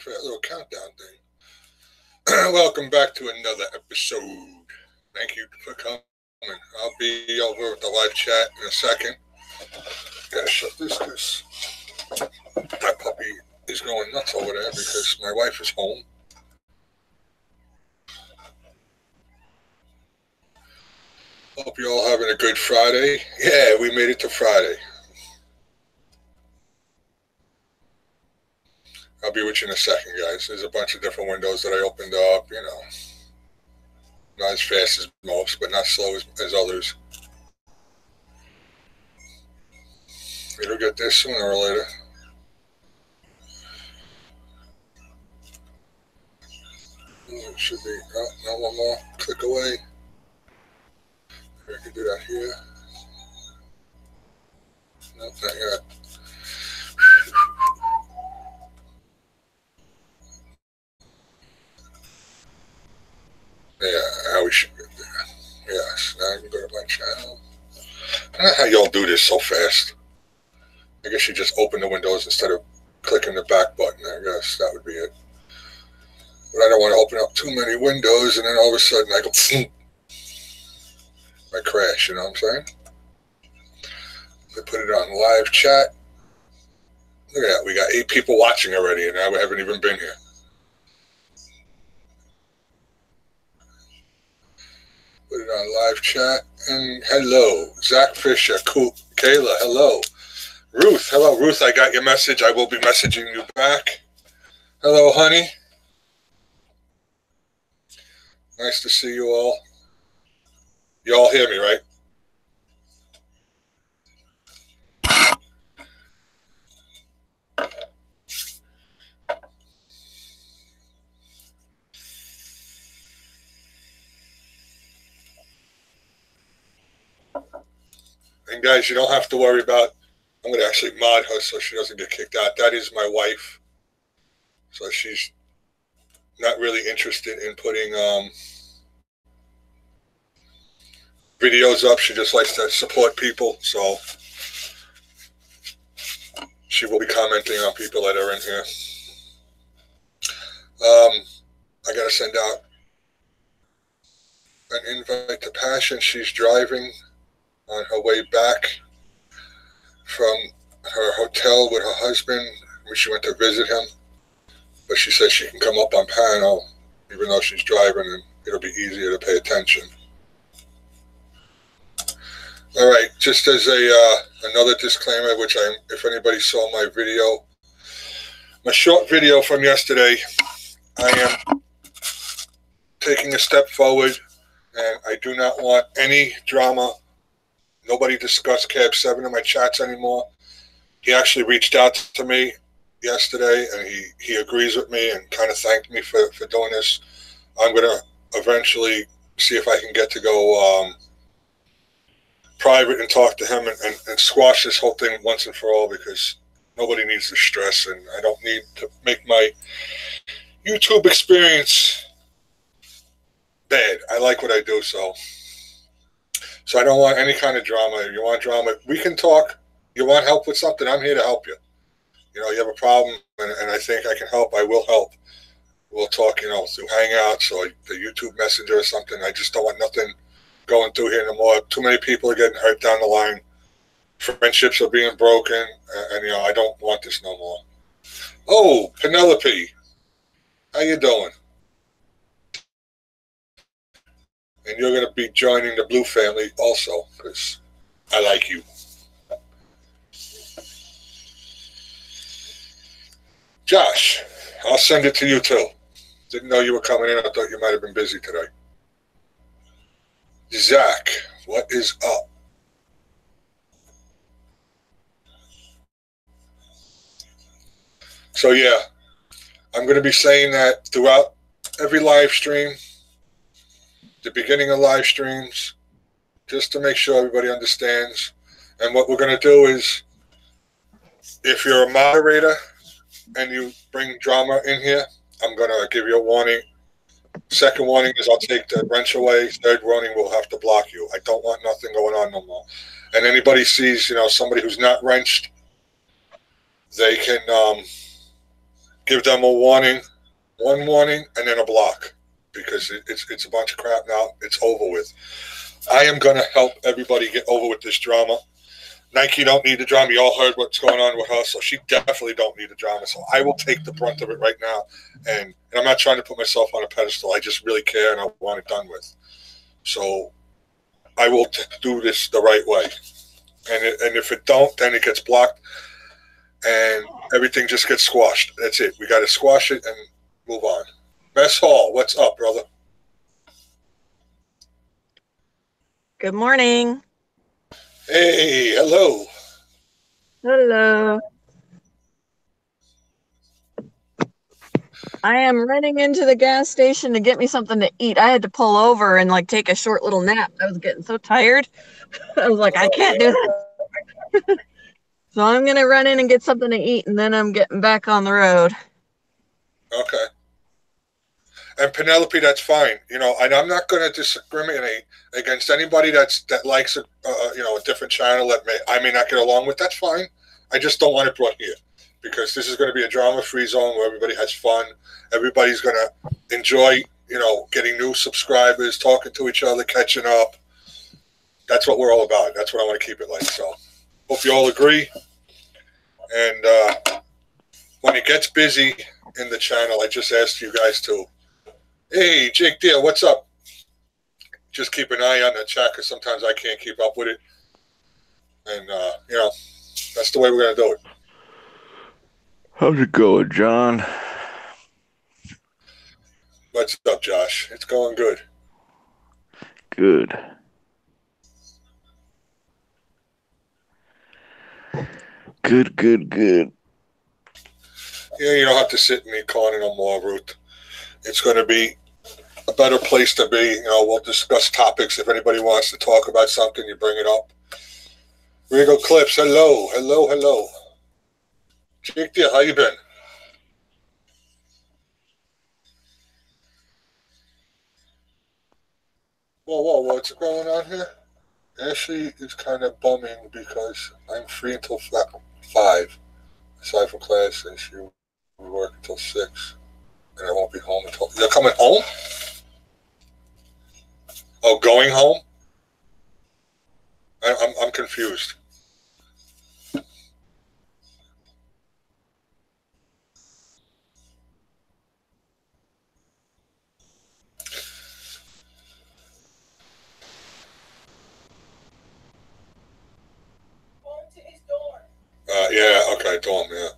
for that little countdown thing. Welcome back to another episode. Thank you for coming. I'll be over with the live chat in a second. Gotta shut this because my puppy is going nuts over there because my wife is home. Hope you're all having a good Friday. Yeah, we made it to Friday. I'll be with you in a second, guys. There's a bunch of different windows that I opened up, you know. Not as fast as most, but not slow as others. It'll get there sooner or later. It should be, oh, no, one more click away. I can do that here. No, not yet. Yeah, how we should get there. Yes, now I can go to my channel. I don't know how y'all do this so fast. I guess you just open the windows instead of clicking the back button. I guess that would be it. But I don't want to open up too many windows and then all of a sudden I go, I crash, you know what I'm saying? I put it on live chat. Look at that, we got 8 people watching already and now we haven't even been here. Put it on live chat. And hello, Zach Fisher, cool. Kayla, hello. Ruth, hello, Ruth, I got your message. I will be messaging you back. Hello, honey. Nice to see you all. You all hear me, right? And guys, you don't have to worry about, I'm going to actually mod her so she doesn't get kicked out. That is my wife. So she's not really interested in putting videos up. She just likes to support people. So she will be commenting on people that are in here. I got to send out an invite to Passion. She's driving on her way back from her hotel with her husband. She went to visit him, but she says she can come up on panel even though she's driving and it'll be easier to pay attention. All right, just as another disclaimer, which if anybody saw my video, my short video from yesterday, I am taking a step forward and I do not want any drama. Nobody discussed Cab 7 in my chats anymore. He actually reached out to me yesterday, and he agrees with me and kind of thanked me for doing this. I'm going to eventually see if I can get to go private and talk to him and squash this whole thing once and for all because nobody needs the stress, and I don't need to make my YouTube experience bad. I like what I do, so I don't want any kind of drama. If you want drama, we can talk. You want help with something, I'm here to help you. You know, you have a problem, and I think I can help, I will help. We'll talk, you know, through Hangouts or the YouTube Messenger or something. I just don't want nothing going through here no more. Too many people are getting hurt down the line. Friendships are being broken, and you know, I don't want this no more. Oh, Penelope, how you doing? And you're going to be joining the Blue family also, because I like you. Josh, I'll send it to you too. Didn't know you were coming in. I thought you might have been busy today. Zach, what is up? So yeah, I'm going to be saying that throughout every live stream, the beginning of live streams, just to make sure everybody understands. And what we're going to do is, if you're a moderator and you bring drama in here, I'm going to give you a warning. Second warning is I'll take the wrench away. Third warning, we'll have to block you. I don't want nothing going on no more. And anybody sees, you know, somebody who's not wrenched, they can give them a warning, one warning, and then a block, because it's a bunch of crap now. It's over with. I am going to help everybody get over with this drama. Nike don't need the drama. You all heard what's going on with her, so she definitely don't need the drama. So I will take the brunt of it right now. And I'm not trying to put myself on a pedestal. I just really care, and I want it done with. So I will do this the right way. And if it don't, then it gets blocked, and everything just gets squashed. That's it. We got to squash it and move on. Mess Hall, what's up, brother? Good morning. Hey, hello. Hello. I am running into the gas station to get me something to eat. I had to pull over and like take a short little nap. I was getting so tired. I was like, I can't do this. So I'm going to run in and get something to eat, and then I'm getting back on the road. Okay. And Penelope, that's fine. You know, and I'm not going to discriminate against anybody that likes a different channel that I may not get along with. That's fine. I just don't want it brought here, because this is going to be a drama-free zone where everybody has fun. Everybody's going to enjoy, getting new subscribers, talking to each other, catching up. That's what we're all about. That's what I want to keep it like. So, hope you all agree. And when it gets busy in the channel, I just asked you guys to, hey, Jake Deere, what's up? Just keep an eye on the chat, because sometimes I can't keep up with it. And, that's the way we're going to do it. How's it going, John? What's up, Josh? It's going good. Good. Good. Yeah, you don't have to sit in the corner no more, Ruth. It's going to be a better place to be. We'll discuss topics. If anybody wants to talk about something, you bring it up. Regal Clips, hello. Jake Deere, how you been? Whoa, what's going on here? Ashley is kind of bumming because I'm free until 5. Aside from classes, she will work until 6. And I won't be home until... You're coming home? Oh, going home? I'm confused. Yeah, okay, dorm, yeah.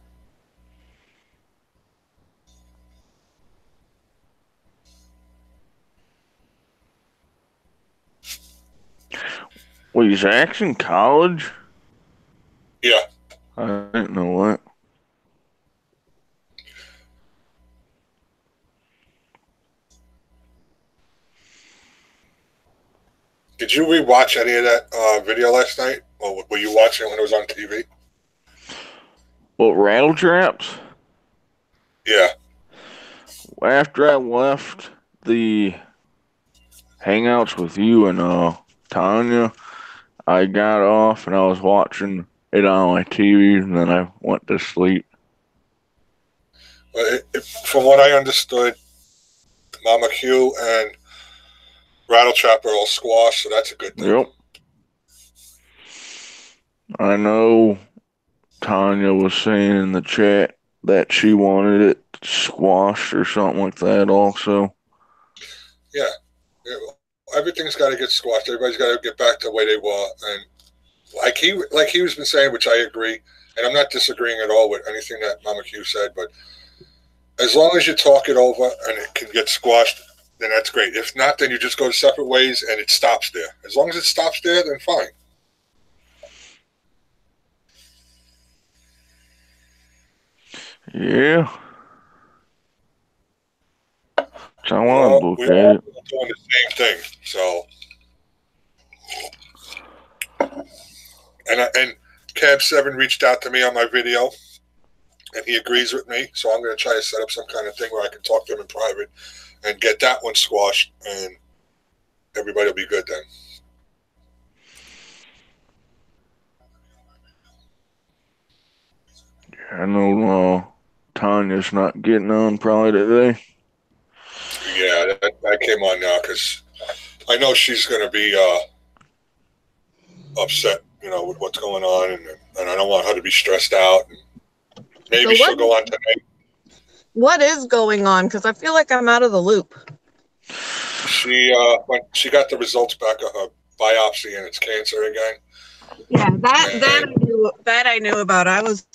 Wait, Zach's in college? Yeah. I didn't know that. Did you rewatch any of that video last night? Or were you watching it when it was on TV? What, Rattle Traps? Yeah. After I left the Hangouts with you and Tanya, I got off and I was watching it on my TV, and then I went to sleep. Well, from what I understood, Mama Q and Rattletrap are all squashed, so that's a good thing. Yep. I know Tanya was saying in the chat that she wanted it squashed or something like that also. Yeah. Everything's got to get squashed. Everybody's got to get back to the way they were. And like he was been saying, which I agree, and I'm not disagreeing at all with anything that Mama Q said, but as long as you talk it over and it can get squashed, then that's great. If not, then you just go separate ways and it stops there. As long as it stops there, then fine. Yeah. So I want to look at it. We're doing the same thing. So, and Cab7 reached out to me on my video, and he agrees with me. So I'm going to try to set up some kind of thing where I can talk to him in private and get that one squashed, and everybody will be good then. I know Tanya's not getting on probably today. Yeah, I came on now because I know she's going to be upset, with what's going on, and I don't want her to be stressed out. And maybe she'll go on tonight. What is going on? Because I feel like I'm out of the loop. When she got the results back of her biopsy and it's cancer again. Yeah, that I knew about. I was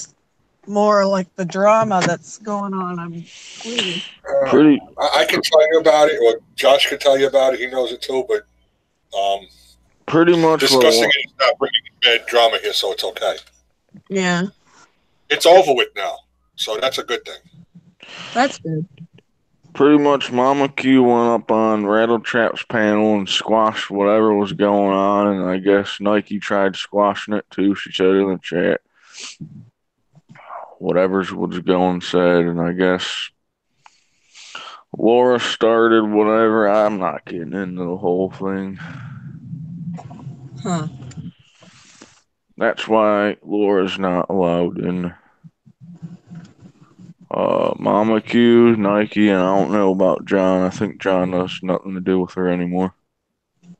more like the drama that's going on. I'm pleased. I can tell you about it, or Josh can tell you about it. He knows it too, but pretty much discussing it is not bringing bad drama here, so it's okay. Yeah, it's over with now, so that's a good thing. That's good. Pretty much, Mama Q went up on Rattletrap's panel and squashed whatever was going on, and I guess Nike tried squashing it too. She said in the chat. Whatever was going said, and I guess Laura started whatever. I'm not getting into the whole thing. Huh. That's why Laura's not allowed in. Mama Q, Nike, and I don't know about John. I think John has nothing to do with her anymore.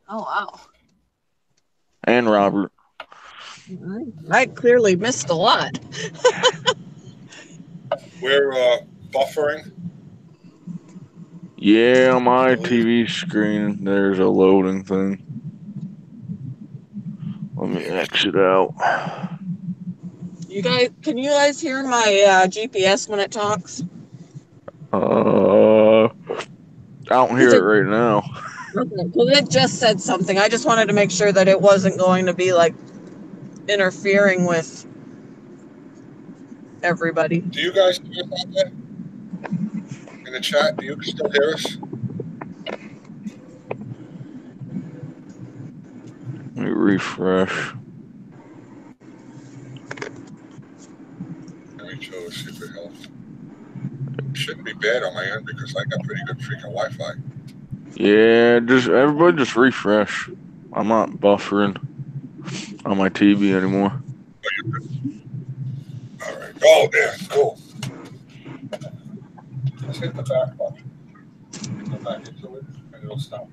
Oh, wow. And Robert. I clearly missed a lot. We're buffering. Yeah, on my TV screen, there's a loading thing. Let me exit out. Can you guys hear my GPS when it talks? I don't hear it right now. Okay, well, it just said something. I just wanted to make sure that it wasn't going to be like interfering with everybody. Do you guys hear that in the chat? Do you still hear us? Let me refresh. Let me choose, see if it helps. It shouldn't be bad on my end because I got pretty good freaking Wi-Fi. Yeah, everybody just refresh. I'm not buffering on my TV anymore. All right. Oh, yeah, cool. Let's hit the back button. Go back into it, and it'll stop.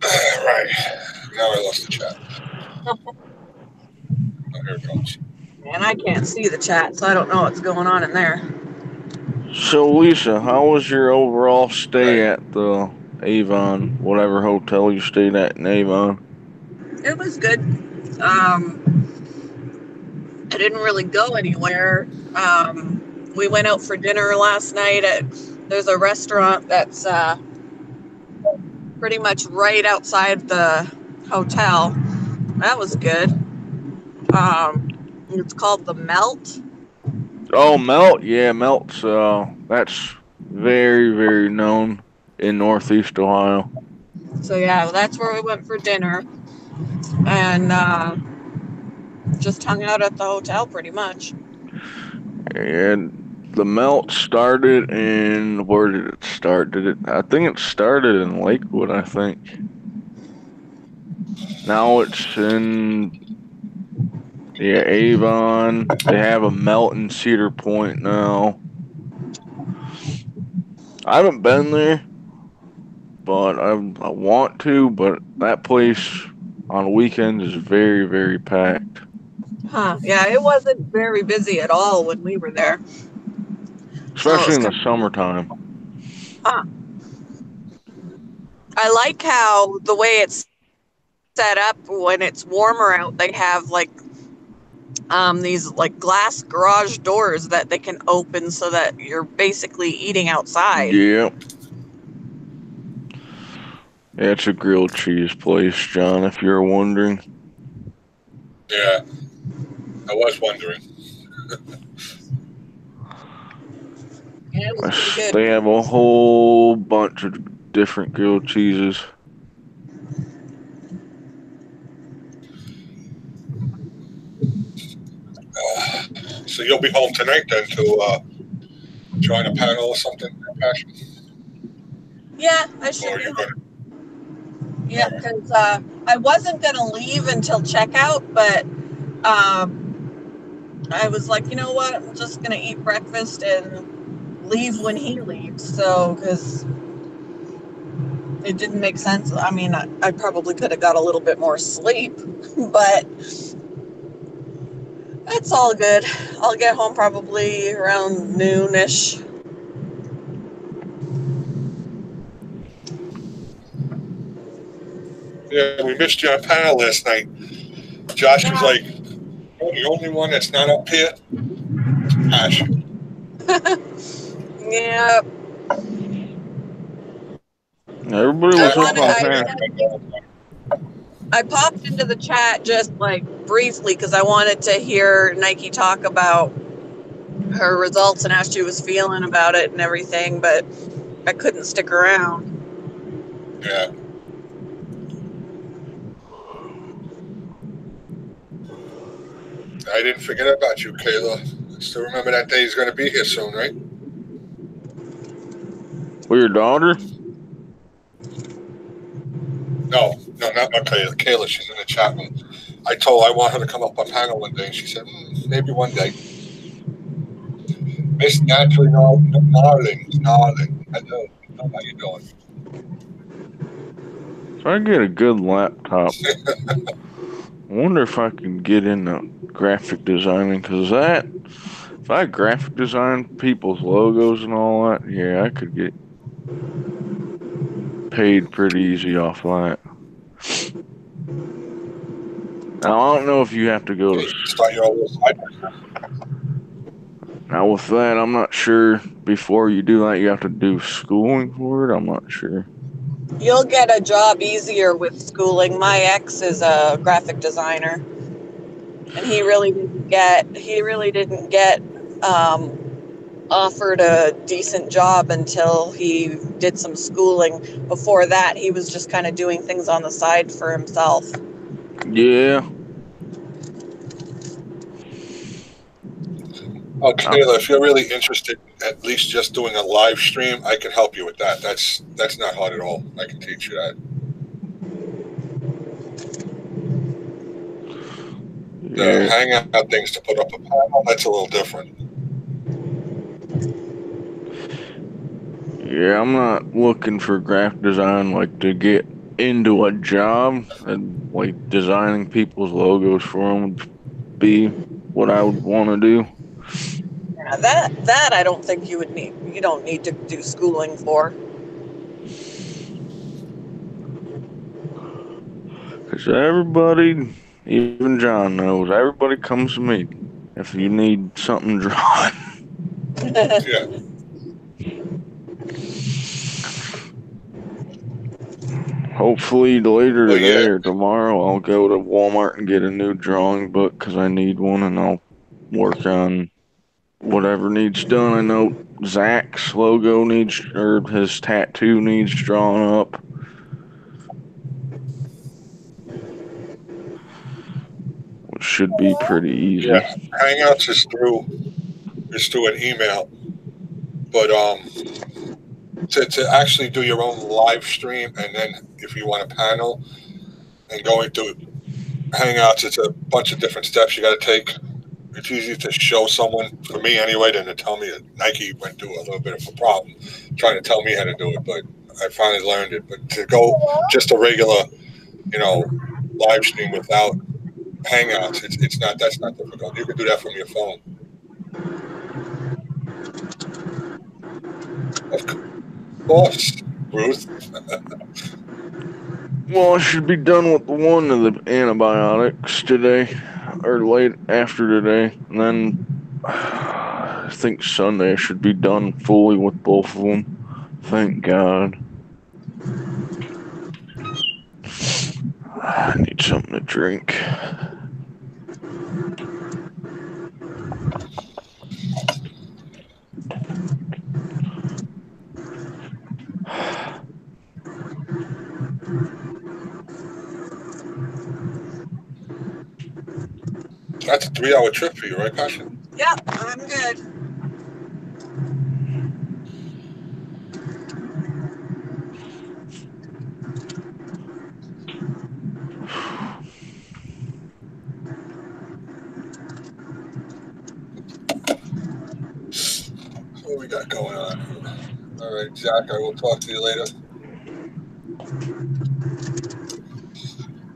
All right. Now I lost the chat. Oh, here it comes. And I can't see the chat, so I don't know what's going on in there. So, Lisa, how was your overall stay at the Avon, whatever hotel you stayed at in Avon? It was good. I didn't really go anywhere. We went out for dinner last night there's a restaurant that's pretty much right outside the hotel. That was good. It's called The Melt. Oh, Melt. Yeah, Melt's, that's very, very known in Northeast Ohio. So, yeah, that's where we went for dinner. And just hung out at the hotel pretty much. And the Melt started in, where did it start? I think it started in Lakewood, I think. Now it's in, Avon. They have a Melt in Cedar Point now. I haven't been there, but I want to, but that place on weekends is very, very packed. Huh. Yeah, it wasn't very busy at all when we were there. Especially in the summertime. Huh. I like how the way it's set up when it's warmer out, they have like these like glass garage doors that they can open so that you're basically eating outside. Yeah. Yeah, it's a grilled cheese place, John, if you're wondering. Yeah, I was wondering. Yeah, it was pretty good. They have a whole bunch of different grilled cheeses. So you'll be home tonight then to join a panel or something? Passion? Yeah, I should be home. Yeah, because I wasn't going to leave until checkout, but I was like, you know what? I'm just gonna eat breakfast and leave when he leaves. So, because it didn't make sense. I mean, I probably could have got a little bit more sleep, but that's all good. I'll get home probably around noonish. Yeah, we missed you on panel last night. Josh was Yeah. like, "Oh, the only one that's not up here is Ash." Yeah. Everybody I was up wanted. on Yeah, panel. I popped into the chat just like briefly because I wanted to hear Nike talk about her results and how she was feeling about it and everything, but I couldn't stick around. yeah. I didn't forget about you, Kayla. I still remember that day he's going to be here soon, right? With your daughter? No, not my Kayla. Kayla, she's in the chat room. I told her I want her to come up on panel one day, and she said, maybe one day. Miss Naturally Gnarling. Hello. How you doing? So I get a good laptop. I wonder if I can get into graphic designing, because if I graphic design people's logos and all that, yeah, I could get paid pretty easy off that. Now, I don't know if you have to go to. Start your own side. Now, with that, I'm not sure. Before you do that, you have to do schooling for it. I'm not sure. You'll get a job easier with schooling. My ex is a graphic designer, and he really didn't get offered a decent job until he did some schooling. Before that, he was just kind of doing things on the side for himself. Yeah. Oh, Kayla, if you're really interested, at least just doing a live stream, I can help you with that. That's not hard at all. I can teach you that. The Yeah. Hangout things to put up a panel, that's a little different. Yeah, I'm not looking for graphic design like to get into a job, and like designing people's logos for them would be what I would want to do. Yeah, that I don't think you would need. You don't need to do schooling for. Because everybody, even John knows, everybody comes to me if you need something drawn. Yeah. Hopefully later Well, today yeah. or tomorrow, I'll go to Walmart and get a new drawing book because I need one, and I'll work on whatever needs done. I know Zach's logo needs, or his tattoo needs drawn up. Which should be pretty easy. Yeah. Hangouts is through an email. But to actually do your own live stream, and then if you want a panel and going through Hangouts, it's a bunch of different steps you got to take. It's easy to show someone, for me anyway, than to tell me that Nike went through a little bit of a problem trying to tell me how to do it. But I finally learned it. But to go just a regular, live stream without Hangouts, that's not difficult. You can do that from your phone. Of course, Ruth. Well, I should be done with one of the antibiotics today, or late after today, and then I think Sunday I should be done fully with both of them. Thank God. I need something to drink. That's a 3-hour trip for you, right, Kasha? Yep, I'm good. we got going on? All right, Jack, I will talk to you later.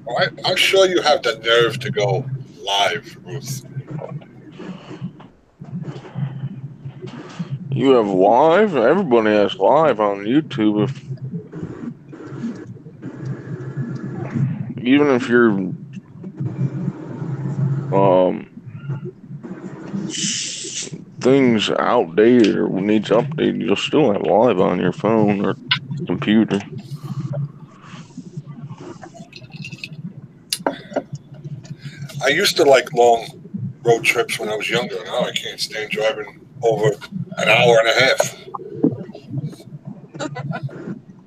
All right, I'm sure you have the nerve to go live, Ruth. You have live? Everybody has live on YouTube. Even if you're things outdated or needs updated, you'll still have live on your phone or computer. I used to like long road trips when I was younger. Now I can't stand driving over an hour and a half.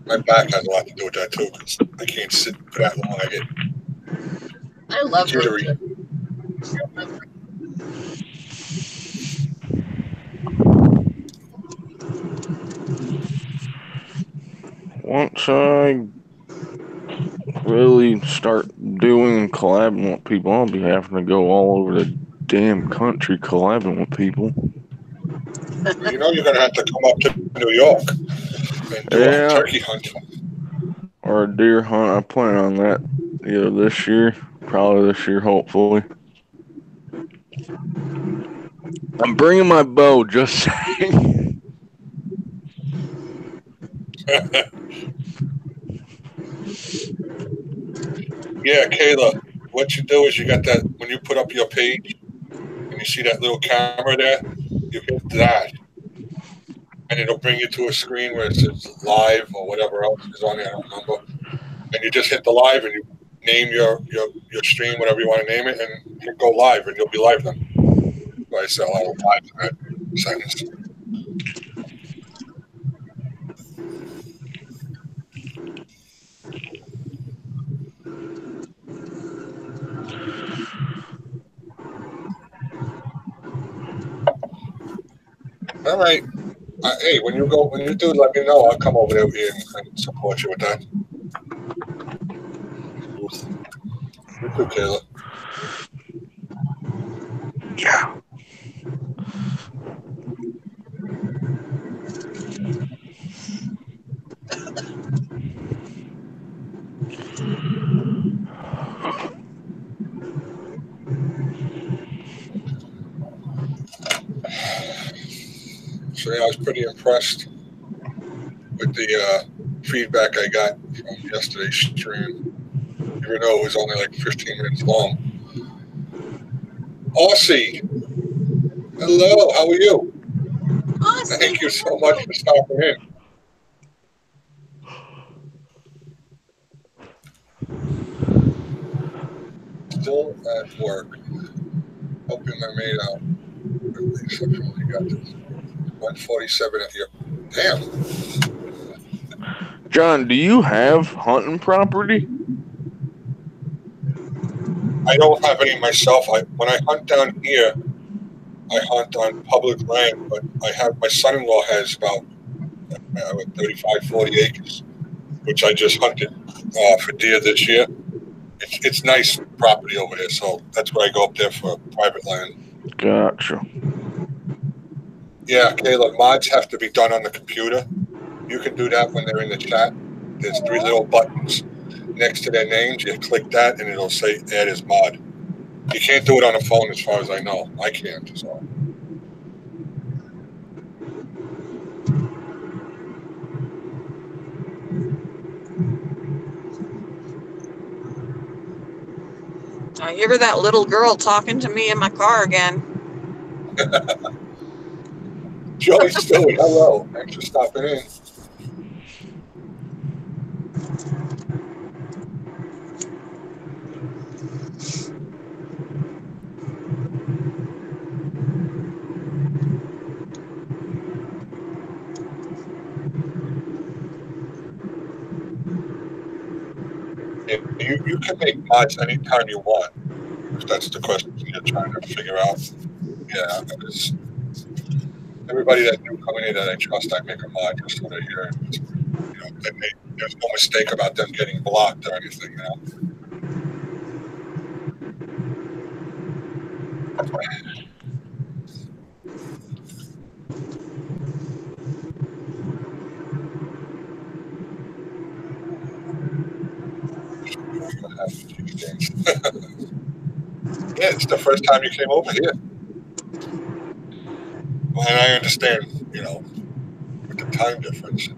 My back has a lot to do with that too, because I can't sit for that long. I get I love road jittery. trips. Once I really start doing collabing with people, I'll be having to go all over the damn country collabing with people. Well, you know you're going to have to come up to New York and do a turkey hunt. Or a deer hunt. I plan on that either this year, probably this year, hopefully. I'm bringing my bow, just saying. Yeah, Kayla, what you do is you got that, when you put up your page and you see that little camera there, you hit that. And it'll bring you to a screen where it says live or whatever else is on there, I don't remember. And you just hit the live and you name your stream, whatever you want to name it, and you go live and you'll be live then. So I said a lot of live in that sentence. All right. Hey, when you do, let me know. I'll come over there with you and support you with that. You too, Kayla. Yeah. So yeah, I was pretty impressed with the feedback I got from yesterday's stream, even though it was only like 15 minutes long. Aussie, hello, how are you? Awesome. Thank you so much for stopping in. Still at work, hoping I made out. At least I finally got this. 147 at you. Damn. John, do you have hunting property? I don't have any myself. When I hunt down here, I hunt on public land, but my son-in-law has about 35, 40 acres, which I just hunted for deer this year. It's nice property over there, so that's where I go up there for private land. Gotcha. Yeah, Caleb, mods have to be done on the computer. You can do that when they're in the chat. There's 3 little buttons next to their names. You click that, and it'll say add as mod. You can't do it on a phone as far as I know. I can't, so. I hear that little girl talking to me in my car again. Joey Stewart, hello. Thanks for stopping in. You can make mods anytime you want, if that's the question you're trying to figure out. Yeah, because everybody that new coming in that I trust, I make a mod just so they're here. There's no mistake about them getting blocked or anything now. Yeah, it's the first time you came over here. Well, and I understand, with the time difference.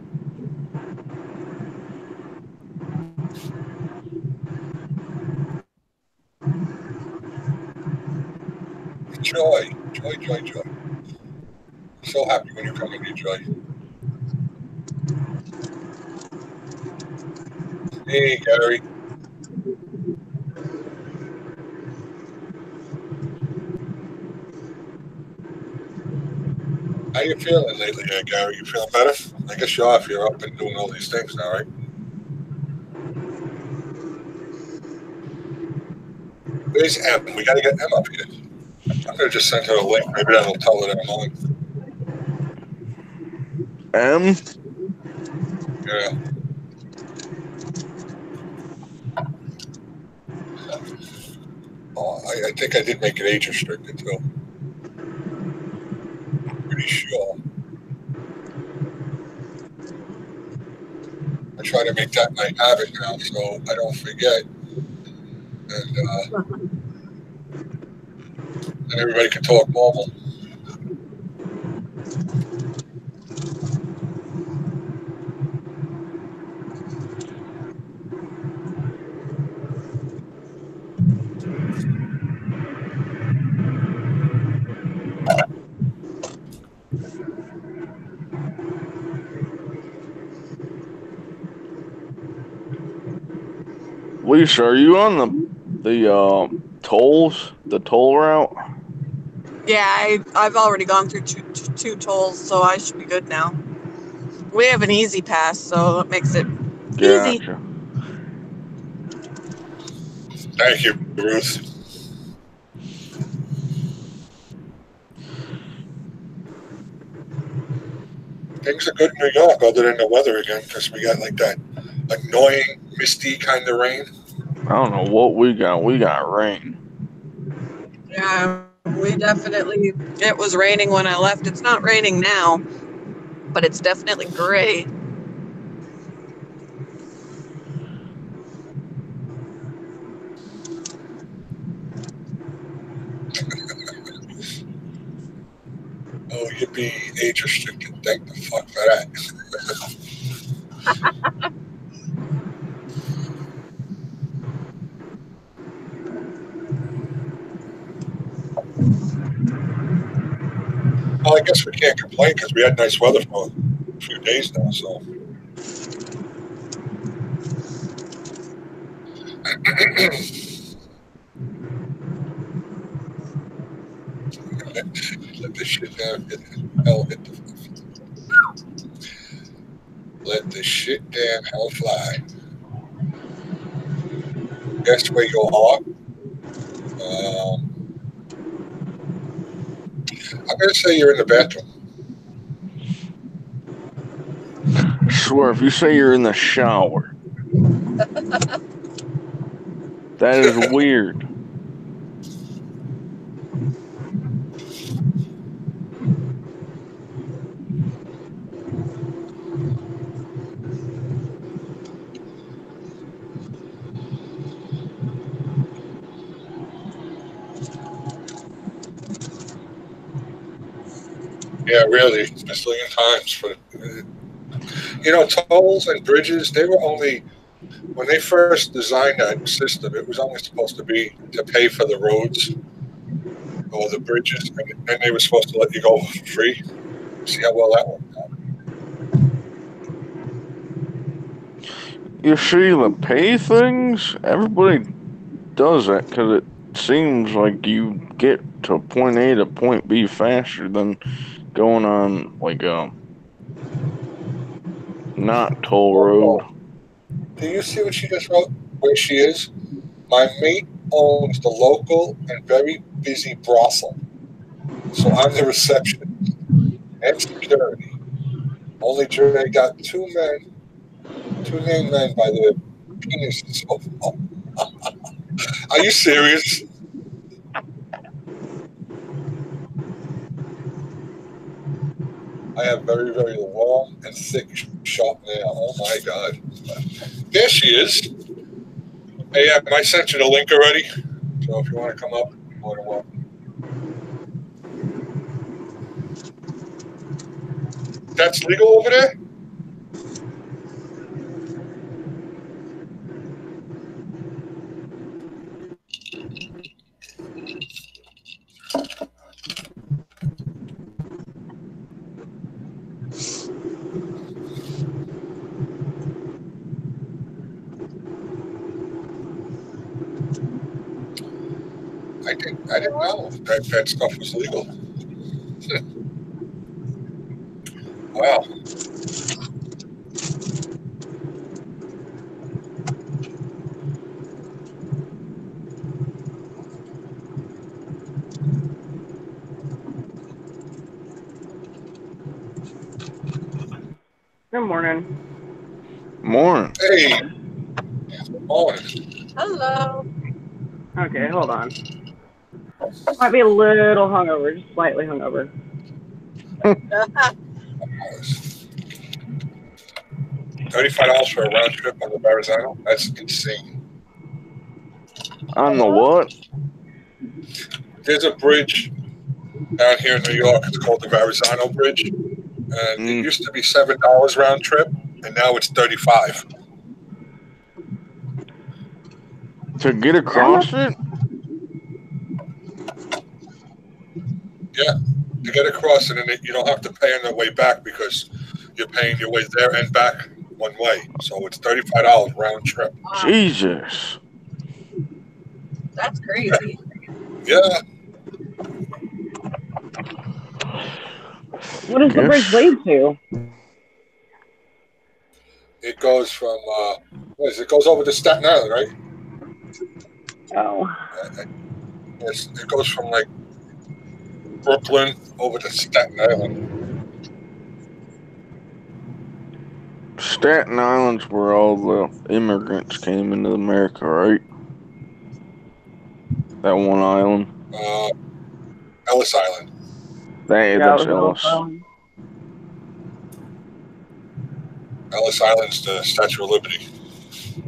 Joy. So happy when you come in here, Joy. Hey, Gary. How you feeling lately, Gary? You feeling better? I guess you are if you're up and doing all these things now, right? Where's Em? We got to get Em up here. I'm going to just send her a link. Maybe that'll tell her that I'm on. Yeah. Oh, I think I did make it age restricted, too. Pretty sure. I try to make that my habit now so I don't forget. And everybody can talk normal. Lisa, are you on the tolls, the toll route? Yeah, I've already gone through two tolls, so I should be good now. We have an easy pass, so it makes it easy. Gotcha. Thank you, Ruth. Things are good in New York other than the weather again because we got like that annoying, misty kind of rain. I don't know what we got. We got rain. Yeah, we definitely, it was raining when I left. It's not raining now, but it's definitely gray. Oh, you'd be age restricted. Thank the fuck for that. Well, I guess we can't complain because we had nice weather for a few days now, so. Let this shit down. Let the shit damn hell fly. Guess where you are? I'm going to say you're in the bathroom. I swear, if you say you're in the shower, that is weird. Yeah, really, a zillion times. But tolls and bridges, they were only, when they first designed that system, it was only supposed to be to pay for the roads or the bridges, and then they were supposed to let you go for free. See how well that worked out. You see, the pay things, everybody does that because it seems like you get to point A to point B faster than going on like a not toll road. Do you see what she just wrote? Where she is? My mate owns the local and very busy brothel, so I'm the reception and security. Only Dre got two named men by their penises. Oh. Are you serious? I have very, very long and thick, sharp nail. Oh my God. There she is. Hey, yeah, I sent you the link already. So if you want to come up, more than welcome. That's legal over there? I didn't know that stuff was legal. Wow. Good morning. Morning. Hey. Morning. Hello. Okay, hold on. Might be a little hungover, just slightly hungover. $35 for a round trip on the Verrazano? That's insane. On the what? There's a bridge down here in New York. It's called the Verrazano Bridge. And it used to be $7 round trip, and now it's $35. To get across it? Yeah, to get across it, and you don't have to pay on the way back because you're paying your way there and back one way. So it's $35 round trip. Jesus. That's crazy. Yeah. What does the bridge lead to? It goes from, it goes over to Staten Island, right? Oh. It goes from, like, Brooklyn over to Staten Island. Staten Island's where all the immigrants came into America, right? That one island. Ellis Island. That's Ellis. Ellis Island's the Statue of Liberty.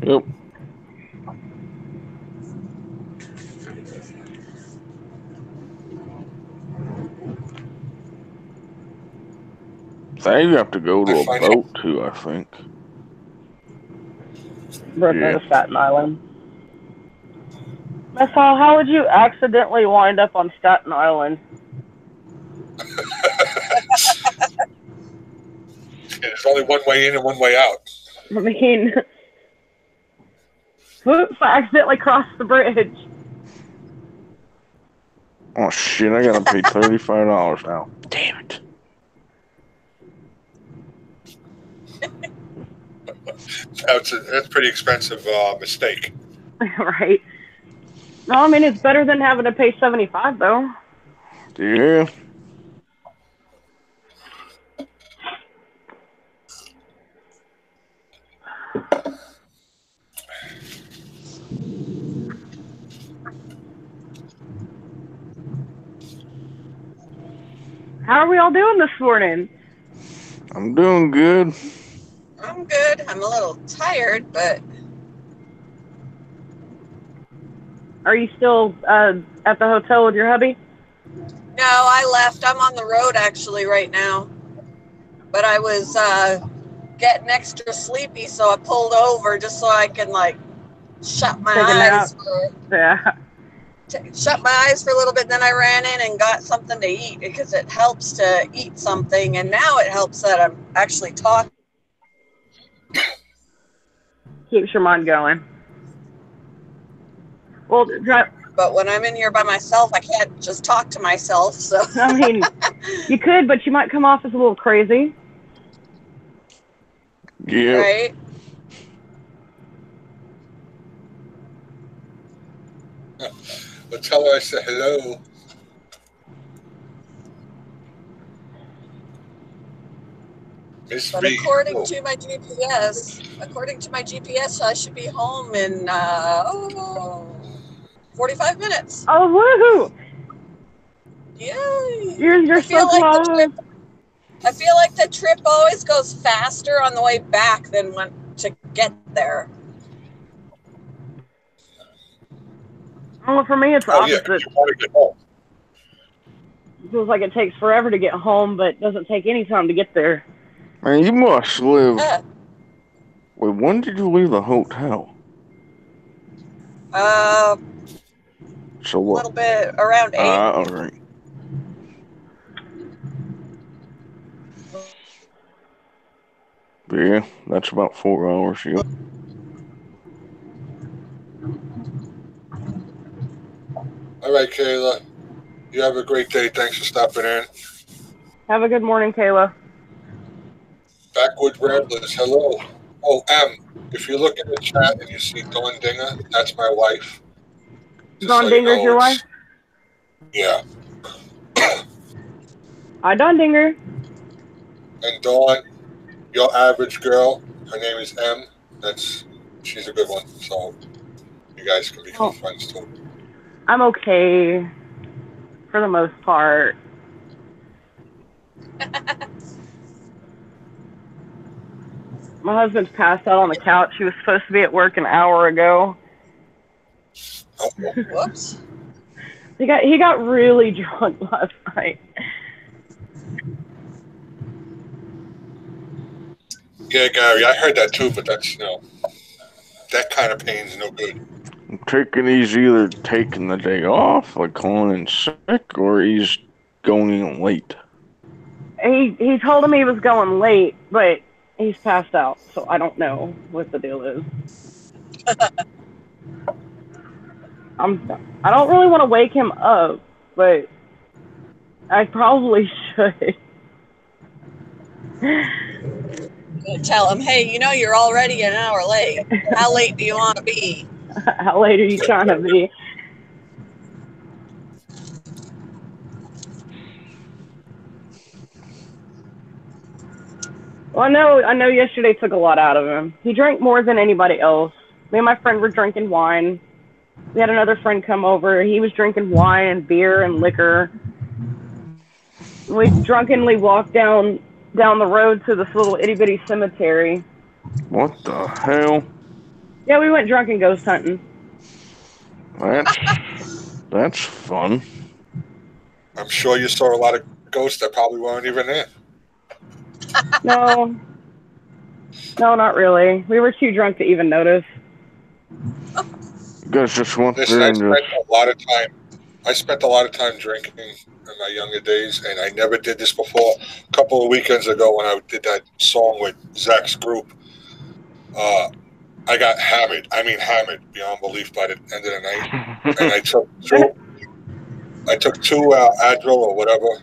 Yep. They have to go to a boat too, I think. Brooklyn to Staten Island. That's how would you accidentally wind up on Staten Island? There's only one way in and one way out. I mean, whoops, I accidentally crossed the bridge. Oh shit, I gotta pay $35 now. Damn it. That's a pretty expensive mistake. Right. No, I mean, it's better than having to pay $75, though. Yeah. How are we all doing this morning? I'm doing good. I'm good. I'm a little tired, but... Are you still at the hotel with your hubby? No, I left. I'm on the road, actually, right now. But I was getting extra sleepy, so I pulled over just so I can, like, shut my eyes. Shut my eyes for a little bit, then I ran in and got something to eat because it helps to eat something, and now it helps that I'm actually talking. Keeps your mind going. Well, but when I'm in here by myself, I can't just talk to myself, so. I mean, you could, but you might come off as a little crazy. Yeah. Right? But tell her I said hello. But according to my GPS, I should be home in 45 minutes. Oh, woohoo! Yay! You're so close. I feel like the trip always goes faster on the way back than when to get there. Well, for me, it's the Oh yeah, opposite. you want to get home. It feels like it takes forever to get home, but doesn't take any time to get there. Man, you must live. Wait, when did you leave the hotel? A So what? little bit around 8. All right. Yeah, that's about 4 hours. Yep. All right, Kayla. You have a great day. Thanks for stopping in. Have a good morning, Kayla. Backwood Ramblers, hello. Oh, if you look in the chat and you see Dawn Dinger, that's my wife. Just Dawn so you Dinger's know, your wife? Yeah. Hi, Dawn Dinger. And Dawn, your average girl, her name is M. She's a good one. So you guys can become friends too. I'm okay for the most part. My husband's passed out on the couch. He was supposed to be at work an hour ago. Whoops. He got really drunk last night. Yeah, Gary, I heard that too, but that's that kind of pain's no good. He's either taking the day off, like calling in sick, or he's going in late. He told him he was going late, but he's passed out, so I don't know what the deal is. I don't really want to wake him up, but I probably should. Tell him, hey, you're already an hour late. How late do you want to be? How late are you trying to be? Well, I know yesterday took a lot out of him. He drank more than anybody else. Me and my friend were drinking wine. We had another friend come over. He was drinking wine and beer and liquor. We drunkenly walked down the road to this little itty bitty cemetery. What the hell? Yeah, we went drunk and ghost hunting. That's fun. I'm sure you saw a lot of ghosts that probably weren't even there. No, not really. We were too drunk to even notice. You guys just went Listen, there I and spent a lot of time drinking in my younger days, and I never did this before. A couple of weekends ago when I did that song with Zach's group, I got hammered. I mean hammered beyond belief by the end of the night. And I took two Advil or whatever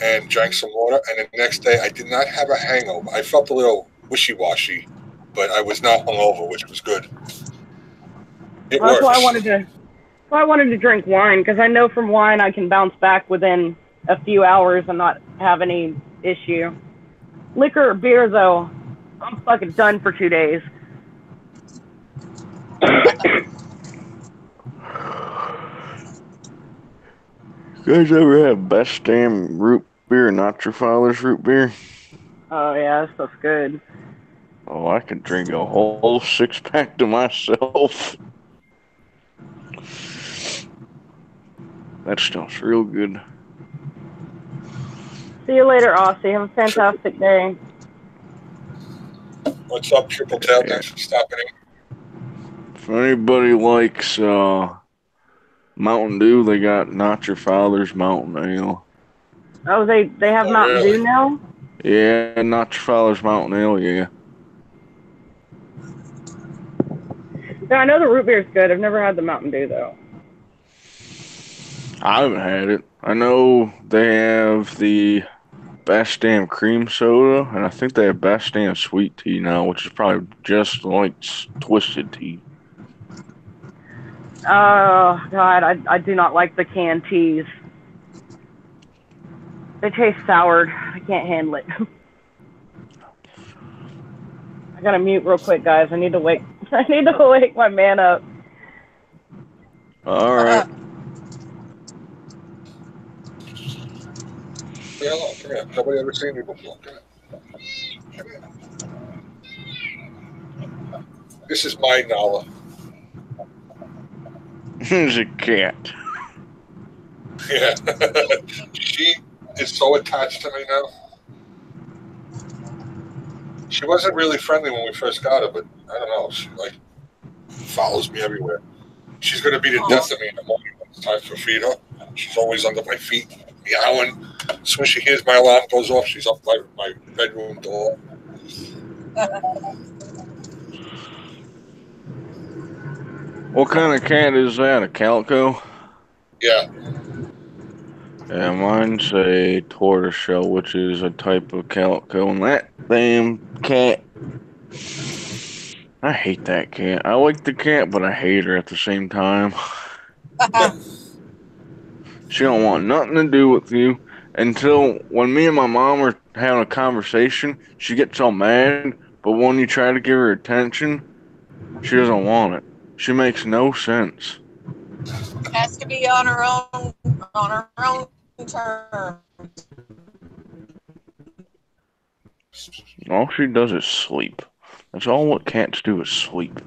and drank some water. And the next day I did not have a hangover. I felt a little wishy-washy, but I was not hungover, which was good. It works. That's why I wanted to drink wine, because I know from wine I can bounce back within a few hours and not have any issue. Liquor or beer, though, I'm fucking done for 2 days. You guys ever have Best Damn root beer, not your father's root beer? Oh, yeah, that stuff's good. Oh, I could drink a whole 6-pack to myself. That stuff's real good. See you later, Aussie. Have a fantastic day. What's up, Triple Tail? Thanks for stopping in. If anybody likes Mountain Dew, they got Not Your Father's Mountain Ale. Oh, they have Mountain Dew now? Yeah, Not Your Father's Mountain Ale, yeah. Yeah, I know the root beer's good. I've never had the Mountain Dew, though. I haven't had it. I know they have the Best Damn Cream Soda, and I think they have Best Damn Sweet Tea now, which is probably just like Twisted Tea. Oh, God, I do not like the canned teas. They taste soured. I can't handle it. I gotta mute real quick, guys. I need to wake my man up. All right. Yeah, look, come here. Nobody ever seen me before. Come here. This is my Nala. He's a cat. Yeah. She is so attached to me now. She wasn't really friendly when we first got her, but I don't know. She like follows me everywhere. She's gonna be the death of me in the morning when it's time to feed her. She's always under my feet, meowing. As soon as she hears my alarm goes off, she's up my bedroom door. What kind of cat is that? A calico? Yeah. Yeah, mine's a tortoiseshell, which is a type of calico. And that damn cat, I hate that cat. I like the cat, but I hate her at the same time. She don't want nothing to do with you until when me and my mom are having a conversation, she gets all mad, but when you try to give her attention, she doesn't want it. She makes no sense. Has to be on her own terms. All she does is sleep. That's all what cats do is sleep.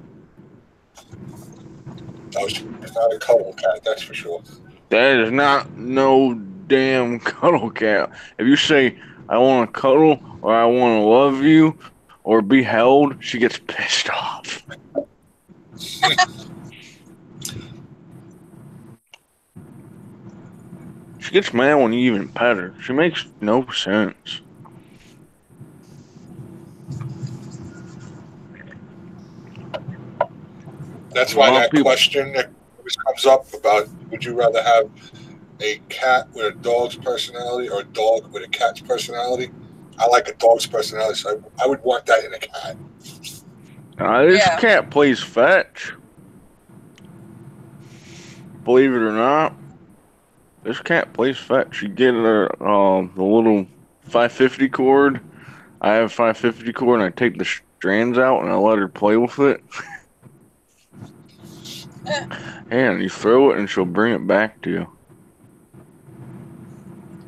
No, she's not a cuddle cat, that's for sure. That is not no damn cuddle cat. If you say, I want to cuddle, or I want to love you, or be held, she gets pissed off. She gets mad when you even pet her. She makes no sense. That's why that question that always comes up about would you rather have a cat with a dog's personality or a dog with a cat's personality? I like a dog's personality, so I would want that in a cat. This cat plays fetch. Believe it or not, this cat plays fetch. You get her the little 550 cord. I have 550 cord, and I take the strands out, and I let her play with it. And you throw it, and she'll bring it back to you.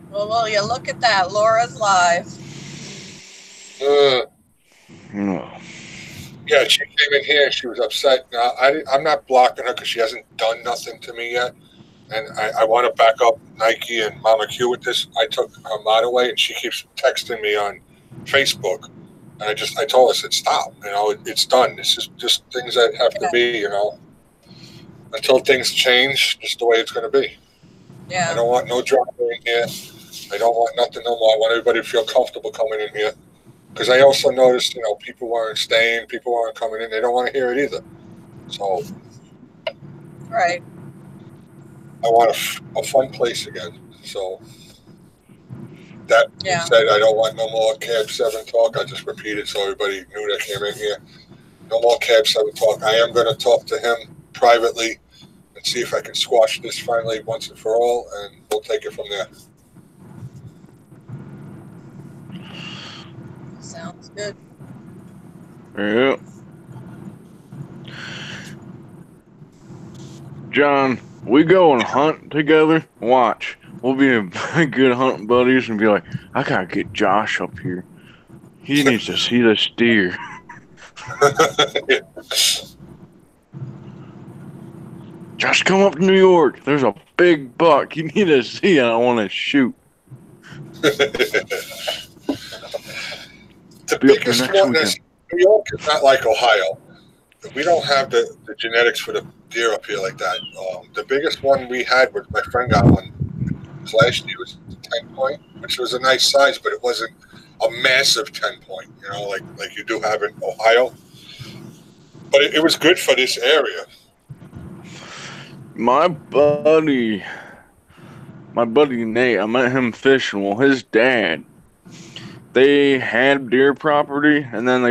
Well, you look at that. Laura's live. Yeah, she came in here and she was upset. Now, I'm not blocking her because she hasn't done nothing to me yet. And I want to back up Nike and Mama Q with this. I took her mod away, and she keeps texting me on Facebook. And I told her, I said, stop. It's done. This is just things that have to be, until things change, just the way it's going to be. Yeah. I don't want no drama in here. I don't want nothing no more. I want everybody to feel comfortable coming in here. Because I also noticed, people weren't staying, people weren't coming in. They don't want to hear it either. So. Right. I want a fun place again. So. That being said, I don't want no more Cab 7 talk. I just repeated so everybody knew that came in here. No more Cab 7 talk. I am going to talk to him privately and see if I can squash this finally once and for all, and we'll take it from there. Sounds good. Yeah. John, we go and hunt together. Watch. We'll be a good hunting buddies and be like, I gotta get Josh up here. He needs to see this deer. Josh, come up to New York. There's a big buck. You need to see it. I want to shoot. The biggest one is New York is not like Ohio. We don't have the genetics for the deer up here like that. The biggest one we had was my friend got one last year. It was 10-point, which was a nice size, but it wasn't a massive 10-point, like you do have in Ohio. But it was good for this area. My buddy Nate, I met him fishing. Well, his dad, they had deer property, and then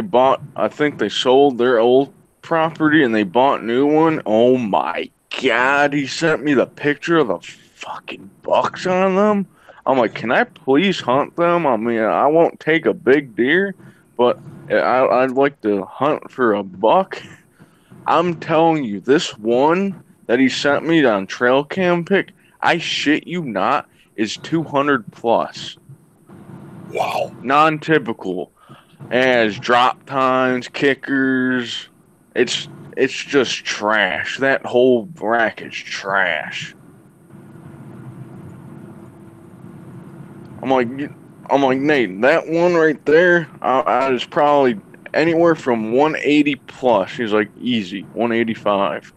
I think they sold their old property, and they bought new one. Oh my God, he sent me the picture of the fucking bucks on them. I'm like, can I please hunt them? I mean, I won't take a big deer, but I'd like to hunt for a buck. I'm telling you, this one that he sent me on trail cam pic, I shit you not, is 200 plus. Wow. Non-typical. It has drop tines, kickers, It's just trash. That whole rack is trash. I'm like, Nate, that one right there, I was probably anywhere from 180 plus. He's like, easy, 185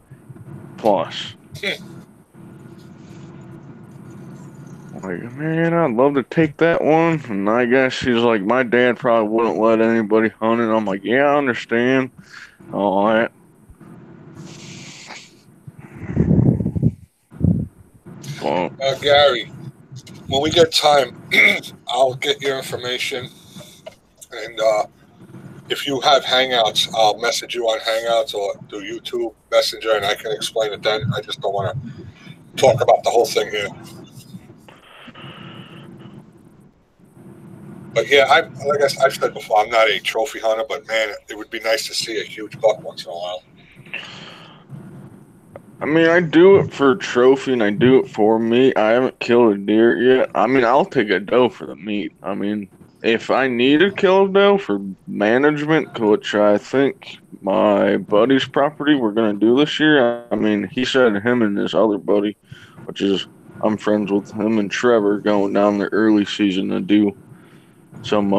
plus. I'm like, man, I'd love to take that one. And I guess he's like, my dad probably wouldn't let anybody hunt it. I'm like, yeah, I understand. All right. Well, Gary, when we get time, I'll get your information, and if you have Hangouts, I'll message you on Hangouts or do YouTube Messenger, and I can explain it then. I just don't want to talk about the whole thing here. But yeah, like I've said before, I'm not a trophy hunter, but man, it would be nice to see a huge buck once in a while. I mean, I do it for trophy and I do it for meat. I haven't killed a deer yet. I mean, I'll take a doe for the meat. I mean, if I need to kill a doe for management, which I think my buddy's property we're going to do this year, I mean, he said him and his other buddy, which is, I'm friends with him and Trevor, going down the early season to do some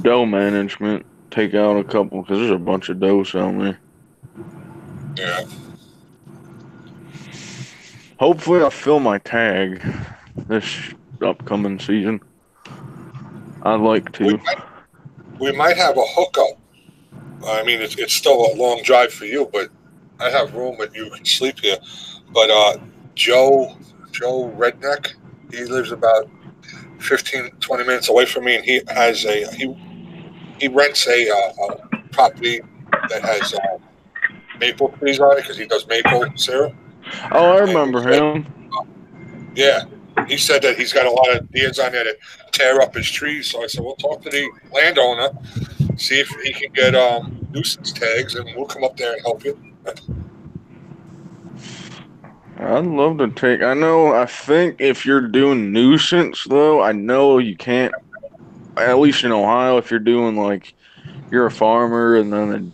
doe management, take out a couple, because there's a bunch of does down there. Yeah. Hopefully I'll fill my tag this upcoming season. I'd like to. We might have a hookup. I mean, it's still a long drive for you, but I have room that you can sleep here. But Joe Redneck, he lives about 15, 20 minutes away from me, and he has he rents a property that has maple trees on it because he does maple syrup. Oh, I remember him. Yeah. He said that he's got a lot of deers on there that tear up his trees. So I said, we'll talk to the landowner, see if he can get nuisance tags, and we'll come up there and help you. I'd love to take. I think if you're doing nuisance, though, I know you can't, at least in Ohio, if you're doing like, you're a farmer and then the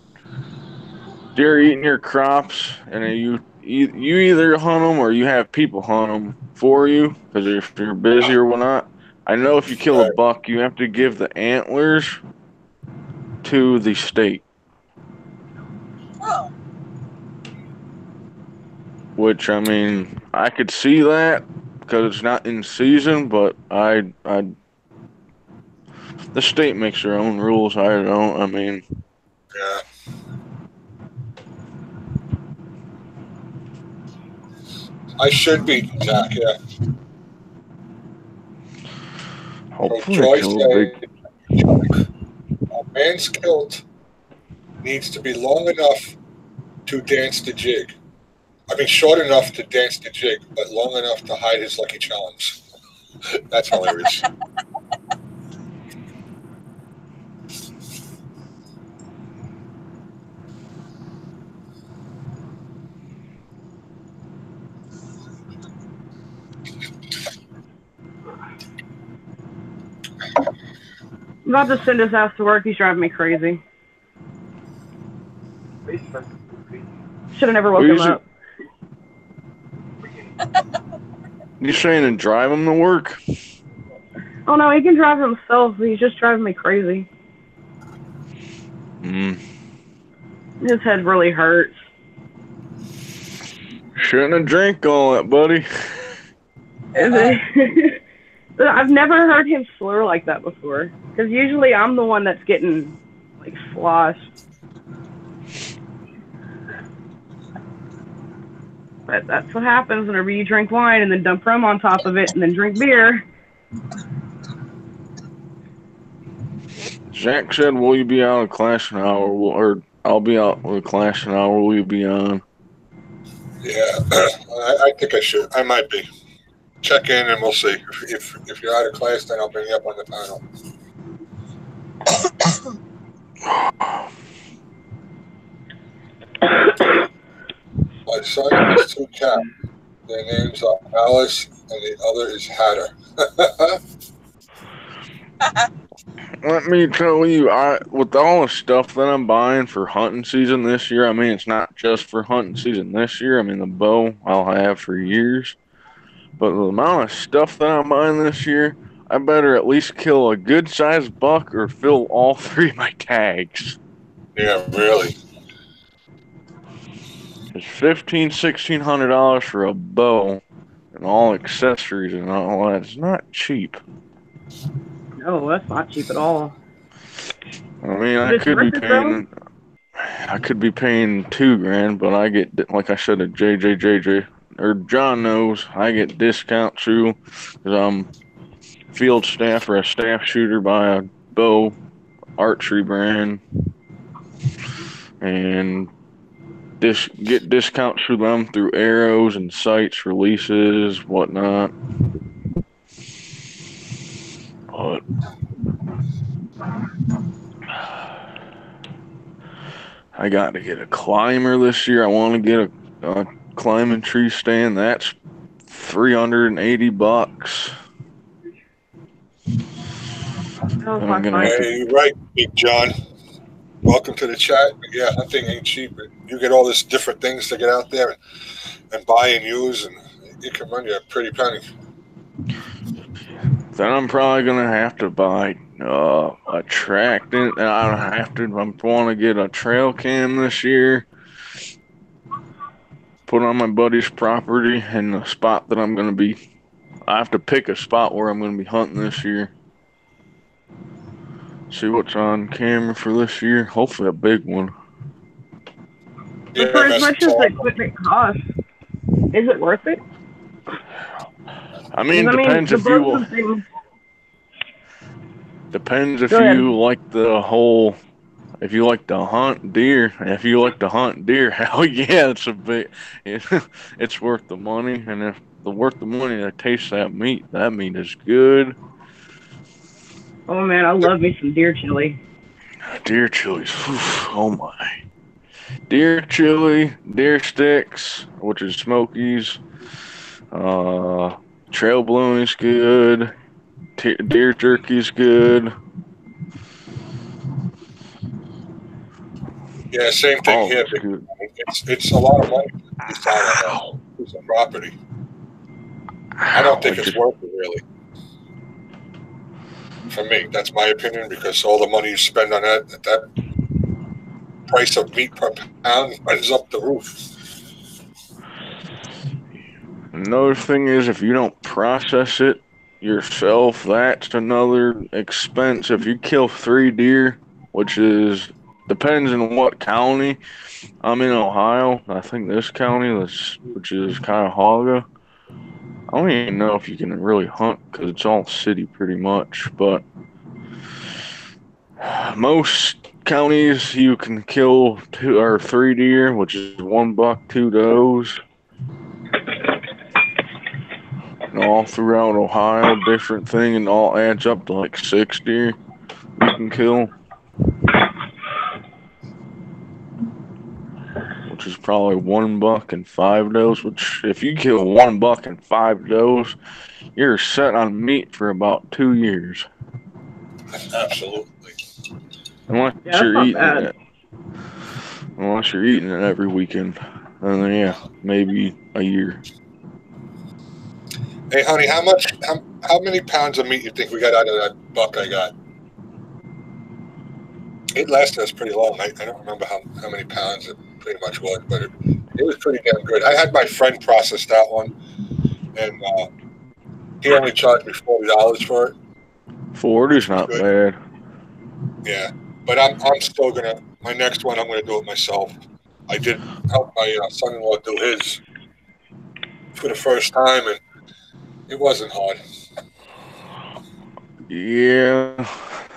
deer eating your crops, and then you either hunt them or you have people hunt them for you because if you're busy or whatnot. I know if you kill a buck, you have to give the antlers to the state. Oh. Which, I mean, I could see that because it's not in season, but the state makes their own rules. I don't. I mean, yeah. I should be, Zach, yeah. Hopefully so Joyce said, a man's kilt needs to be long enough to dance the jig. I mean, short enough to dance the jig, but long enough to hide his Lucky Charms. That's hilarious. I'm about to send his ass to work. He's driving me crazy. Should have never woke him up. You saying to drive him to work? Oh no, he can drive himself. He's just driving me crazy. His head really hurts. Shouldn't have drank all that, buddy. I've never heard him slur like that before. Because usually I'm the one that's getting, like, sloshed. But that's what happens whenever you drink wine and then dump rum on top of it and then drink beer. Zach said, will you be out of class an hour? Or I'll be out with class an hour. Will you be on? Yeah, I think I should. I might be. Check in and we'll see. If you're out of class, then I'll bring you up on the panel. My son has 2 cats. Their names are Alice and the other is Hatter. let me tell you, with all the stuff that I'm buying for hunting season this year, I mean, it's not just for hunting season this year. I mean, the bow I'll have for years. But the amount of stuff that I'm buying this year, I better at least kill a good-sized buck or fill all 3 of my tags. Yeah, really. It's $1,600 for a bow and all accessories and all that. It's not cheap. No, that's not cheap at all. I mean, Is it worth it, though? I could be paying $2,000, but I get, like I said, at JJ, or John knows, I get discount too, because I'm field staff or a staff shooter by a bow archery brand, and get discounts through them through arrows and sights, releases, whatnot. But I got to get a climber this year. I want to get a climbing tree stand. That's $380. I'm gonna have to... Hey, you're right, Big John. Welcome to the chat. Yeah, hunting ain't cheap. You get all this different things to get out there and buy and use, and it can run you a pretty penny. Then I'm probably gonna have to buy a Tractant. I don't have to. I want to get a trail cam this year. Put on my buddy's property and the spot that I'm gonna be. I have to pick a spot where I'm gonna be hunting this year. See what's on camera for this year. Hopefully a big one. But for as much as the equipment costs, is it worth it? I mean, depends if you depends if you like the whole. If you like to hunt deer, hell yeah, it's worth the money. And if the worth the money to taste that meat is good. Oh man, I love me some deer chili. Deer chilies, oh my. Deer chili, deer sticks, which is Smokies. Trail blowing's good. Deer jerky's good. Yeah, same thing here. It's a lot of money to decide on a piece of property. I don't think it's worth it, really. For me, that's my opinion, because all the money you spend on that price of meat per pound runs up the roof. Another thing is, if you don't process it yourself, that's another expense. If you kill 3 deer, which depends on what county. I'm in Ohio. I think this county, which is Cuyahoga. I don't even know if you can really hunt because it's all city pretty much, but most counties you can kill 2 or 3 deer, which is 1 buck, 2 does. And all throughout Ohio, different thing, and all adds up to like 6 deer you can kill. Which is probably 1 buck and 5 does, which if you kill 1 buck and 5 does, you're set on meat for about 2 years. Absolutely. Unless you're eating it every weekend. And then, yeah, maybe a year. Hey, honey, how many pounds of meat you think we got out of that buck I got? It lasted us pretty long. I don't remember how many pounds it pretty much was, but it was pretty damn good. I had my friend process that one, and he only charged me $40 for it. 40's not bad. Yeah, but I'm still gonna. My next one, I'm gonna do it myself. I did help my son-in-law do his for the first time, and it wasn't hard. Yeah,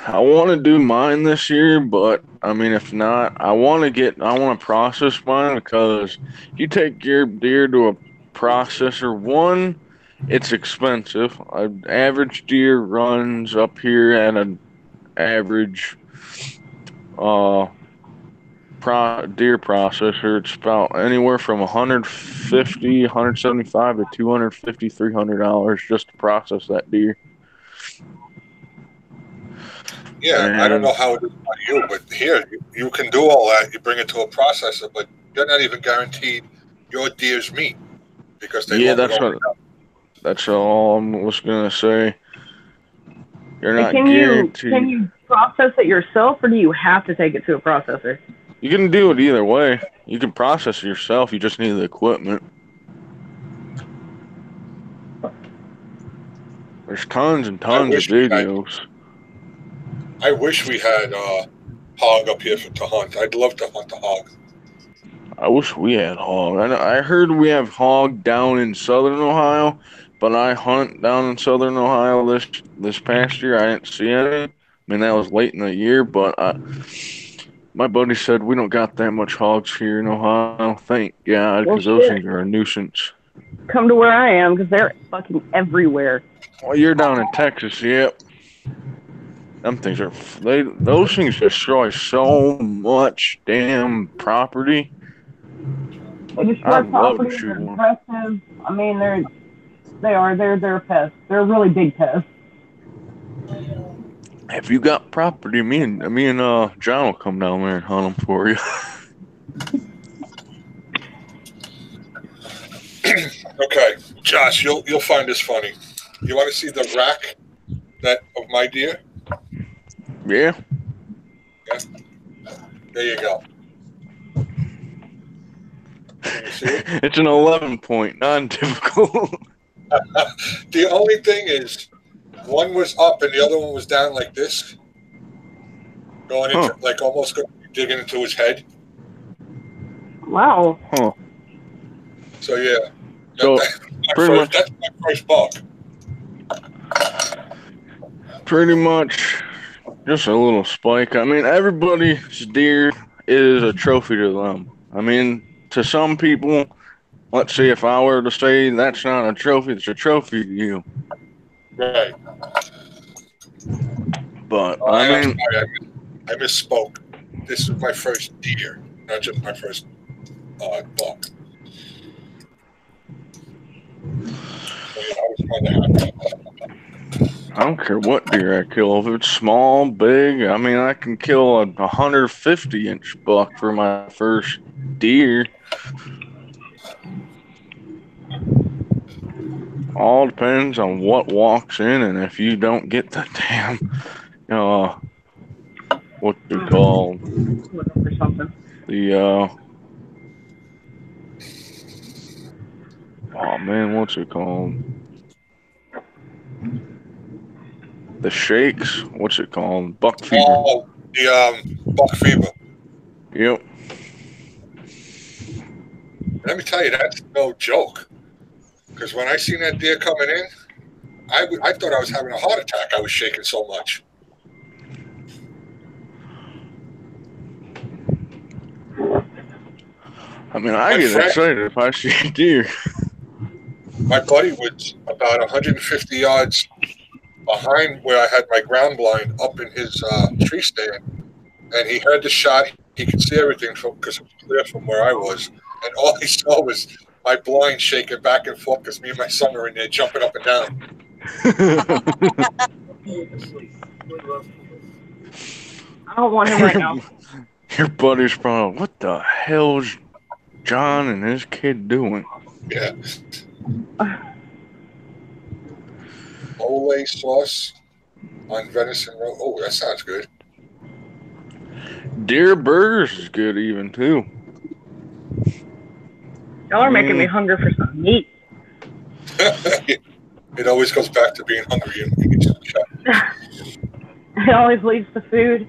I want to do mine this year, but I mean, if not, I want to process mine, because if you take your deer to a processor, one, it's expensive. An average deer runs up here at an average deer processor. It's about anywhere from $150, $175 to $250, $300 just to process that deer. Yeah, I don't know how it is by you, but here you can do all that. You bring it to a processor, but you're not even guaranteed your deer's meat because they lump it all together. That's all I was gonna say. You're not Can guaranteed. you process it yourself, or do you have to take it to a processor? You can do it either way. You can process it yourself. You just need the equipment. There's tons and tons of videos. I wish we had hog up here to hunt. I'd love to hunt a hog. I wish we had hog. I heard we have hog down in southern Ohio, but I hunt down in southern Ohio this past year. I didn't see any. I mean, that was late in the year, but my buddy said we don't got that much hogs here in Ohio. Thank God, because those things are a nuisance. Come to where I am, because they're fucking everywhere. Well, you're down in Texas, yep. Them things those things destroy so much damn property. They destroy property. They're aggressive. I mean, they're pests. They're a really big pest. If you got property, me and John will come down there and hunt them for you. Okay, Josh, you'll find this funny. You want to see the rack of my deer? Yeah. There you go. Can you see it? It's an 11-point, non-typical. The only thing is, one was up and the other one was down like this, going into like almost digging into his head. Wow. Huh. So yeah. So that's my first buck. Pretty much just a little spike. I mean, everybody's deer is a trophy to them. I mean, to some people, let's see, if I were to say that's not a trophy, it's a trophy to you. Right. But, I mean... I misspoke. This is my first deer, not just my first buck. I don't care what deer I kill. If it's small, big, I mean, I can kill a 150-inch buck for my first deer. All depends on what walks in, and if you don't get the damn, what they call the, oh man, what's it called? The shakes, what's it called? Buck fever. Oh, the buck fever. Yep. Let me tell you, that's no joke. Because when I seen that deer coming in, I thought I was having a heart attack. I was shaking so much. I mean, I get excited if I see a deer. My buddy was about 150 yards behind where I had my ground blind up in his tree stand, and he heard the shot. He could see everything because it was clear from where I was, and all he saw was my blind shaking back and forth because me and my son are in there jumping up and down. I don't want him right now. Your buddy's probably, what the hell's John and his kid doing? Yeah. Ole sauce on venison roast. Oh, that sounds good. Deer burgers is good even too. Y'all are making me hungry for some meat. It always goes back to being hungry and eat some shot. It always leads to food.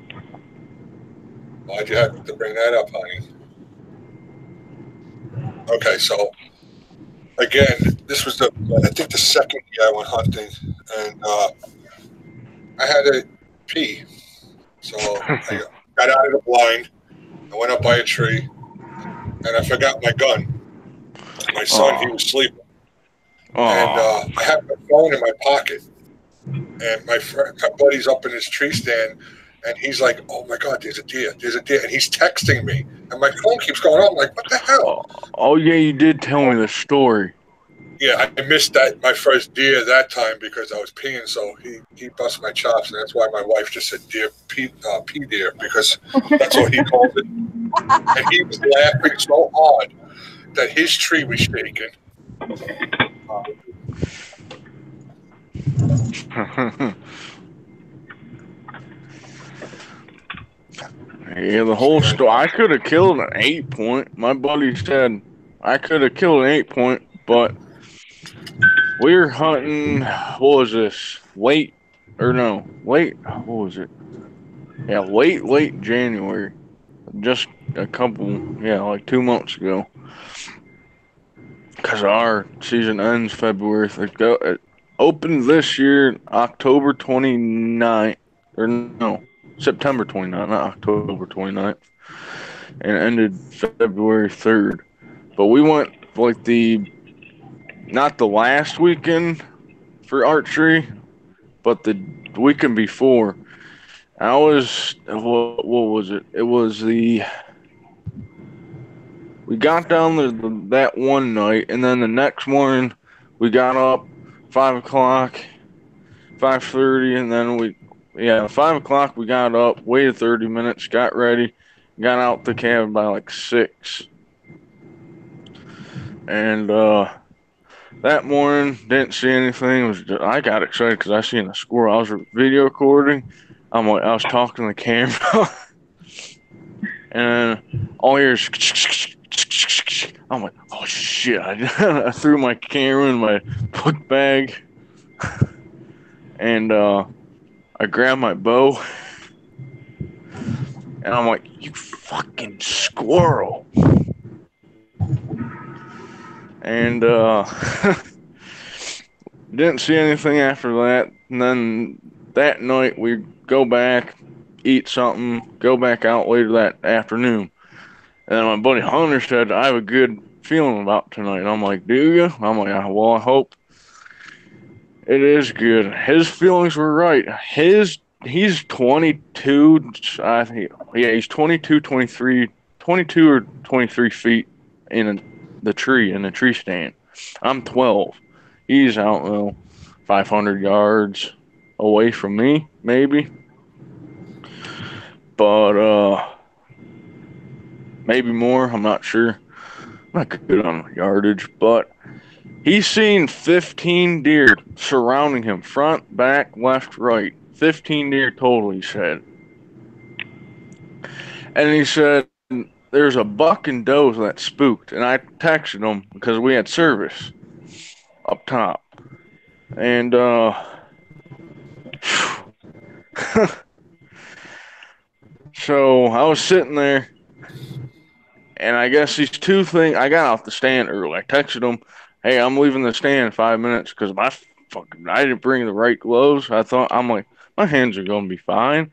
Why'd you have to bring that up, honey? Okay, so again, this was I think the second year I went hunting, and I had to pee. So I got out of the blind, I went up by a tree, and I forgot my gun. My son, he was sleeping. And I had my phone in my pocket, and my buddy's up in his tree stand, and he's like, "Oh my God, there's a deer, and he's texting me, and my phone keeps going off. I'm like, "What the hell?" Oh yeah, you did tell me the story. Yeah, I missed that my first deer that time because I was peeing, so he bust my chops, and that's why my wife just said deer, pea deer, because that's what he called it. And he was laughing so hard that his tree was shaking. Yeah, the whole story. I could have killed an 8-point. My buddy said I could have killed an 8-point, but we were hunting. What was this? What was it? Yeah, late January. Just a couple, like 2 months ago. Because our season ends February. It opened this year, October 29th. Or no, September 29th, not October 29th. And ended February 3rd. But we went like not the last weekend for archery, but the weekend before. What was it? It was we got down there that one night, and then the next morning we got up 5 o'clock, 5:30, and then 5 o'clock we got up, waited 30 minutes, got ready, got out the cabin by like 6. And that morning, didn't see anything. I got excited because I seen a squirrel. I was video recording. I was talking to the camera, and all I hear is. I'm like, oh shit! I threw my camera in my book bag, and I grabbed my bow, and I'm like, you fucking squirrel! And didn't see anything after that. And then that night we go back, eat something, go back out later that afternoon. And then my buddy Hunter said, I have a good feeling about tonight. And I'm like, do you? I'm like, well, I hope it is good. His feelings were right. He's 22, I think. Yeah, he's 22 or 23 feet in the tree stand. I'm 12. He's, I don't know, 500 yards away from me, maybe. But, maybe more, I'm not sure. I'm not good on yardage, but he's seen 15 deer surrounding him, front, back, left, right. 15 deer total, he said. And he said, there's a buck and doe that spooked, and I texted him because we had service up top. And, so I was sitting there, and I guess these two things, I got off the stand early. I texted him, hey, I'm leaving the stand in 5 minutes because I didn't bring the right gloves. I'm like, my hands are going to be fine.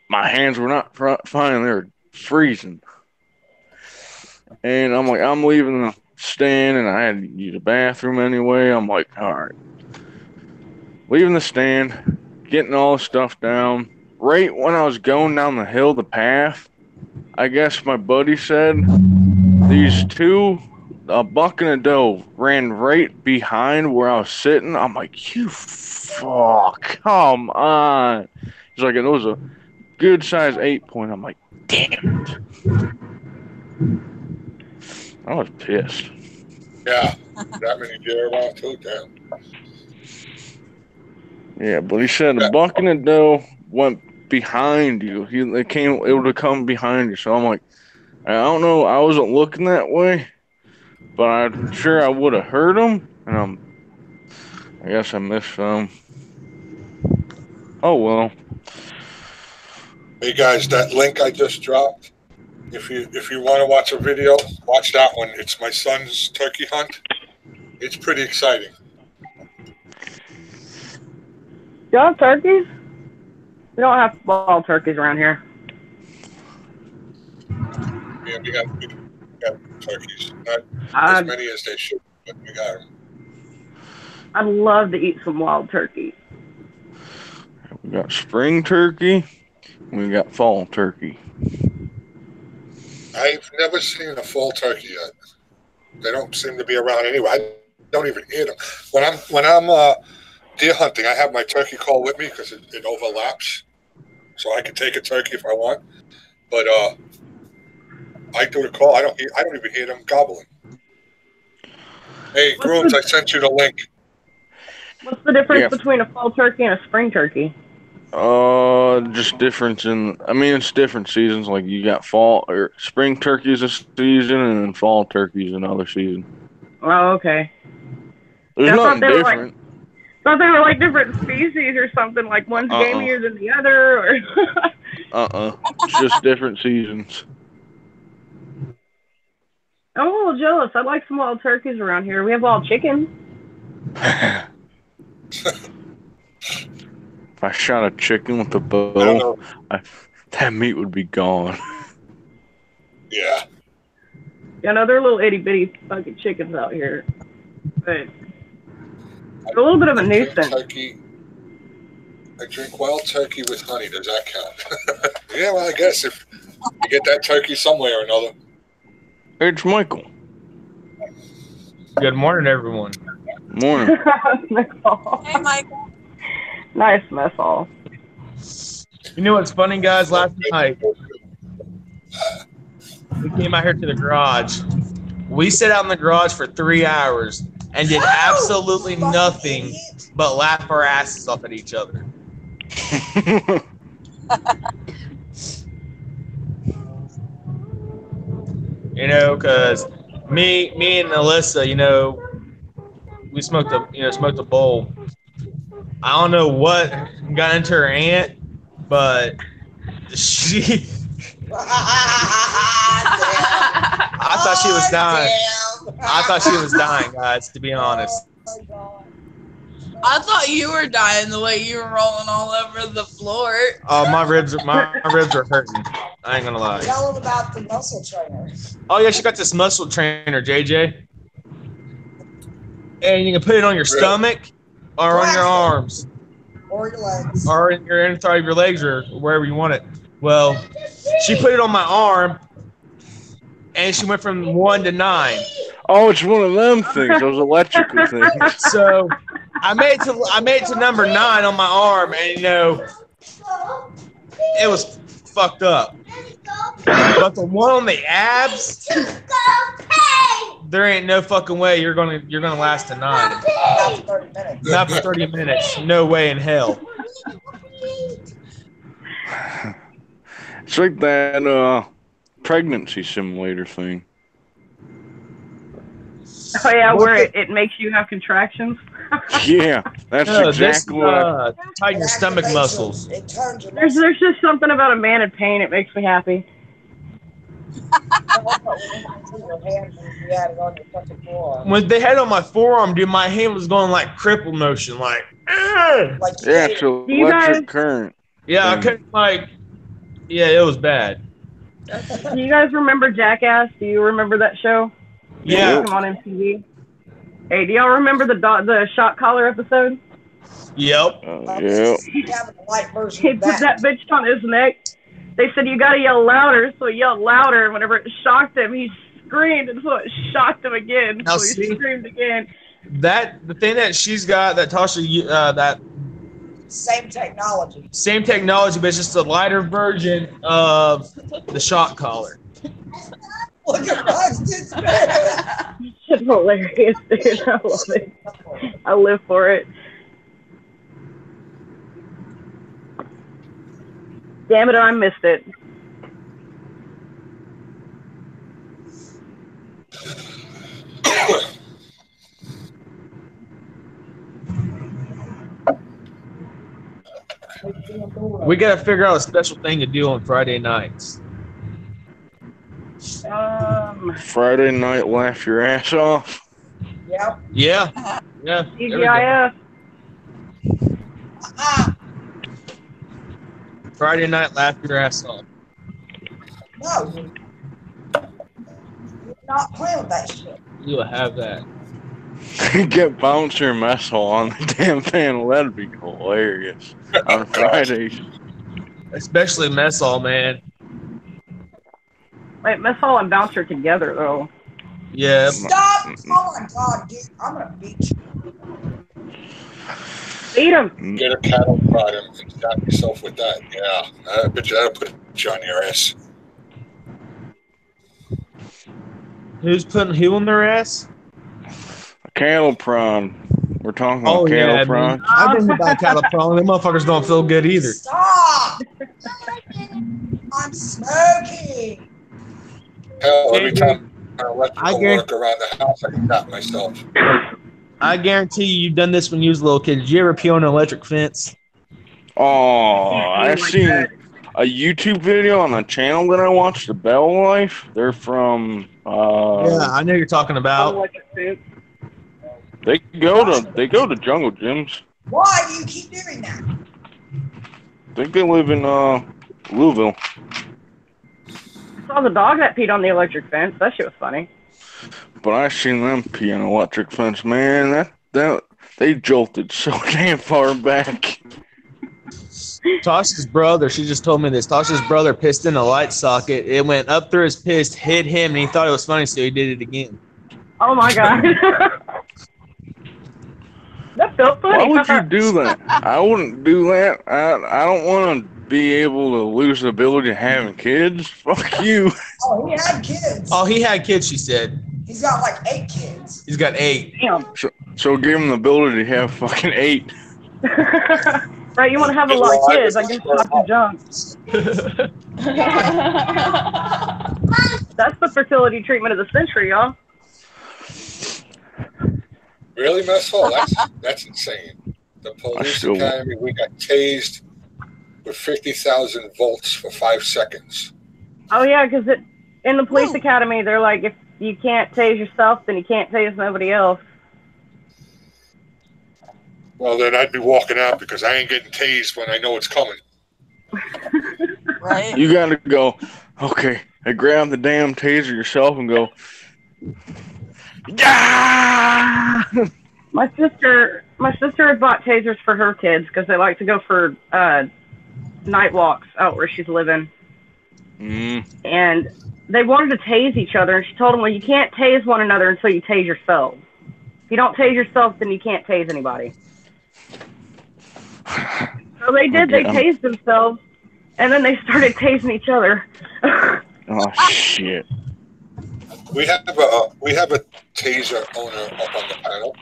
My hands were not fine. They were freezing. And I'm like, I'm leaving the stand, and I had to use a bathroom anyway. I'm like, all right. Leaving the stand, getting all the stuff down. Right when I was going down the hill, the path, I guess my buddy said these two, a buck and a doe, ran right behind where I was sitting. I'm like, you fuck, come on. He's like, it was a good size 8-point. I'm like, damn it. I was pissed. Yeah, that many deer around too, damn. Yeah, but he said a buck and a doe went behind you. It would have come behind you. So I'm like, I don't know. I wasn't looking that way, but I'm sure I would have heard them. And I guess I missed some. Oh well. Hey guys, that link I just dropped. If you want to watch a video, watch that one. It's my son's turkey hunt. It's pretty exciting. Y'all have turkeys? We don't have wild turkeys around here. Yeah, we got turkeys. Not as many as they should, but we got them. I'd love to eat some wild turkey. We got spring turkey. We got fall turkey. I've never seen a fall turkey yet. They don't seem to be around anyway. don't even hear them. When I'm deer hunting, I have my turkey call with me because it overlaps, so I can take a turkey if I want. But I do the call. I don't even hear them gobbling. Hey, Grooms, I sent you the link. What's the difference between a fall turkey and a spring turkey? Just difference in. I mean, it's different seasons. Like you got fall or spring turkeys a season, and then fall turkeys another season. Oh, okay. There's nothing different. I thought they were like different species or something. Like one's gamier than the other, or. It's just different seasons. I'm a little jealous. I'd like some wild turkeys around here. We have wild chickens. If I shot a chicken with a bow, that meat would be gone. Yeah. Yeah, no, they're little itty bitty fucking chickens out here, but they're a little bit of a nuisance. I drink wild turkey with honey. Does that count? Yeah, well, I guess if you get that turkey some way or another. It's Michael. Good morning, everyone. Morning. Hey, Michael. Nice mess hall. You know what's funny, guys? Last night, we came out here to the garage. We sat out in the garage for 3 hours and did absolutely nothing but laugh our asses off at each other. You know, because me and Alyssa, you know, we smoked a bowl. I don't know what got into her aunt, but she. I thought she was dying. I thought she was dying, guys. To be honest. I thought you were dying the way you were rolling all over the floor. Oh, my ribs are hurting. I ain't gonna lie. Tell them about the muscle trainer. Oh yeah, she got this muscle trainer, JJ. And you can put it on your stomach or on your arms. Or your legs. Or in your inside of your legs or wherever you want it. Well, she put it on my arm and she went from 1 to 9. Oh, it's one of them things, those electrical things. So I made it to number 9 on my arm, and you know, it was fucked up. But the one on the abs, there ain't no fucking way you're gonna last to 9. Not for 30 minutes. Not for 30 minutes. No way in hell. It's like that pregnancy simulator thing. Oh yeah, where it makes you have contractions. Yeah, that's exactly what. Tighten your stomach muscles. It turns your There's just something about a man in pain. It makes me happy. When they had it on my forearm, dude, my hand was going like cripple motion, like. Yeah, it's electric current. Yeah, I couldn't Yeah, it was bad. Do you guys remember Jackass? Do you remember that show? Yeah. Come on MTV. Hey, do y'all remember the shot collar episode? Yep. Yeah. He put that bitch on his neck. They said you gotta yell louder, so he yelled louder. And whenever it shocked him, he screamed, and so it shocked him again. Now, so he screamed again. The thing that she's got, that Tasha, that same technology, but it's just a lighter version of the shock collar. Look at Buxton's face. It's hilarious, dude. I love it. I live for it. Damn it, I missed it. We gotta figure out a special thing to do on Friday nights. Friday night, laugh your ass off. Yep. Yeah. Yeah. TGIF. Friday night, laugh your ass off. No, you're not playing with that shit. You will have that. Get Bouncer and Mess Hall on the damn panel. That'd be hilarious on Fridays. Especially Mess Hall, man. Wait, Mess Hall and Bouncer together, though. Yeah. Stop! Oh my god, dude. I'm gonna beat you. Beat him. Get a cattle prod and stab yourself with that. Yeah, I bet you that'll put you on your ass. Who's putting who on their ass? Cattle prod. We're talking about Oh cattle yeah, prod. man. I've been about cattle prod. Them motherfuckers don't feel good either. Stop! I'm smoking. Hell, every time I electrical guarantee- work around the house, I can tap myself. I guarantee you've done this when you was a little kid. Did you ever pee on an electric fence? Oh, I Like seen that. a YouTube video on a channel that I watched, The Bell Life. They're from Yeah, I know you're talking about. Electric fence. they go to jungle gyms. Why do you keep doing that? I think they live in Louisville. I saw the dog that peed on the electric fence. That shit was funny. But I seen them pee on an electric fence, man. That they jolted so damn far back. Tasha's brother, she just told me this. Tasha's brother pissed in a light socket. It went up through his piss, hit him, and he thought it was funny, so he did it again. Oh my god. That felt funny. Why would you do that? I wouldn't do that. I don't want to be able to lose the ability of having kids. Fuck you. Oh, he had kids. Oh, he had kids, she said. He's got like 8 kids. He's got 8. Damn. So give him the ability to have fucking 8. Right, you want to have a lot of kids. I guess not the junk. That's the fertility treatment of the century, y'all. Really, Messful? That's insane. The police still- academy, we got tased with 50,000 volts for 5 seconds. Oh yeah, because in the police academy, they're like, if you can't tase yourself, then you can't tase nobody else. Well, then I'd be walking out because I ain't getting tased when I know it's coming. Right? You gotta go, okay, and grab the damn taser yourself and go, yeah! My sister had bought tasers for her kids because they like to go for night walks out where she's living. And they wanted to tase each other, and she told them, well, you can't tase one another until you tase yourself. If you don't tase yourself, then you can't tase anybody. So they did. Okay, They tased themselves, and then they started tasing each other. Oh, shit. We have a taser owner up on the panel.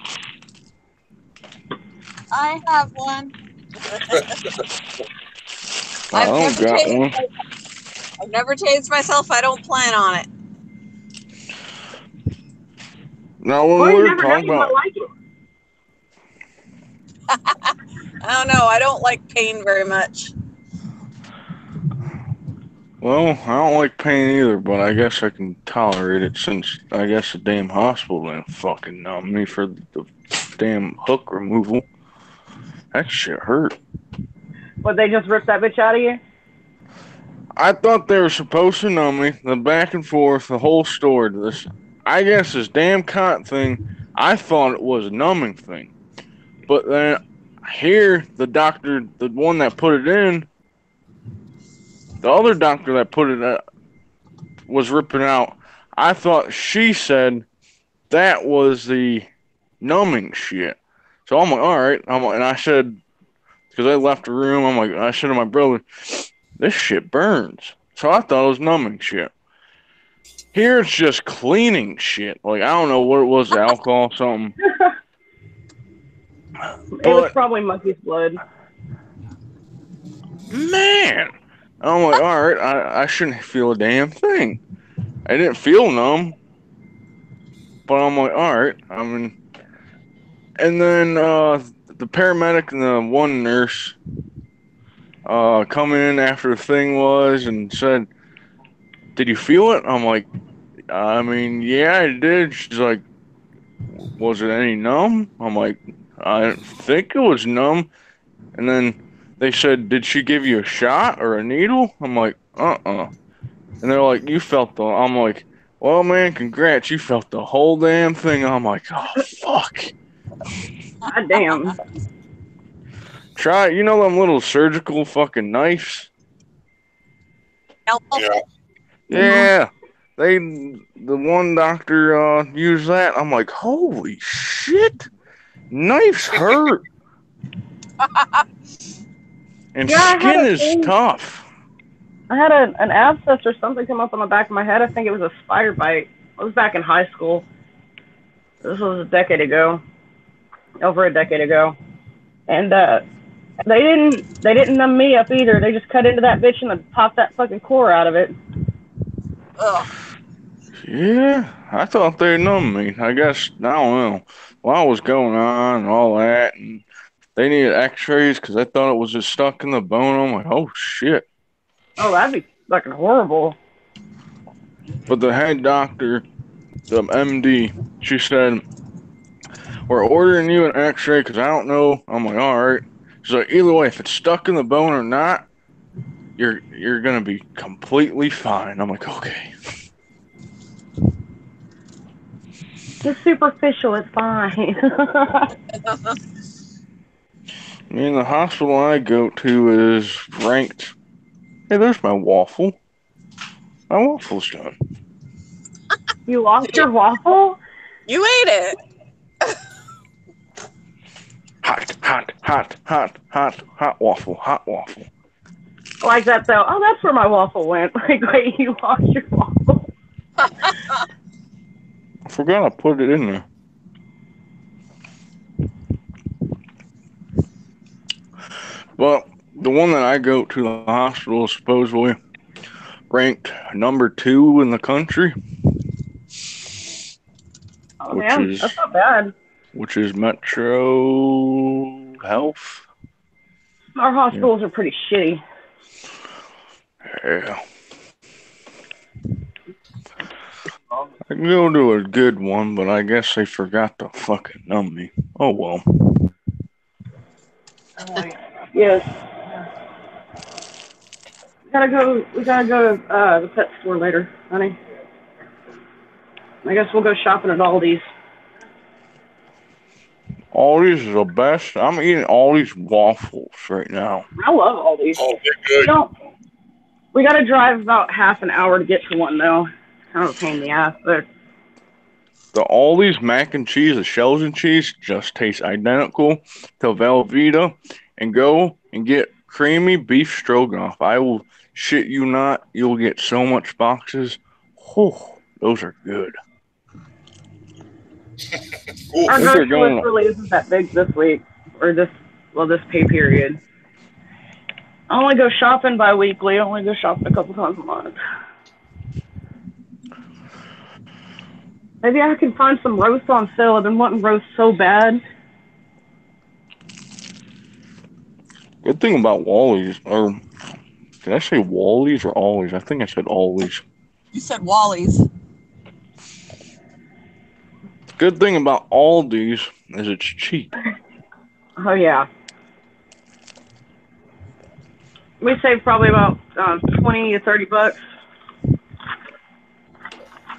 I have one. I don't got one. I've never tased myself. I don't plan on it. Now, when Well, we you were never know, talking you might about, like it. I don't know. I don't like pain very much. well, I don't like pain either, but I guess I can tolerate it since I guess the damn hospital didn't fucking numb me for the damn hook removal. That shit hurt. But they just ripped that bitch out of you? I thought they were supposed to numb me, the back and forth, the whole story to this. I guess this damn cot thing, I thought it was a numbing thing. But then here, the doctor, the one that put it in, the other doctor that put it out was ripping out. I thought she said that was the numbing shit. So I'm like, all right. And I said, because I left the room, I said to my brother, this shit burns. So I thought it was numbing shit. Here it's just cleaning shit. Like, I don't know what it was, alcohol, something. It was probably monkey's blood. Man, I'm like, all right, I shouldn't feel a damn thing. I didn't feel numb, but I'm like, all right. I mean, and then the paramedic and the one nurse come in after the thing was and said, "Did you feel it?" I'm like, I mean, yeah, I did. She's like, "Was it any numb?" I'm like, I think it was numb. And then they said, "Did she give you a shot or a needle?" I'm like, And they're like, "You felt the..." I'm like, "Well, man, congrats. You felt the whole damn thing." I'm like, oh, fuck. God damn. Try, you know them little surgical fucking knives? Yeah. Yeah. the one doctor used that. I'm like, holy shit, knives hurt, and Yeah, I had skin a is thing. tough. I had an abscess or something come up on the back of my head. I think it was a spider bite. I was back in high school. This was a decade ago, over a decade ago, and they didn't numb me up either. They just cut into that bitch and then popped that fucking core out of it. Ugh. Yeah, I thought they numbed me. I guess I don't know what was going on and all that, and they needed X-rays because I thought it was just stuck in the bone. I'm like, oh shit. Oh, that'd be fucking horrible. But the head doctor, the MD, she said, we're ordering you an X-ray because I don't know. I'm like, all right. She's like, either way, if it's stuck in the bone or not, you're gonna be completely fine. I'm like, okay. Just superficial, it's fine. I mean, the hospital I go to is ranked. Hey, there's my waffle. My waffle's done. You lost your waffle? You ate it. Hot waffle, hot waffle. I like that though. Oh, that's where my waffle went. Like, wait, you lost your waffle? I forgot I put it in there. But the one that I go to the hospital is supposedly ranked number 2 in the country. Oh, man, that's not bad. Which is Metro Health. Our hospitals are pretty shitty. Yeah. I can go to a good one, but I guess they forgot to fucking numb me. Oh well. Yes. We gotta go to the pet store later, honey. I guess we'll go shopping at Aldi's. Aldi's is the best. I'm eating Aldi's waffles right now. I love Aldi's. Oh, they're good. We gotta drive about half an hour to get to one though. Kind of a pain in the ass, but The Aldi's mac and cheese, the shells and cheese, just taste identical to Velveeta. And go and get creamy beef stroganoff. I will shit you not. You'll get so much boxes. Oh, those are good. our I think they're grocery going- list really isn't that big this week or this pay period. I only go shopping bi-weekly. I only go shopping a couple times a month. Maybe I can find some roast on sale. I've been wanting roast so bad. Good thing about Wally's, or did I say Wally's or Always? I think I said Always. You said Wally's. Good thing about Aldi's is it's cheap. Oh, yeah. We save probably about 20 to 30 bucks.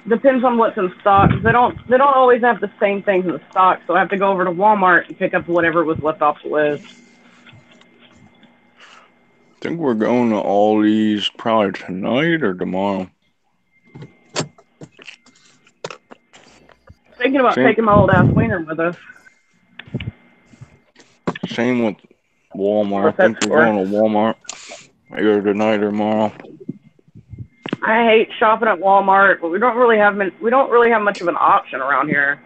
Depends on what's in stock. They don't always have the same things in the stock, so I have to go over to Walmart and pick up whatever was left off the list. I think we're going to Aldi's probably tonight or tomorrow. Thinking about taking my old ass wiener with us. Same with Walmart. I think we're going to Walmart either tonight or tomorrow. I hate shopping at Walmart, but we don't really have much of an option around here.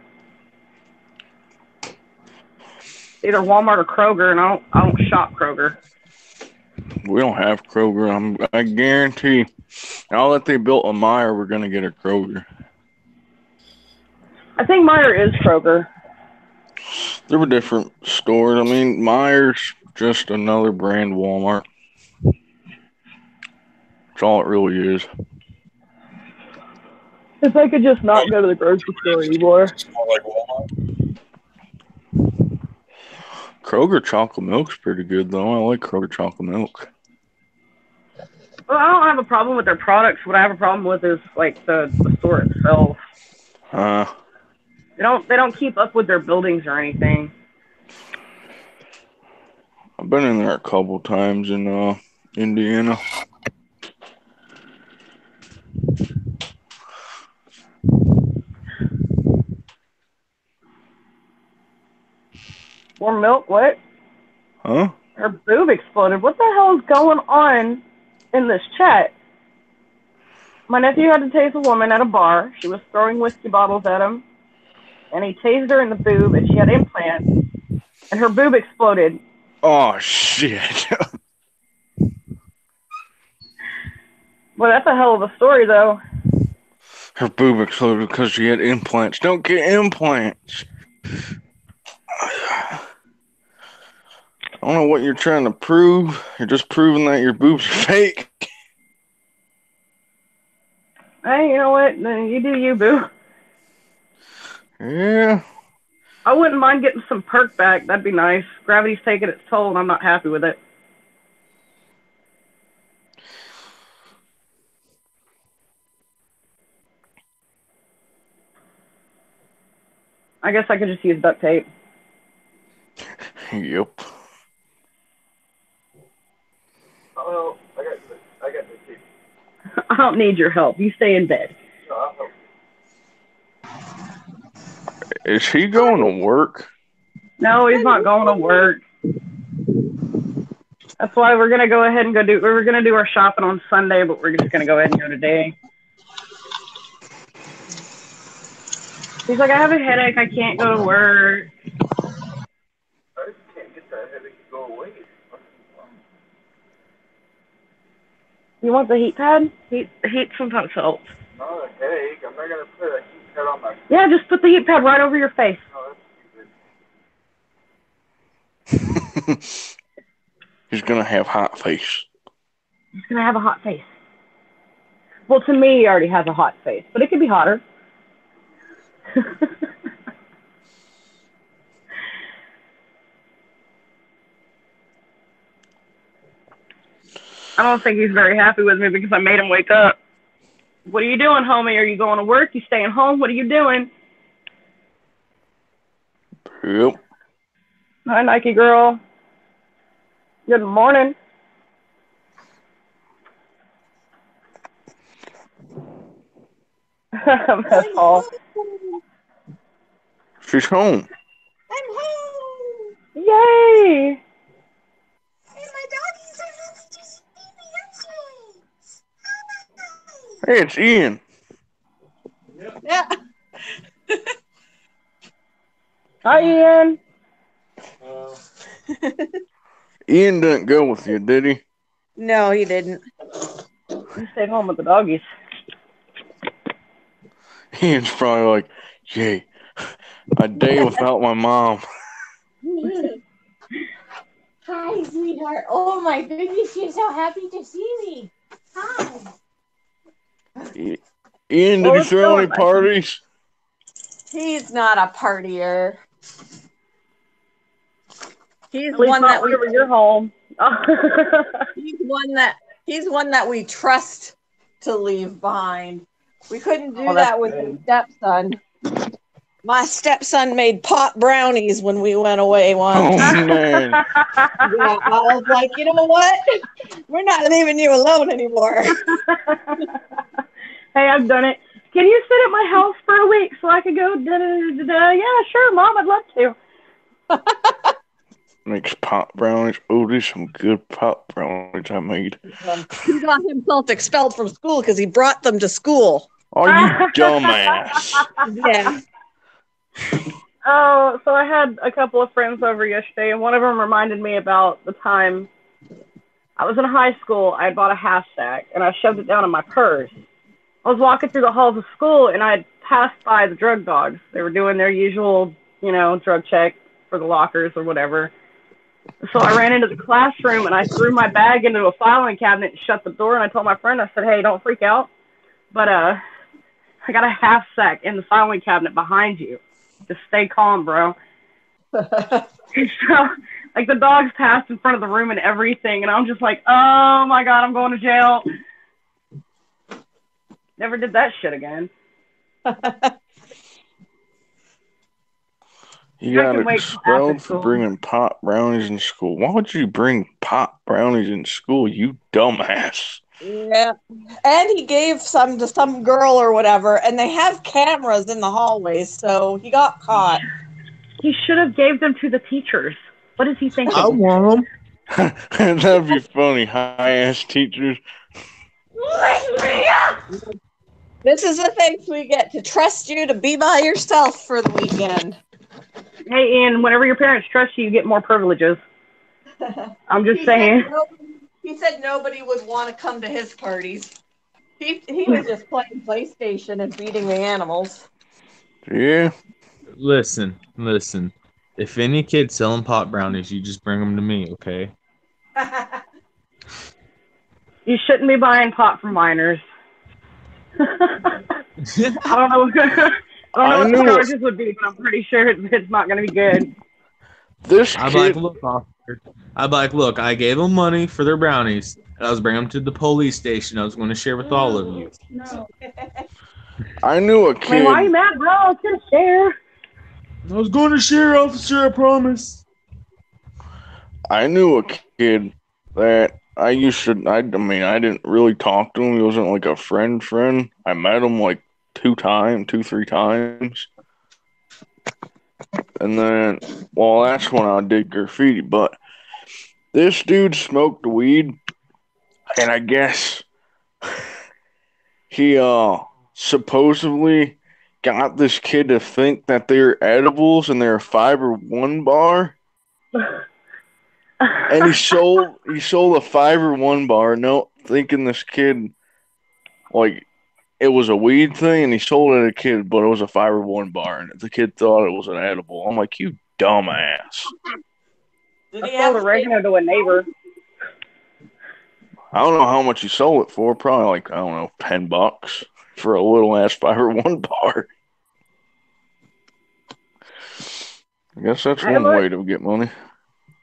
Either Walmart or Kroger, and I don't shop Kroger. We don't have Kroger. I guarantee now that they built a Meijer, we're gonna get a Kroger. I think Meijer is Kroger. There were different stores. I mean, Meijer's just another brand Walmart. That's all it really is. If I could just not go to the grocery store anymore. It's more like Walmart. Kroger chocolate milk's pretty good though. I like Kroger chocolate milk. Well, I don't have a problem with their products. What I have a problem with is like the store itself. They don't keep up with their buildings or anything. I've been in there a couple times in Indiana. More milk? What? Huh? Her boob exploded. What the hell is going on in this chat? My nephew had to tase a woman at a bar. She was throwing whiskey bottles at him, and he tased her in the boob, and she had implants, and her boob exploded. Oh, shit. Well, that's a hell of a story, though. Her boob exploded because she had implants. Don't get implants. I don't know what you're trying to prove. You're just proving that your boob's fake. Hey, you know what? Then you do you, boo. Yeah. I wouldn't mind getting some perk back. That'd be nice. Gravity's taking its toll, and I'm not happy with it. I guess I could just use duct tape. Yep. Oh, I got the tape. I don't need your help. You stay in bed. No, I'll help. Is he going to work? No, he's not going to work. That's why we're gonna go ahead and we were gonna do our shopping on Sunday, but we're just gonna go ahead and go today. He's like, I have a headache. I can't go to work. I just can't get that headache to go away. You want the heat pad? Heat sometimes helps. Not a headache. I'm not gonna put a heat pad on my. Yeah, just put the heat pad right over your face. No, that's stupid. He's going to have hot face. He's gonna have a hot face. Well, to me, he already has a hot face, but it could be hotter. I don't think he's very happy with me because I made him wake up. What are you doing, homie? Are you going to work? You staying home? What are you doing? Yep. Hi, Nike girl. Good morning. That's all. She's home. I'm home. Yay! And my doggies are ready to see me. Hey, it's Ian. Yeah. Hi, Ian. Ian didn't go with you, did he? No, he didn't. You stayed home with the doggies. Ian's probably like, yay, a day without my mom. Hi, sweetheart. Oh my goodness, you're so happy to see me. Hi. Ian, did you throw any parties? He's not a partier. He's At least one not that whenever you're home. he's one that we trust to leave behind. We couldn't do Oh, that that's with good. his stepson. My stepson made pot brownies when we went away Oh, once. man. Yeah, I was like, you know what? We're not leaving you alone anymore. Hey, I've done it. Can you sit at my house for a week so I could go? Da-da-da-da-da? Yeah, sure, Mom. I'd love to. Makes pot brownies. Oh, there's some good pot brownies I made. He got himself expelled from school because he brought them to school. Oh, you dumbass. Yeah. Oh, so I had a couple of friends over yesterday, and one of them reminded me about the time I was in high school. I had bought a half stack, and I shoved it down in my purse. I was walking through the halls of school, and I had passed by the drug dogs. They were doing their usual, drug check for the lockers or whatever. So I ran into the classroom, and I threw my bag into a filing cabinet and shut the door, and I told my friend, I said, hey, don't freak out, but I got a half sack in the filing cabinet behind you. Just stay calm, bro. So, the dogs passed in front of the room and everything, and I'm just like, oh my God, I'm going to jail. Never did that shit again. You got expelled for bringing pot brownies in school. Why would you bring pot brownies in school, you dumbass? Yeah. And he gave some to some girl or whatever, and they have cameras in the hallways, so he got caught. He should have gave them to the teachers. What is he thinking? I want them. That'd be funny. High-ass teachers. This is the things we get to trust you to be by yourself for the weekend. Hey, Ian, whenever your parents trust you, you get more privileges. I'm just saying. He said nobody would want to come to his parties. He was just playing PlayStation and feeding the animals. Yeah. Listen. If any kid's selling pot brownies, you just bring them to me, okay? You shouldn't be buying pot from minors. I don't know. I don't know what the charges would be, but I'm pretty sure it's not going to be good. I'd be like, look, officer. I'd be like, look, I gave them money for their brownies, and I was bringing them to the police station. I was going to share with all of you. No. I knew a kid. I mean, why are you mad, bro? I was going to share. I was going to share, officer, I promise. I knew a kid that I didn't really talk to him. He wasn't like a friend. I met him like 3 times. And then, well, that's when I did graffiti. But this dude smoked weed, and I guess he supposedly got this kid to think that they're edibles and they're a Fiber One bar. And he sold a Fiber One bar, thinking this kid like it was a weed thing, and he sold it to a kid, but it was a Fiber One bar, and the kid thought it was an edible. I'm like, you dumbass. I sold oregano to a neighbor. I don't know how much he sold it for. Probably like, I don't know, $10 for a little ass Fiber One bar. I guess that's one way to get money.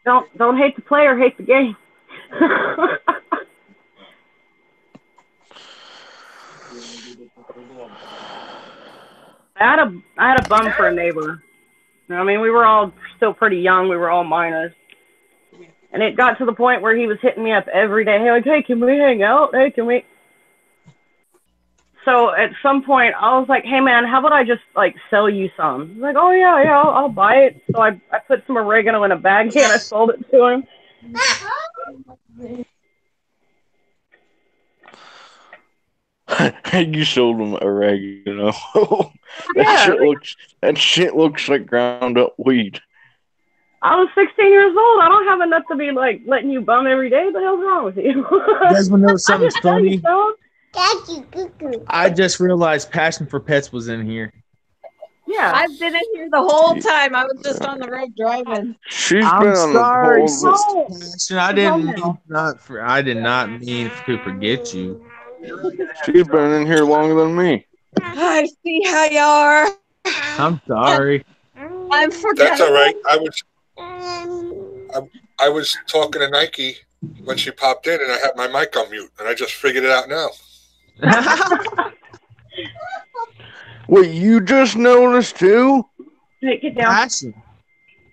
Don't hate the player, hate the game. I had a bum for a neighbor. I mean, we were all still pretty young. We were all minors. And it got to the point where he was hitting me up every day. Hey, can we hang out? Hey, can we? So at some point, I was like, hey, man, how about I just, like, sell you some? He's like, oh, yeah, I'll buy it. So I put some oregano in a bag and I sold it to him. You sold him oregano. Yeah. That shit looks like ground up weed. I was 16 years old. I don't have enough to be, like, letting you bum every day. What the hell's wrong with you? You guys want to know something funny? I just realized Passion for Pets was in here. Yeah. I've been in here the whole time. I was just on the road driving. She's I'm been on sorry, the whole. Passion. I did not mean to forget you. She's been in here longer than me. I see how you are. I'm sorry. I'm forgetting. That's all right. I was talking to Nike when she popped in, and I had my mic on mute, and I just figured it out now. Wait, you just noticed too? Hey, get down. Passion.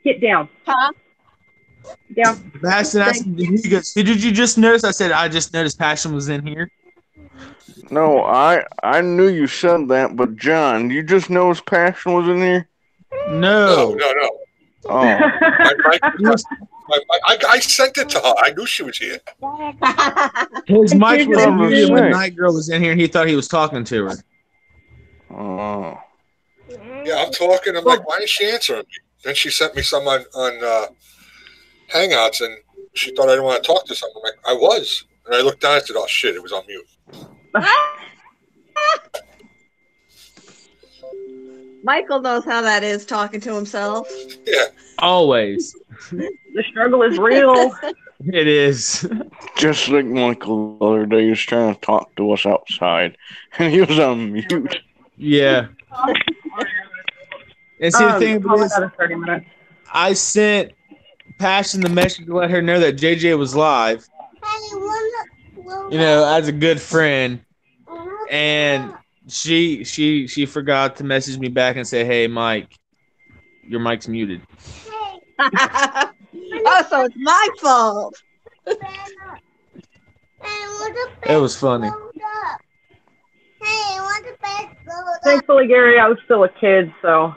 Get down. Huh? Down. Passion, did you just notice? I said I just noticed Passion was in here. No, I knew you said that, but John, you just noticed Passion was in here? No. No. Oh. I sent it to her. I knew she was here. His mic was I'm muted when saying. Night Girl was in here, and he thought he was talking to her. Oh. Yeah, I'm talking. I'm like, why is she answering me? Then she sent me some on Hangouts, and she thought I didn't want to talk to someone. I'm like, I was. And I looked down and said, oh, shit, it was on mute. Michael knows how that is talking to himself. Yeah. Always. The struggle is real. It is. Just like Michael the other day, he was trying to talk to us outside, and he was on mute. Yeah. And see, the thing is, 30 minutes. I sent Passion the message to let her know that JJ was live. You know, as a good friend, and she forgot to message me back and say, "Hey, Mike, your mic's muted." Oh, so it's my fault. It was funny. Thankfully, Gary, I was still a kid, so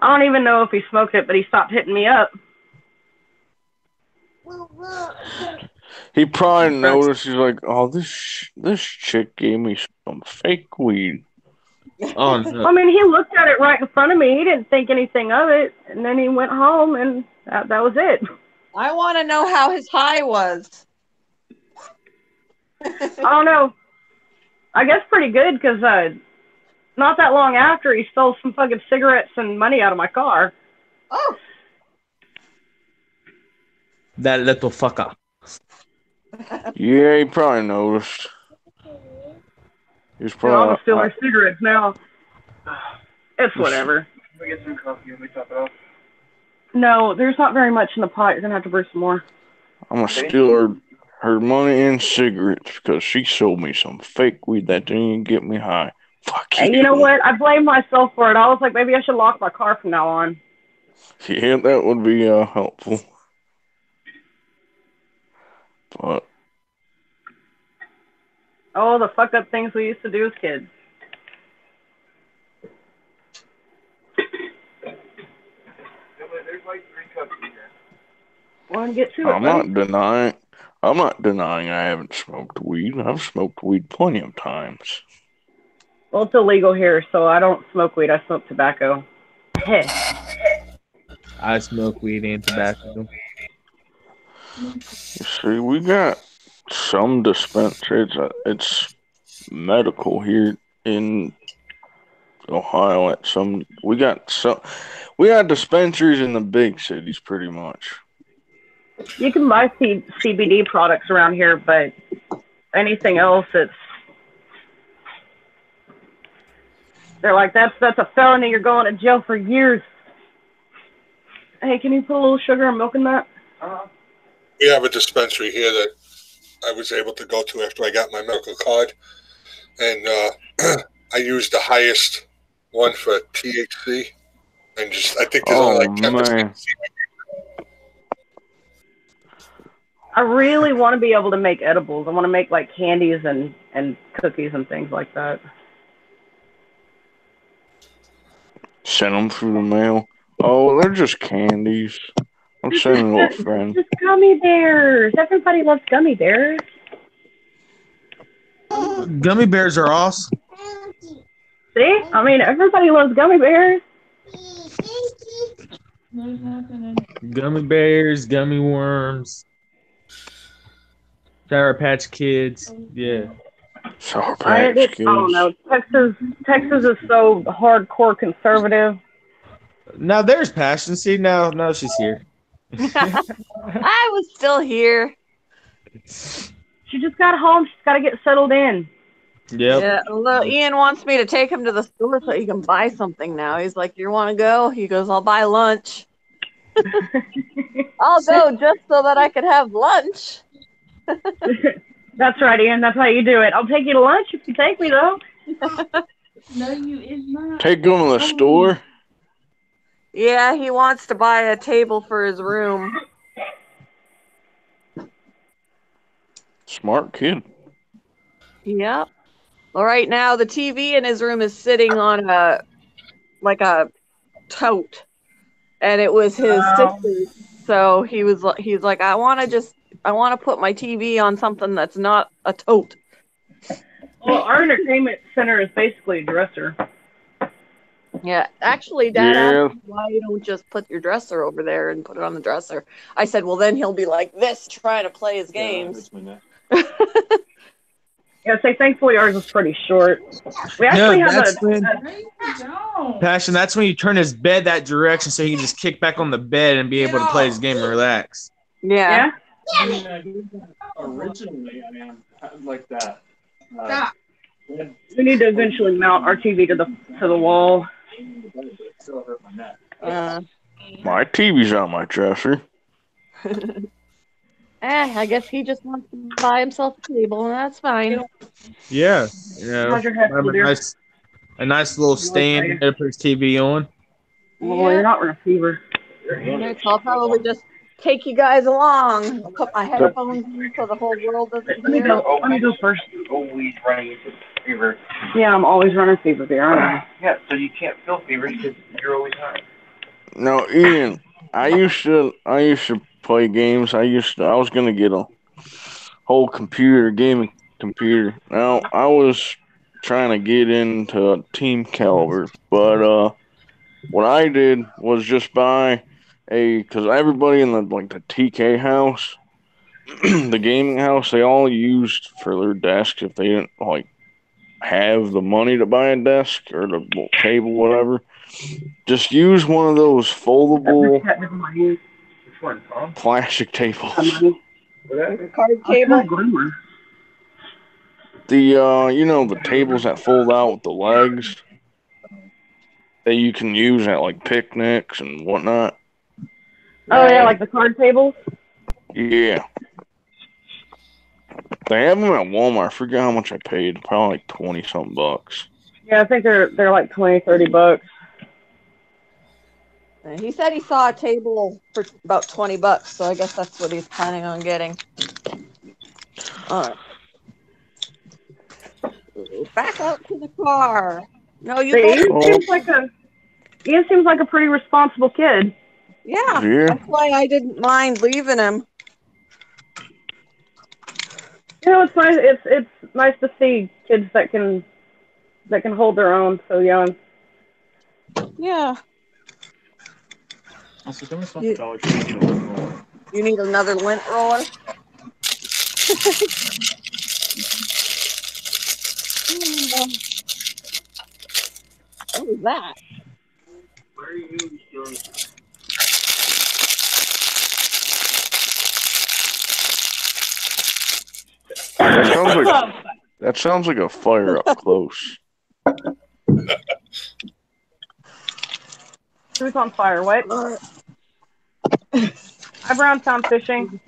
I don't even know if he smoked it, but he stopped hitting me up. He probably noticed. He's like, "Oh, this chick gave me some fake weed." Oh no. I mean, he looked at it right in front of me. He didn't think anything of it, and then he went home, and that was it. I want to know how his high was. I don't know. I guess pretty good, because not that long after, he stole some fucking cigarettes and money out of my car. Oh. That little fucker. Yeah, he probably noticed. He's I'm probably. gonna steal my cigarettes now. It's whatever. Can we get some coffee and we top it off? No, there's not very much in the pot. You're gonna have to brew some more. I'm gonna steal her money and cigarettes because she sold me some fake weed that didn't even get me high. Fuck you. And you know what? I blame myself for it. I was like, maybe I should lock my car from now on. Yeah, that would be helpful. But Oh, the fucked up things we used to do as kids. There's like 3 cups in here. Want to get to it, I'm not denying I haven't smoked weed. I've smoked weed plenty of times. Well, it's illegal here, so I don't smoke weed. I smoke tobacco. Heh. I smoke weed and tobacco. You see, we got some dispensaries. It's medical here in Ohio. We got dispensaries in the big cities, pretty much. You can buy CBD products around here, but anything else, they're like, that's a felony. You're going to jail for years. Hey, can you put a little sugar and milk in that? We have a dispensary here that I was able to go to after I got my medical card, and I used the highest one for THC, and I think there's only like 10%. I really want to be able to make edibles. I want to make like candies and cookies and things like that. Send them through the mail. Oh, they're just candies. I'm sending to a friend. Just gummy bears. Everybody loves gummy bears. Gummy bears are awesome. See? I mean, everybody loves gummy bears. Gummy bears, gummy worms, Sour Patch Kids. Yeah. Sour I Patch Kids. don't know. Texas is so hardcore conservative. Now there's Passion. See, now she's here. I was still here. She just got home. She's got to get settled in. Yep. Yeah, although Ian wants me to take him to the store so he can buy something now. He's like, "You want to go?" He goes, "I'll buy lunch." I'll go just so that I could have lunch. That's right, Ian. That's how you do it. I'll take you to lunch if you take me, though. No, you is not. Take them to the store. Yeah, he wants to buy a table for his room. Smart kid. Yep. Well, right now the TV in his room is sitting on a tote, and it was his sister's. So he's like, I want to put my TV on something that's not a tote. Well, our entertainment center is basically a dresser. Yeah, actually, Dad Yeah. asked me why you don't just put your dresser over there and put it on the dresser. I said, well, then he'll be like this trying to play his games. Yeah, say thankfully ours is pretty short. We actually have Passion, that's when you turn his bed that direction so he can just kick back on the bed and be able to play his game and relax. Yeah. Originally, like that. Stop. We need to eventually mount our TV to the wall. My TV's on my dresser. I guess he just wants to buy himself a table, and that's fine. Yeah. How's your head, Have dear? a nice little stand to put his TV on. Well, you're not in a fever. So I'll probably just take you guys along. I'll put my headphones in so the whole world doesn't hear. Let me go first. Always running into fever. Yeah, I'm always running fever, dear, aren't I? Yeah, so you can't feel fever because you're always high. No, Ian, I used to play games. I was gonna get a whole gaming computer. Now I was trying to get into Team Caliber, but what I did was just buy because everybody in the TK house, the gaming house, they all used for their desks if they didn't have the money to buy a desk or the table, whatever. Just use one of those foldable plastic tables. Card cable. The tables that fold out with the legs that you can use at picnics and whatnot. Oh yeah, like the card tables. Yeah. They have them at Walmart. I forget how much I paid. Probably like 20 something bucks. Yeah, I think they're like 20, 30 bucks. He said he saw a table for about 20 bucks, so I guess that's what he's planning on getting. All right. Back out to the car. No, you Ian seems like a pretty responsible kid. Yeah, that's why I didn't mind leaving him. It's nice. It's nice to see kids that can hold their own so young. Yeah. You need another lint roller? What was that? Where are you going? That sounds like a fire up close. Who's on fire? What? Hi, Browntown Fishing.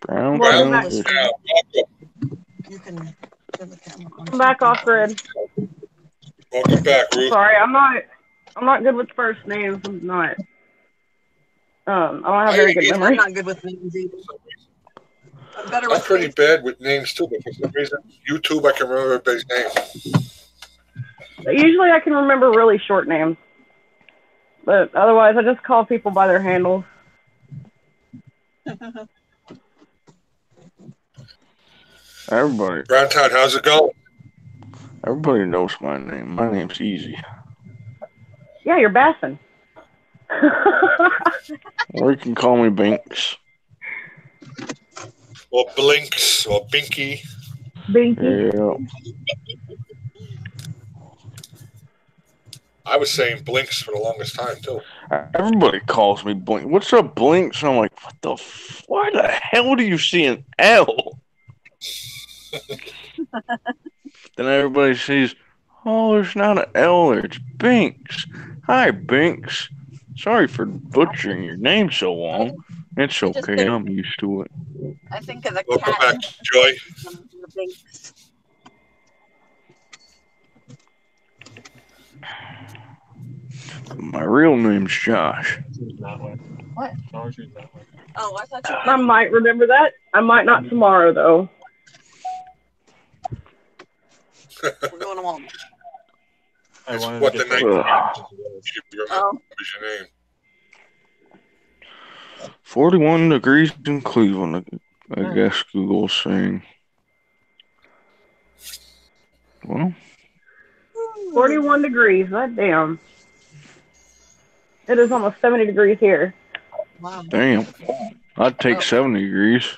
Browntown Fishing. You can come back off grid. Welcome back, Ruth. Sorry, I'm not good with first names. I'm not. I don't have very good memory. I'm not good with names either. I'm pretty bad with names too, but for some reason, YouTube, I can remember everybody's name. Usually I can remember really short names. But otherwise, I just call people by their handles. Everybody. Browntown, how's it going? Everybody knows my name. My name's easy. Yeah, you're Bassin. Or you can call me Binks. Or Blinks, or Binky. Binky. Yeah. I was saying Blinks for the longest time, too. Everybody calls me Blink. What's up, Blinks? And I'm like, why the hell do you see an L? Then everybody sees, oh, there's not an L there. It's Binks. Hi, Binks. Sorry for butchering your name so long. It's okay. I'm used to it. I think of the Welcome cat. back, Joy. My real name's Josh. What? Oh, I thought you. I might remember that. I might not tomorrow, though. We're going to Walmart. It's what the name is your name. 41 degrees in Cleveland, I guess Google's saying. Well, 41 degrees. That damn. It is almost 70 degrees here. Wow. Damn. I'd take 70 degrees.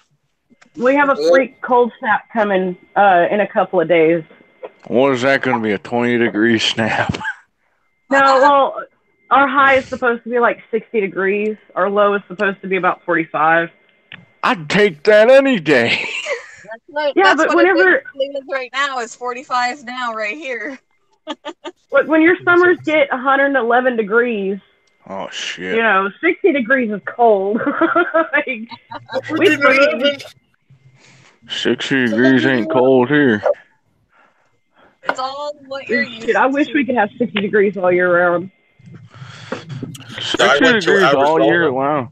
We have a freak cold snap coming in a couple of days. What is that going to be, a 20-degree snap? No, well, our high is supposed to be like 60 degrees. Our low is supposed to be about 45. I'd take that any day. But whenever Cleveland right now is 45 now, right here. when your summers get 111 degrees, oh shit! 60 degrees is cold. 60 degrees ain't cold here. It's all what you're used to. I wish we could have 60 degrees all year round. 60 degrees all year round.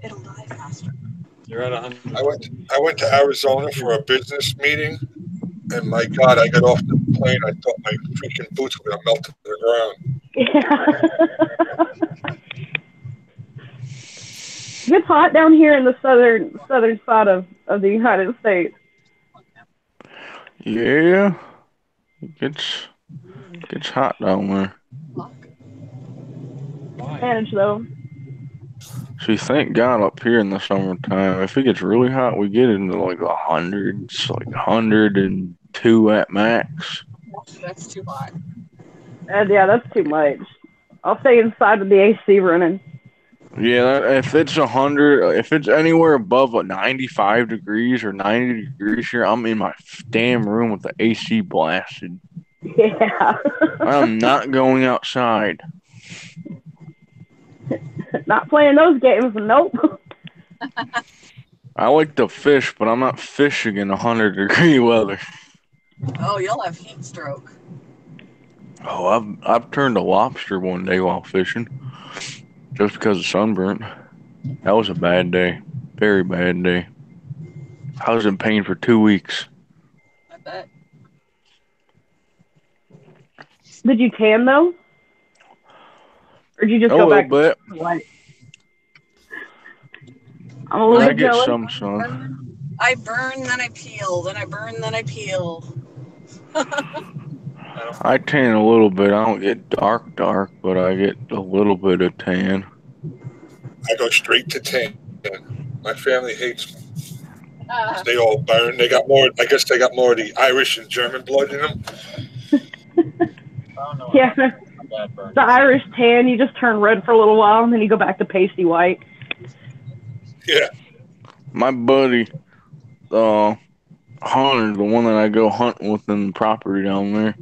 It'll die faster. You're at 100. I went to Arizona for a business meeting, and my God, I got off the plane. I thought my freaking boots were gonna melt to the ground. Yeah. It's hot down here in the southern side of the United States. Yeah, it gets hot down there. Manage though. See, thank God up here in the summertime, if it gets really hot, we get into like the hundreds, like 102 at max. That's too hot. Yeah, that's too much. I'll stay inside with the AC running. Yeah, if it's 100, if it's anywhere above 95 degrees or 90 degrees here, I'm in my damn room with the AC blasted. Yeah. I'm not going outside. Not playing those games. Nope. I like to fish, but I'm not fishing in 100-degree weather. Oh, you'll have heat stroke. Oh, I've turned a lobster one day while fishing, just because of sunburn. That was a bad day, very bad day. I was in pain for 2 weeks. I bet. Did you tan though? Or did you just A go little back bit. to white? I'm a little I get jealous. some sun. I burn, then I peel, then I burn, then I peel. I tan a little bit. I don't get dark, but I get a little bit of tan. I go straight to tan. My family hates me. They all burn. They got more. I guess they got more of the Irish and German blood in them. Yeah. The Irish tan, you just turn red for a little while and then you go back to pasty white. Yeah. My buddy, Hunter, the one that I go hunting with in the property down there,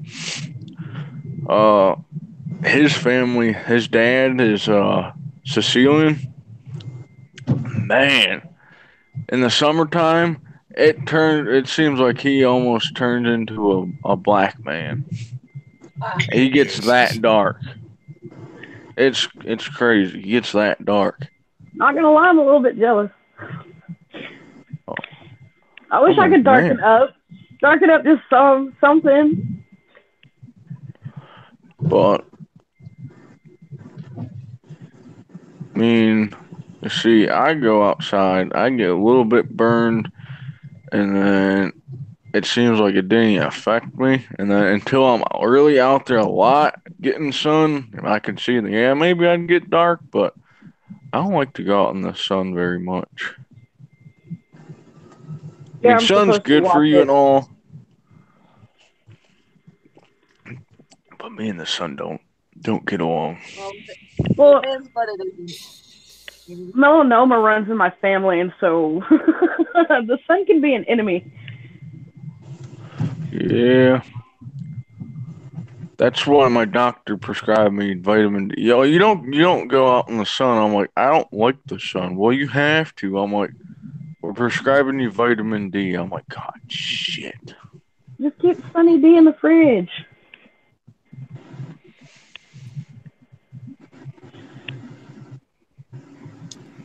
his family, his dad is Sicilian. Man, in the summertime, it seems like he almost turned into a black man. He gets that dark. It's crazy. He gets that dark. Not gonna lie, I'm a little bit jealous. I wish I could darken up just something. But I mean, you see, I go outside, I get a little bit burned, and then it seems like it didn't affect me. And then until I'm really out there a lot getting sun, and I can see maybe I'd get dark, but I don't like to go out in the sun very much. Yeah, I mean, sun's good for you and all, but me and the sun don't get along. Well, it is, but it isn't. Melanoma runs in my family, and so the sun can be an enemy. Yeah. That's why my doctor prescribed me vitamin D. Yo, you don't go out in the sun. I'm like, I don't like the sun. Well, you have to. I'm like, we're prescribing you vitamin D. I'm like, God, shit. Just keep Sunny D in the fridge.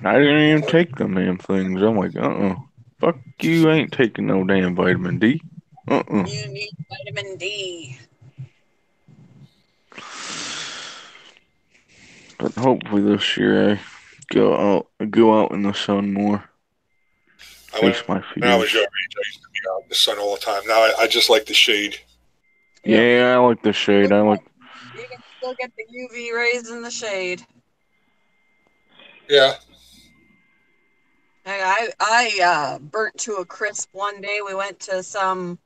I didn't even take them damn things. I'm like, fuck you, I ain't taking no damn vitamin D. You need vitamin D. But hopefully this year I go out in the sun more. Face my feet. When I was your age, I used to be out in the sun all the time. Now I just like the shade. Yeah, I like the shade. You can still get the UV rays in the shade. Yeah. I burnt to a crisp one day. We went to some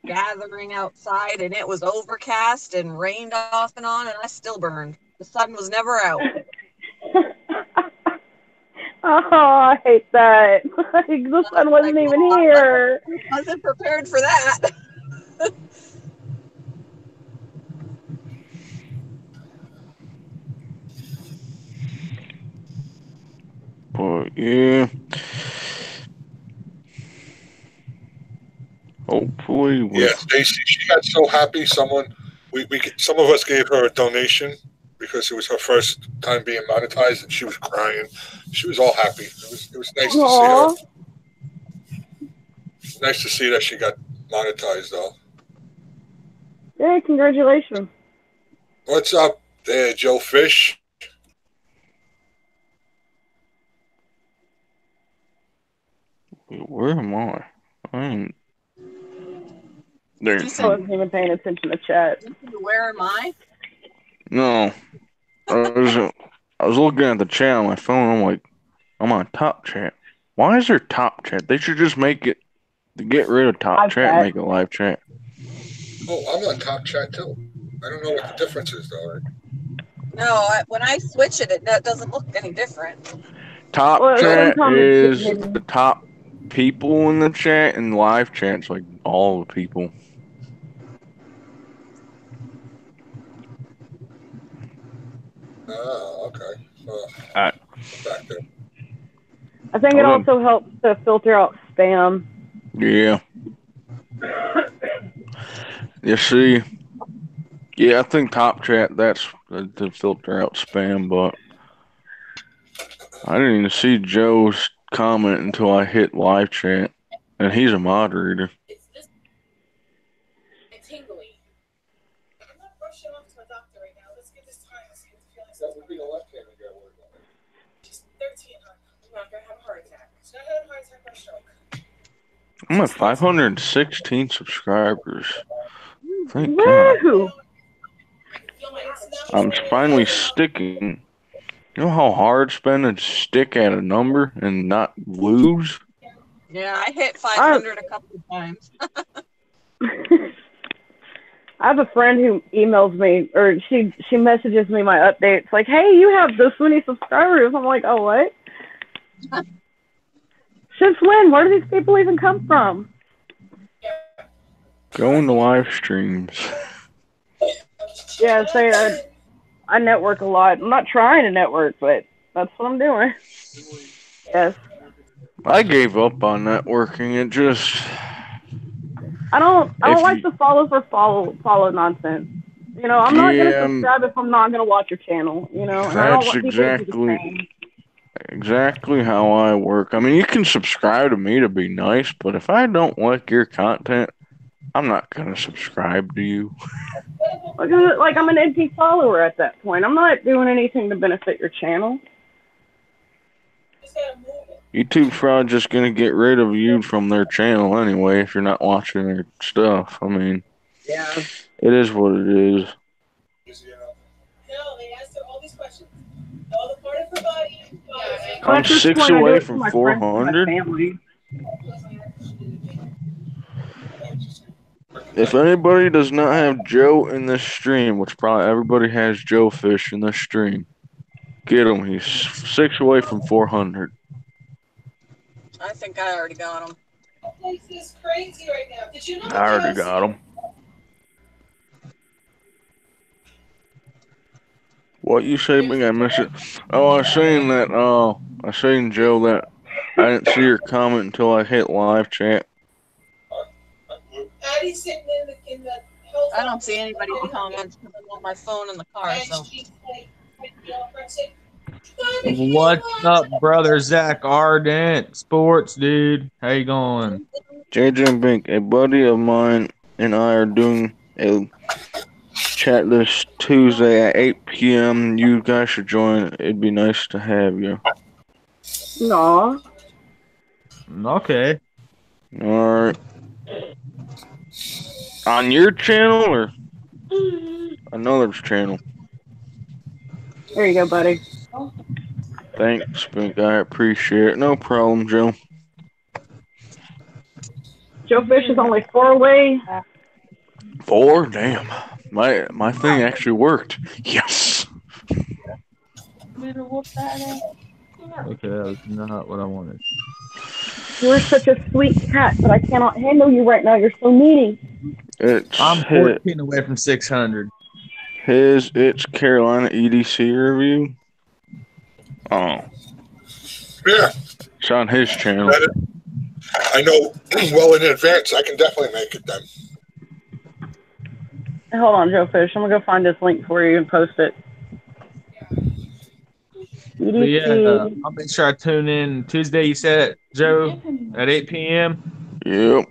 gathering outside, and it was overcast and rained off and on, and I still burned. The sun was never out. Oh, I hate that. The sun wasn't even here. I wasn't prepared for that. But yeah. Hopefully. Yeah, Stacy, she got so happy. Some of us gave her a donation because it was her first time being monetized, and she was crying. She was all happy. It was nice Aww. to see her. It's nice to see that she got monetized, though. Yeah, congratulations. What's up, There, Joe Fish. Where am I? I ain't. There. I wasn't even paying attention to chat. Where am I? No. I was looking at the chat on my phone. I'm like, I'm on top chat. Why is there top chat? They should just make it to get rid of top Live chat and chat. make it live chat. Oh, I'm on top chat too. I don't know what the difference is though. Right? No, when I switch it, it doesn't look any different. Top Well, chat sometimes is it's- the top people in the chat, and live chat's like all the people. Oh, okay. Alright. Back there. I think it also helps to filter out spam. Yeah. You see, yeah, I think top chat, that's to filter out spam, but I didn't even see Joe's comment until I hit live chat, and he's a moderator. That would be the left-handed guy working on it. She's 13. I'm not going to have a heart attack. She's not having a heart attack or stroke. I'm at 516 subscribers. Thank God. Woo! I'm finally sticking. You know how hard it's been to stick at a number and not lose? Yeah, I hit 500 a couple of times. I have a friend who emails me, or she messages me my updates, like, hey, you have this many subscribers. I'm like, oh, what? Since when? Where do these people even come from? Going to live streams. Yeah, say I network a lot. I'm not trying to network, but that's what I'm doing. Yes. I gave up on networking. It just... I don't If like you- to follow nonsense. You know, I'm not Yeah, gonna subscribe if I'm not gonna watch your channel. You know, and I don't That's want people to do the same. exactly how I work. I mean, you can subscribe to me to be nice, but if I don't like your content, I'm not gonna subscribe to you. Like I'm an empty follower at that point. I'm not doing anything to benefit your channel. YouTube's probably just gonna get rid of you from their channel anyway if you're not watching their stuff. I mean, Yeah. it is what it is. No, they asked her all these questions. All the part of her body. I'm At this 6 point, I do away it for from my friends and my 400. family. If anybody does not have Joe in this stream, which probably everybody has Joe Fish in this stream, get him. He's 6 away from 400. I think I already got him. The place is crazy right now. Did you know? I already got him. What you say, Big? I missed it. Oh, I was saying that. I was saying, Joe, that I didn't see your comment until I hit live chat. Addie's sitting in the health. I don't see anybody's comments because I'm on my phone in the car. So What's up, brother Zach Ardent? Sports, dude. How you going? JJ Bink, a buddy of mine and I are doing a chat this Tuesday at 8 p.m. You guys should join. It'd be nice to have you. No. Okay. All right. On your channel or another channel? There you go, buddy. Thanks, Bink. I appreciate it. No problem, Joe. Joe Fish is only 4 away. 4? Damn. My thing actually worked. Yes. Okay, that was not what I wanted. You're such a sweet cat, but I cannot handle you right now. You're so needy. I'm 14 away from 600. It's Carolina EDC review. Oh. Yeah. It's on his channel. I know well in advance. I can definitely make it then. Hold on, Joe Fish. I'm gonna go find this link for you and post it. But yeah, I'll make sure I tune in Tuesday. You said it, Joe, at 8 p.m. Yep.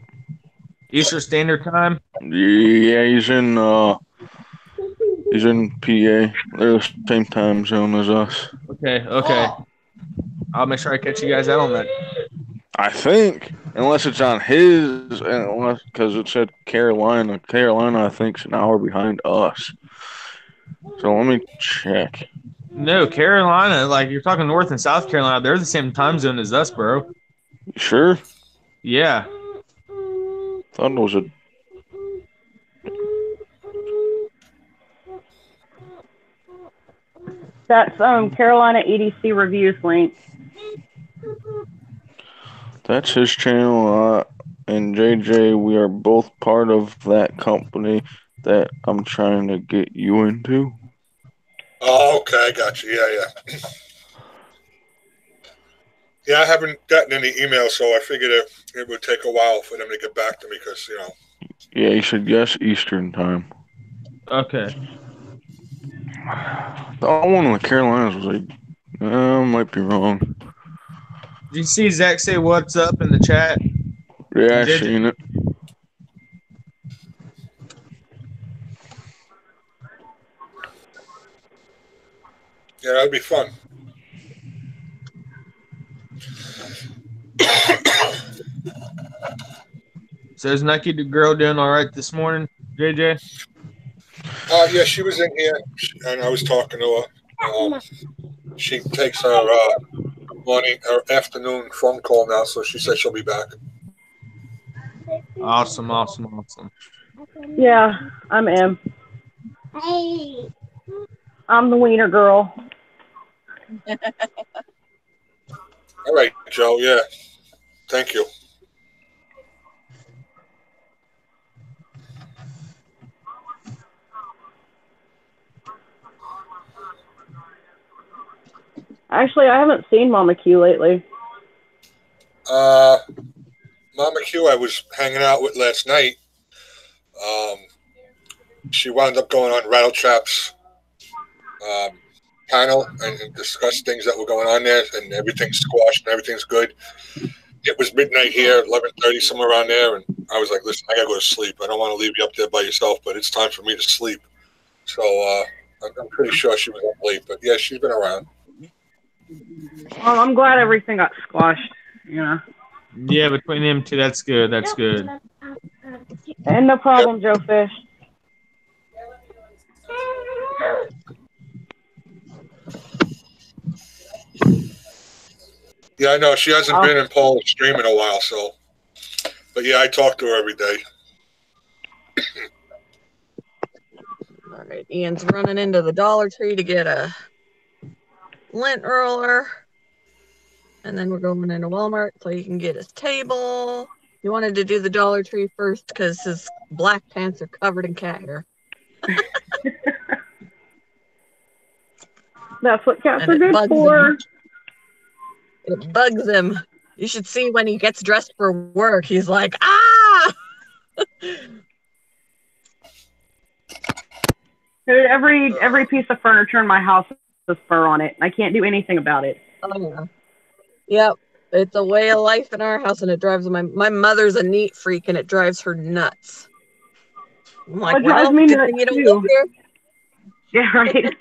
Eastern Standard Time. Yeah, he's in He's in PA. They're the same time zone as us. Okay. I'll make sure I catch you guys out on that. I think, unless it's on his, because it said Carolina. Carolina, I think, is an hour behind us. So let me check. No, Carolina, like you're talking North and South Carolina, they're the same time zone as us, bro. You sure? Yeah. Thought it was a. That's Carolina EDC Reviews link. That's his channel. And JJ, we are both part of that company that I'm trying to get you into. Oh, okay, I got you. Yeah. Yeah, I haven't gotten any emails, so I figured it would take a while for them to get back to me because, Yeah, you said yes, Eastern time. Okay. The other one in the Carolinas was like, might be wrong. Did you see Zach say what's up in the chat? Yeah, I seen it. Yeah, that'd be fun. So is Nike the girl doing all right this morning, JJ? Yeah, she was in here, and I was talking to her. She takes her her afternoon phone call now, so she said she'll be back. Awesome. Yeah, I'm Em. Hey. I'm the wiener girl. All right, Joe. Yeah, thank you. Actually, I haven't seen Mama Q lately. Mama Q, I was hanging out with last night. She wound up going on Rattletrap's panel and discussed things that were going on there, and everything's squashed and everything's good. It was midnight here, 11:30, somewhere around there, and I was like, listen, I gotta go to sleep. I don't want to leave you up there by yourself, but it's time for me to sleep. So I'm pretty sure she was up late, but yeah, she's been around. Well, I'm glad everything got squashed. Yeah. Yeah, between them two, that's good. That's good. And no problem, Joe Fish. Yeah, I know. She hasn't been in Paul's stream in a while, so. But yeah, I talk to her every day. All right, Ian's running into the Dollar Tree to get a lint roller. And then we're going into Walmart so he can get his table. He wanted to do the Dollar Tree first because his black pants are covered in cat hair. That's what cats And are it good bugs for. him. It bugs him. You should see when he gets dressed for work. He's like, ah! Dude, every piece of furniture in my house has fur on it. I can't do anything about it. Oh, yeah. Yep. It's a way of life in our house, and it drives my mother's a neat freak, and it drives her nuts. I'm like, It drives me nuts you don't too. live here? Yeah, right.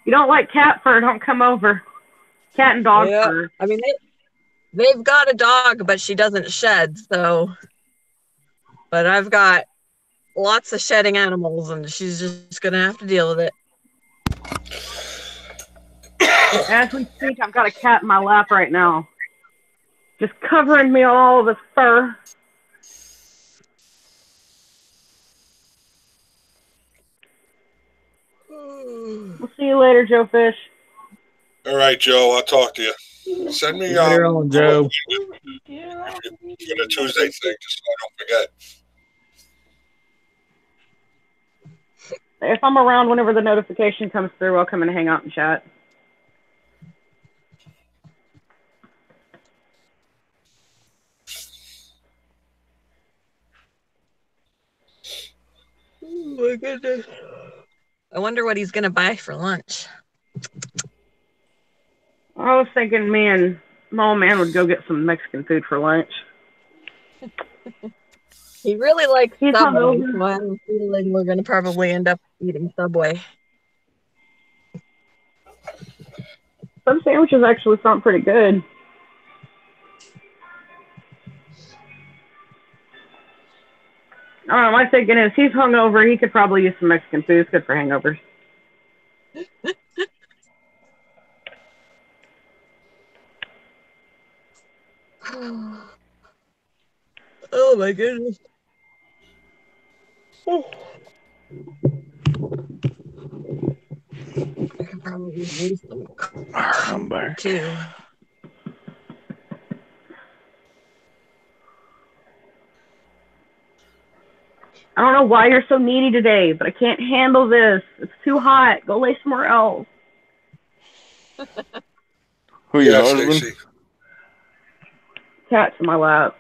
You don't like cat fur, don't come over. Cat and dog fur. I mean, they've got a dog, but she doesn't shed, so. But I've got lots of shedding animals, and she's just going to have to deal with it. As we speak, I've got a cat in my lap right now. Just covering me all with fur. We'll see you later, Joe Fish. All right, Joe. I'll talk to you. Send me Later on, Joe. for the Tuesday thing, just so I don't forget. If I'm around whenever the notification comes through, I'll come and hang out and chat. Oh my goodness. I wonder what he's going to buy for lunch. I was thinking me and Mom Man would go get some Mexican food for lunch. He really likes He's Subway, hungover. so I'm feeling we're gonna probably end up eating Subway. Some sandwiches actually sound pretty good. I don't know. My thinking is he's hungover. He could probably use some Mexican food. It's good for hangovers. Oh my goodness. I could probably use some I'm back. too. I don't know why you're so needy today, but I can't handle this. It's too hot. Go lay somewhere else. Who your Yeah, husband? Stacy. Cat's in my lap.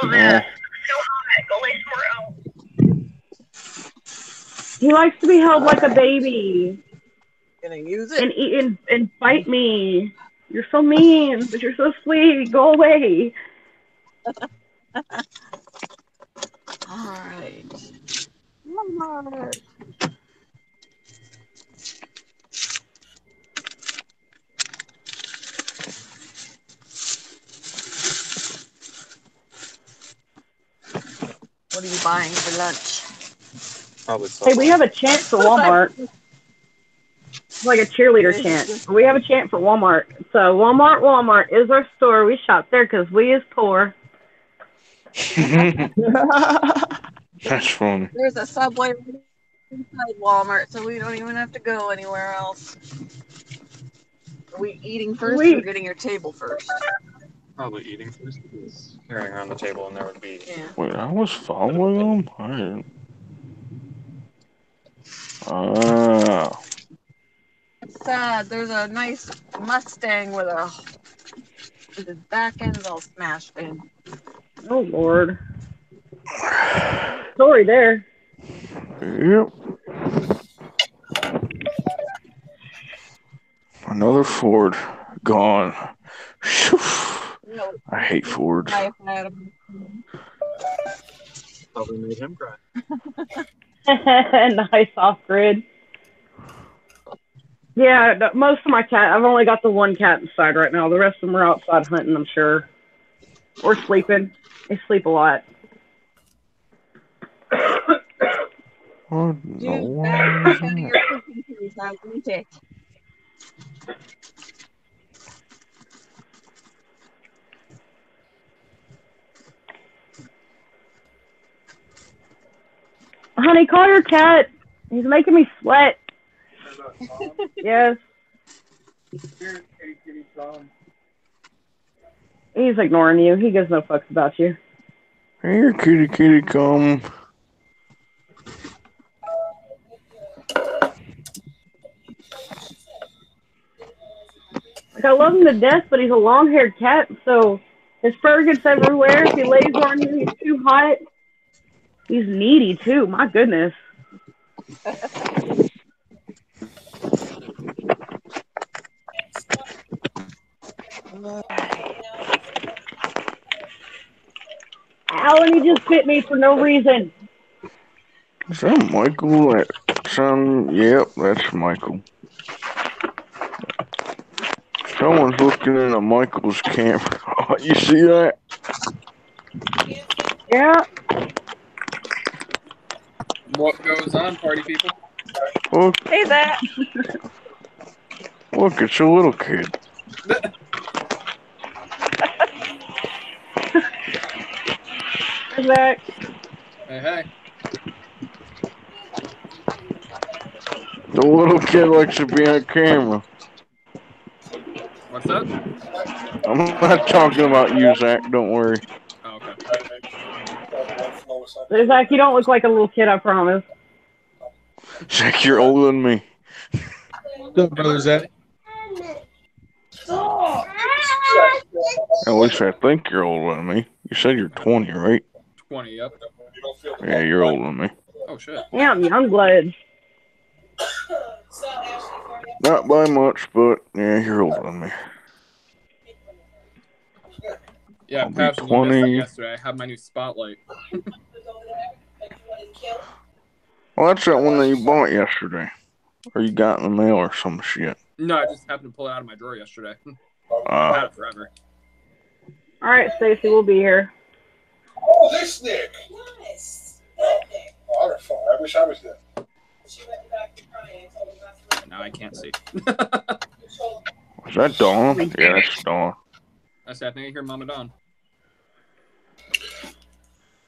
Oh, He likes to be held like a baby Gonna use it. and eat and bite me. You're so mean, but you're so sweet. Go away. Alright. Walmart. What are you buying for lunch? Probably Hey, we have a chant for Walmart. It's like a cheerleader chant. We have a chant for Walmart. So Walmart is our store. We shop there because we is poor. that's funny. There's a Subway inside Walmart, so we don't even have to go anywhere else. Are we eating first or Sweet. getting your table first? Probably eating first because carrying around the table and there would be. Yeah. Wait, I was following them? I didn't. Ah. It's sad. There's a nice Mustang with his back end's all smashed in. Oh, Lord. Sorry there. Yep. Another Ford gone. Phew. No, I hate Fords. life had him. Probably made him cry. Nice off-grid. Yeah, most of my cat, I've only got the one cat inside right now. The rest of them are outside hunting, I'm sure. Or sleeping. They sleep a lot. What in the Dude, world back is out of that? your cooking trees, hasn't it? Honey, call your cat. He's making me sweat. Yes. He's ignoring you. He gives no fucks about you. Here, kitty, come. Like, I love him to death, but he's a long-haired cat, so his fur gets everywhere. If he lays on you, he's too hot. He's needy, too. My goodness. Alan, he just bit me for no reason. Is that Michael? That son? Yep, that's Michael. Someone's looking into Michael's camera. Oh, you see that? Yeah. What goes on, party people? Look, Hey, Zach. look, it's a little kid. Hi, Zach. Hey. The little kid likes to be on camera. What's that? I'm not talking about you, Zach. Don't worry. Oh, okay. Zach, you don't look like a little kid, I promise. Zach, you're older than me. What's up, brother Zach? At least I think you're older than me. You said you're 20, right? 20, yep. Yeah, you're older than me. Oh, shit. Damn, young blood. Not by much, but yeah, you're older than me. Yeah, I'll be Passion, you missed it 20. yesterday. I have my new spotlight. Well, that's that one that you bought yesterday. Or you got in the mail or some shit. No, I just happened to pull it out of my drawer yesterday. I've had it forever. All right, Stacy, we'll be here. Oh, this Nick. Nice. That thing. Oh, I wish I was there. She went back to crying and told me not to Now I can't see. Was that Dawn? Yeah, that's Dawn. I said, I think I hear Mama Dawn.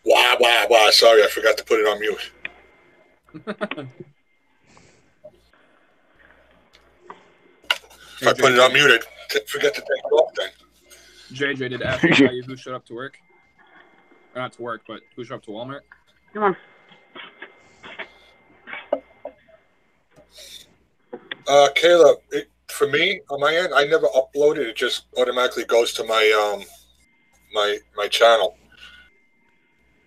Wow. Sorry, I forgot to put it on mute. If I put it on mute, I'd forget to take it off then. JJ, did Ashley tell you who showed up to work? Or not to work, but who showed up to Walmart? Come on. Kayla, for me, on my end, I never upload it. It just automatically goes to my my channel.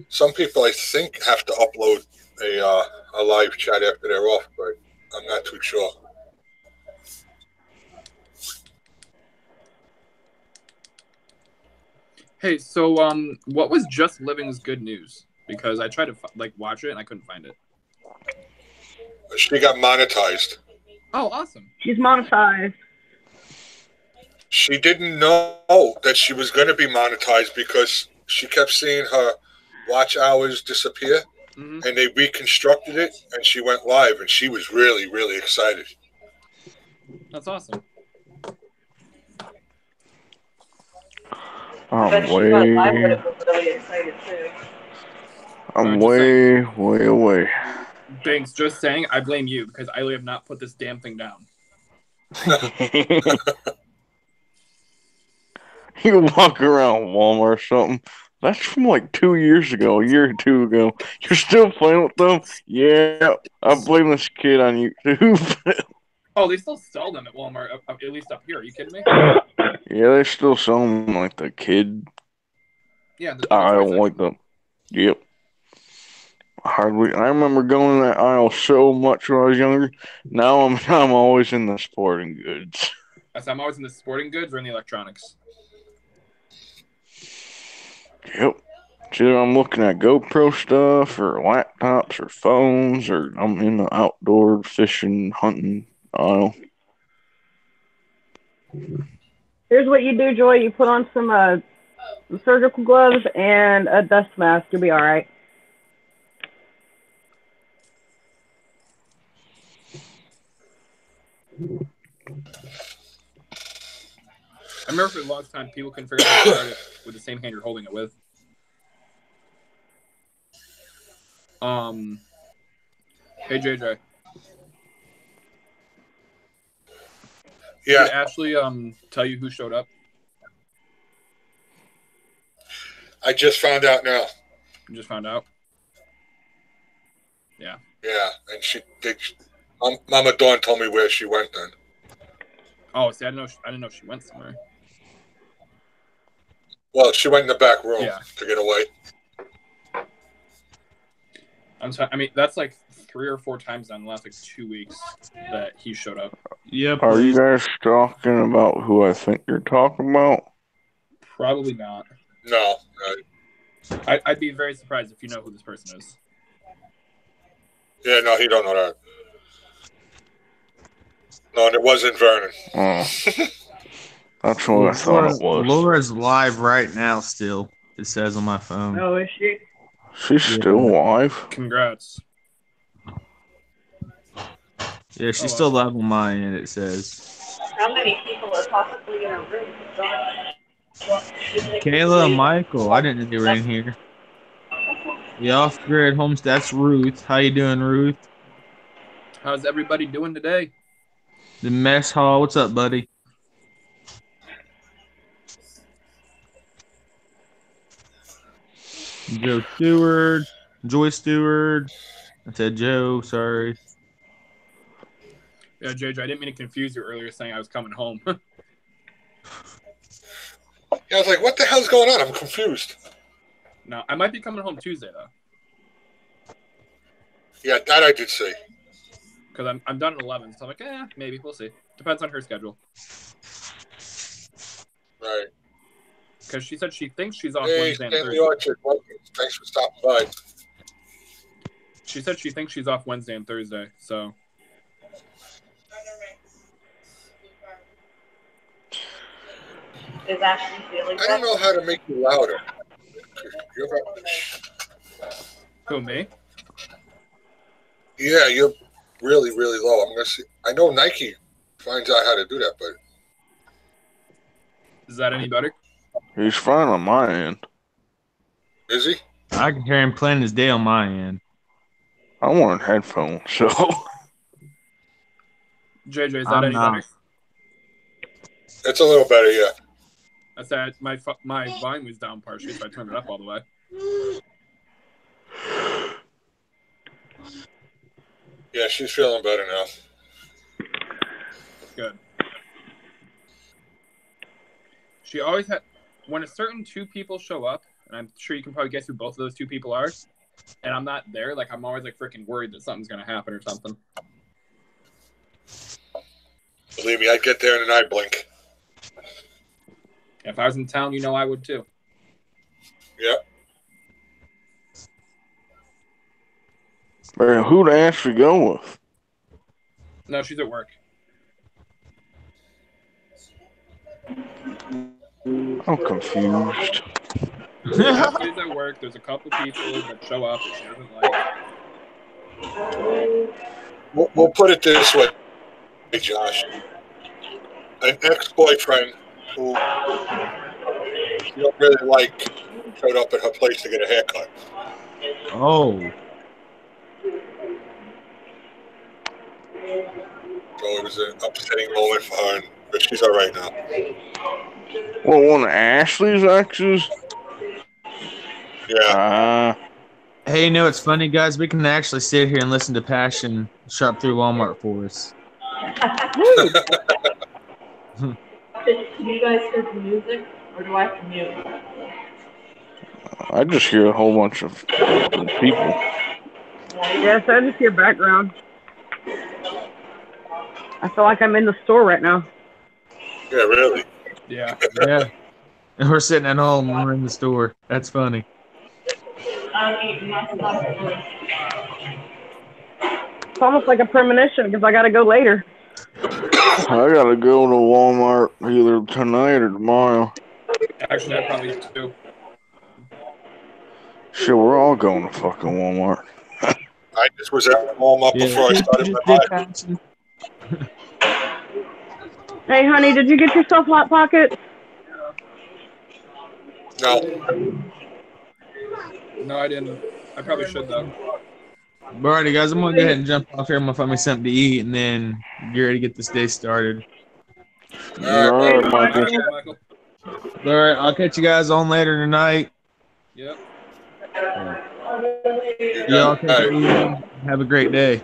Some people, I think, have to upload a live chat after they're off, but I'm not too sure. Hey, so what was Just Living's good news? Because I tried to watch it and I couldn't find it. She got monetized. Oh, awesome! She's monetized. She didn't know that she was going to be monetized because she kept seeing her watch hours disappear, and they reconstructed it, and she went live, and she was really, really excited. That's awesome. I'm way away. Binks, just saying, I blame you because I have not put this damn thing down. You walk around Walmart or something. That's from like 2 years ago, a year or two ago. You're still playing with them? Yeah, I blame this kid on YouTube. Oh, they still sell them at Walmart, at least up here. Are you kidding me? Yeah, they still sell them like the kid. Yeah, I don't like them. Yep. I remember going in that aisle so much when I was younger. Now I'm always in the sporting goods. I'm always in the sporting goods or in the electronics. Yep. It's either I'm looking at GoPro stuff or laptops or phones, or I'm in the outdoor fishing, hunting aisle. Here's what you do, Joy. You put on some surgical gloves and a dust mask. You'll be all right. I remember for a long time people couldn't figure out how to start it with the same hand you're holding it with. Hey JJ. Yeah. Did Ashley tell you who showed up? I just found out now. You just found out? Yeah. Yeah, and Mama Dawn told me where she went then. Oh, see, I didn't know she went somewhere. Well, she went in the back room to get away. I'm sorry. I mean, that's like 3 or 4 times now in the last 2 weeks that he showed up. Yep. Are you guys talking about who I think you're talking about? Probably not. No. I'd be very surprised if you know who this person is. Yeah, no, he don't know that. No, and it wasn't Vernon. Oh. That's what I thought it was. Laura's live right now still, it says on my phone. Oh, is she? She's still alive. Congrats. Yeah, she's still live on my end, it says. How many people are possibly in a room? Kayla and Michael, I didn't know they were in here. The off-grid homes, that's Ruth. How you doing, Ruth? How's everybody doing today? The mess hall, what's up, buddy? Joe Stewart, Joy Stewart. I said Joe, sorry. Yeah, JJ, I didn't mean to confuse you earlier saying I was coming home. Yeah, I was like, what the hell's going on? I'm confused. No, I might be coming home Tuesday, though. Yeah, that I did see. Because I'm done at 11, so I'm like, maybe. We'll see. Depends on her schedule. Right. Because she said she thinks she's off Hey, Wednesday and Stanley Thursday. Orchard, welcome. Thanks for stopping by. She said she thinks she's off Wednesday and Thursday. So Is Ashley feeling I don't know how to make you louder. who, me? Yeah, you're really, really low. I'm gonna see. I know Nike finds out how to do that, but Is that any better? He's fine on my end. is he? I can hear him plain as day on my end. I want headphones, so JJ, is that I'm any not. better? It's a little better, yeah. I said my volume was down partially, so I turned it up all the way. Yeah, she's feeling better now. Good. She always had when a certain two people show up, and I'm sure you can probably guess who both of those two people are. And I'm not there, like I'm always like freaking worried that something's gonna happen or something. Believe me, I'd get there in an eye blink. If I was in town, you know I would too. Yeah. man, who'd Ashley go with? No, she's at work. I'm confused. Ashley's at work. There's a couple people that show up that she doesn't like. We'll put it this way, Josh. An ex-boyfriend who you don't really like showed up at her place to get a haircut. Oh. So it was an upsetting moment for her, but she's all right now. Well, one of Ashley's exes? Yeah. Hey, you know what's funny, guys? We can actually sit here and listen to Passion shop through Walmart for us. Do you guys hear the music, or do I have to mute? I just hear a whole bunch of people. Yes, I just hear background. I feel like I'm in the store right now. Yeah, really. Yeah. Yeah. And we're sitting at home and we're in the store. That's funny. I'm eating my stuff. It's almost like a premonition because I got to go later. I gotta go to Walmart either tonight or tomorrow. Actually, I probably do. Shit, we're all going to fucking Walmart. I just was at Walmart before I started my life. Hey, honey, did you get yourself Hot Pockets? No. No, I didn't. I probably should though. Alrighty, guys, I'm gonna go ahead and jump off here. I'm gonna find me something to eat and then get ready to get this day started. All right, Michael. Michael. All right, I'll catch you guys on later tonight. Yep. Y'all take it easy. Have a great day.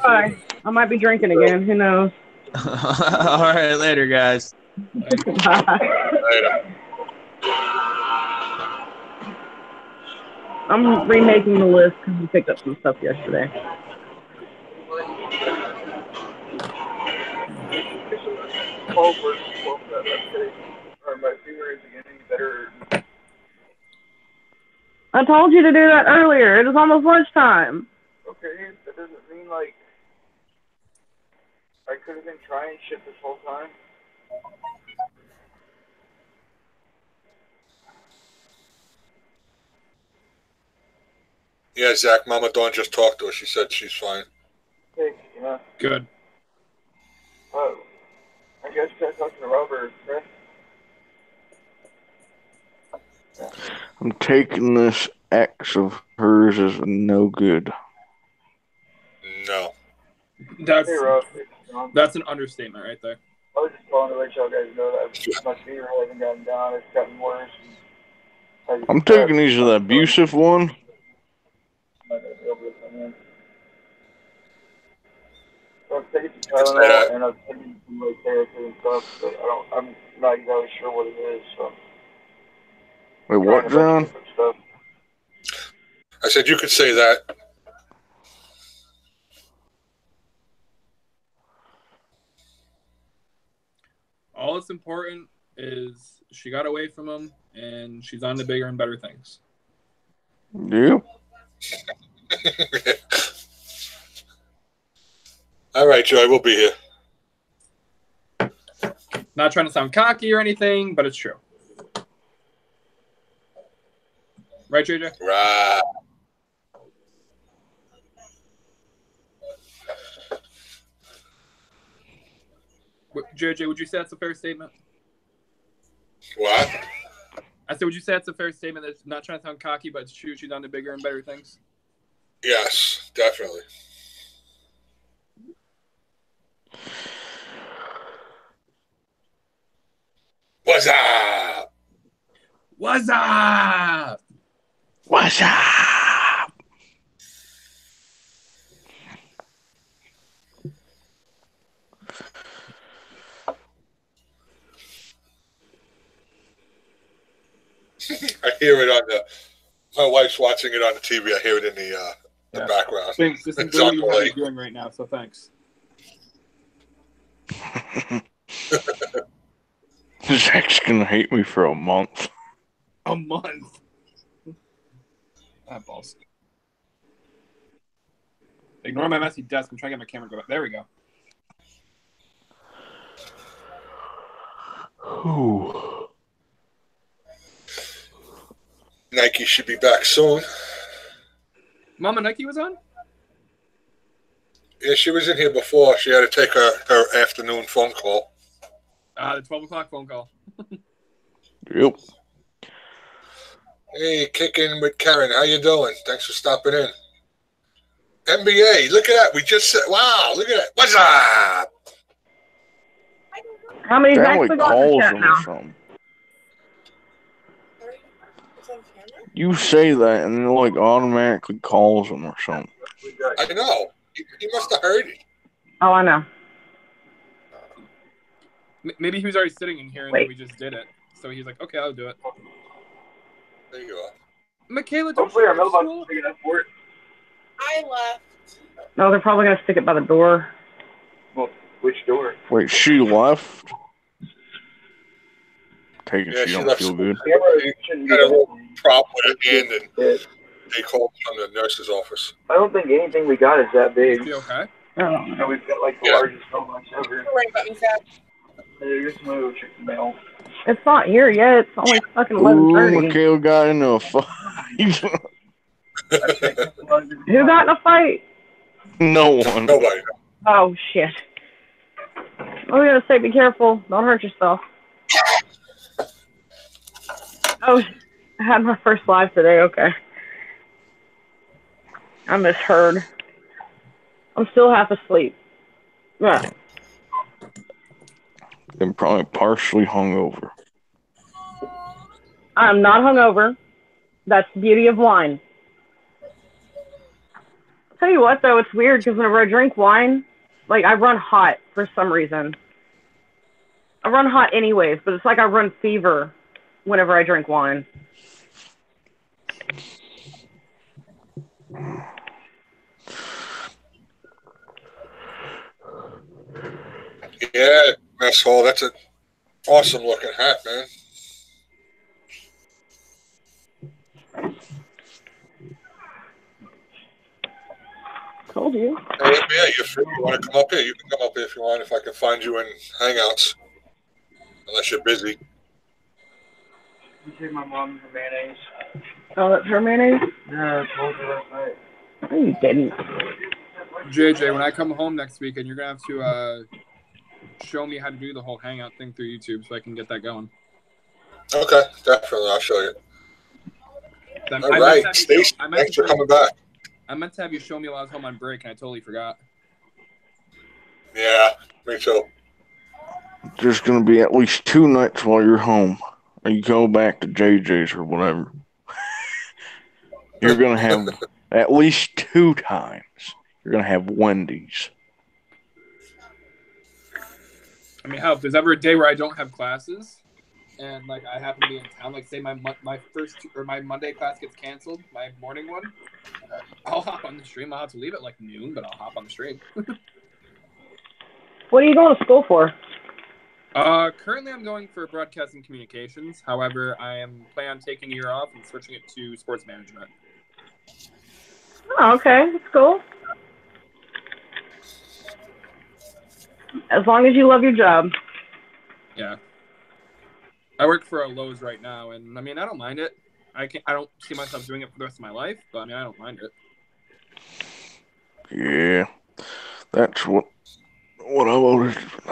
Bye. I might be drinking again. Who knows? All right, later, guys. Bye. Later. I'm remaking the list because we picked up some stuff yesterday. I told you to do that earlier. It was almost lunchtime. Okay, that doesn't mean like I could have been trying shit this whole time. Yeah, Zach, Mama Dawn just talked to her. She said she's fine. Hey, you know. Good. Oh, I guess I talked to Robert, right? I'm taking this ex of hers as no good. No. That's Hey, Rob. Hey, John. that's an understatement right there. I was just calling to let y'all guys know that my fever hasn't gotten down. It's gotten worse. I'm taking these to the abusive one. So I'm taking some Tylenol and I'm taking some like therapy and stuff, but I'm not exactly sure what it is. So. Wait, what, John? I said you could say that. All that's important is she got away from him, and she's on to bigger and better things. Yep. All right, Joe, we'll be here. Not trying to sound cocky or anything, but it's true. Right, JJ? Right. JJ, would you say that's a fair statement? What? I said, would you say that's a fair statement? That's not trying to sound cocky, but it's true. She's on to bigger and better things. Yes, definitely. What's up? What's up? What's up? I hear it on the. My wife's watching it on the TV. I hear it in the background. Thanks. This is It's on literally the what way. I'm doing right now, so thanks. Zach's gonna hate me for a month. A month. Balls. Ignore my messy desk. I'm trying to get my camera to go back. There we go. Ooh. Nike should be back soon. Mama Nike was on? Yeah, she was in here before. She had to take her afternoon phone call. The 12 o'clock phone call. Yep. Hey, kicking with Karen. How you doing? Thanks for stopping in. NBA, look at that. We just said, wow, look at that. What's up? How many That Zachs like we got in the calls chat him now? or something. You say that and it like automatically calls him or something. I know. He must have heard it. Oh, I know. Maybe he was already sitting in here and Wait. then we just did it. So he's like, okay, I'll do it. There you are. Michaela, don't Hopefully you our go to mailbox school? is big enough for it. I left. No, they're probably gonna stick it by the door. Well, which door? Wait, she left? Take it Yeah, she she don't left feel school. good. Camera shouldn't be Had a little on. problem with it in, and Yeah. they called from the nurse's office. I don't think anything we got is that big. Is he okay? And we've got like the Yeah. largest mailbox ever. Right button, Zach. Hey, here's somebody go check the mail. It's not here yet. It's only fucking Ooh, 11:30. Michaela got into a fight. Who got in a fight? No one. Nobody. Oh shit. I was gonna say, be careful. Don't hurt yourself. Oh, I had my first live today. Okay. I misheard. I'm still half asleep. Yeah. And probably partially hungover. I'm not hungover. That's the beauty of wine. I'll tell you what, though, it's weird because whenever I drink wine, like, I run hot for some reason. I run hot anyways, but it's like I run fever whenever I drink wine. Yeah, mess hall. That's an awesome looking hat, man. Told you. Hey, yeah, if you want to come up here, you can come up here if you want. If I can find you in Hangouts, unless you're busy. You gave my mom her mayonnaise. Oh, that's her mayonnaise? Yeah, I told her last night. No, you didn't. JJ, when I come home next weekend, you're going to have to show me how to do the whole Hangout thing through YouTube so I can get that going. Okay, definitely. I'll show you. Then All I meant right, to have you- Stacey, I meant thanks to for show- coming back. I meant to have you show me while I was home on break, and I totally forgot. Yeah, me too. There's gonna be at least 2 nights while you're home. Or you go back to JJ's or whatever. You're gonna have at least 2 times. You're gonna have Wendy's. I mean, hell, if there's ever a day where I don't have classes, and like I happen to be in town, like say my Monday class gets canceled, my morning one, I'll hop on the stream. I'll have to leave at like noon, but I'll hop on the stream. What are you going to school for? Currently I'm going for broadcasting communications. However, I am planning on taking a year off and switching it to sports management. Oh, okay, that's cool. As long as you love your job. Yeah. I work for a Lowe's right now, and I mean, I don't mind it. I don't see myself doing it for the rest of my life, but I mean, I don't mind it. Yeah, that's what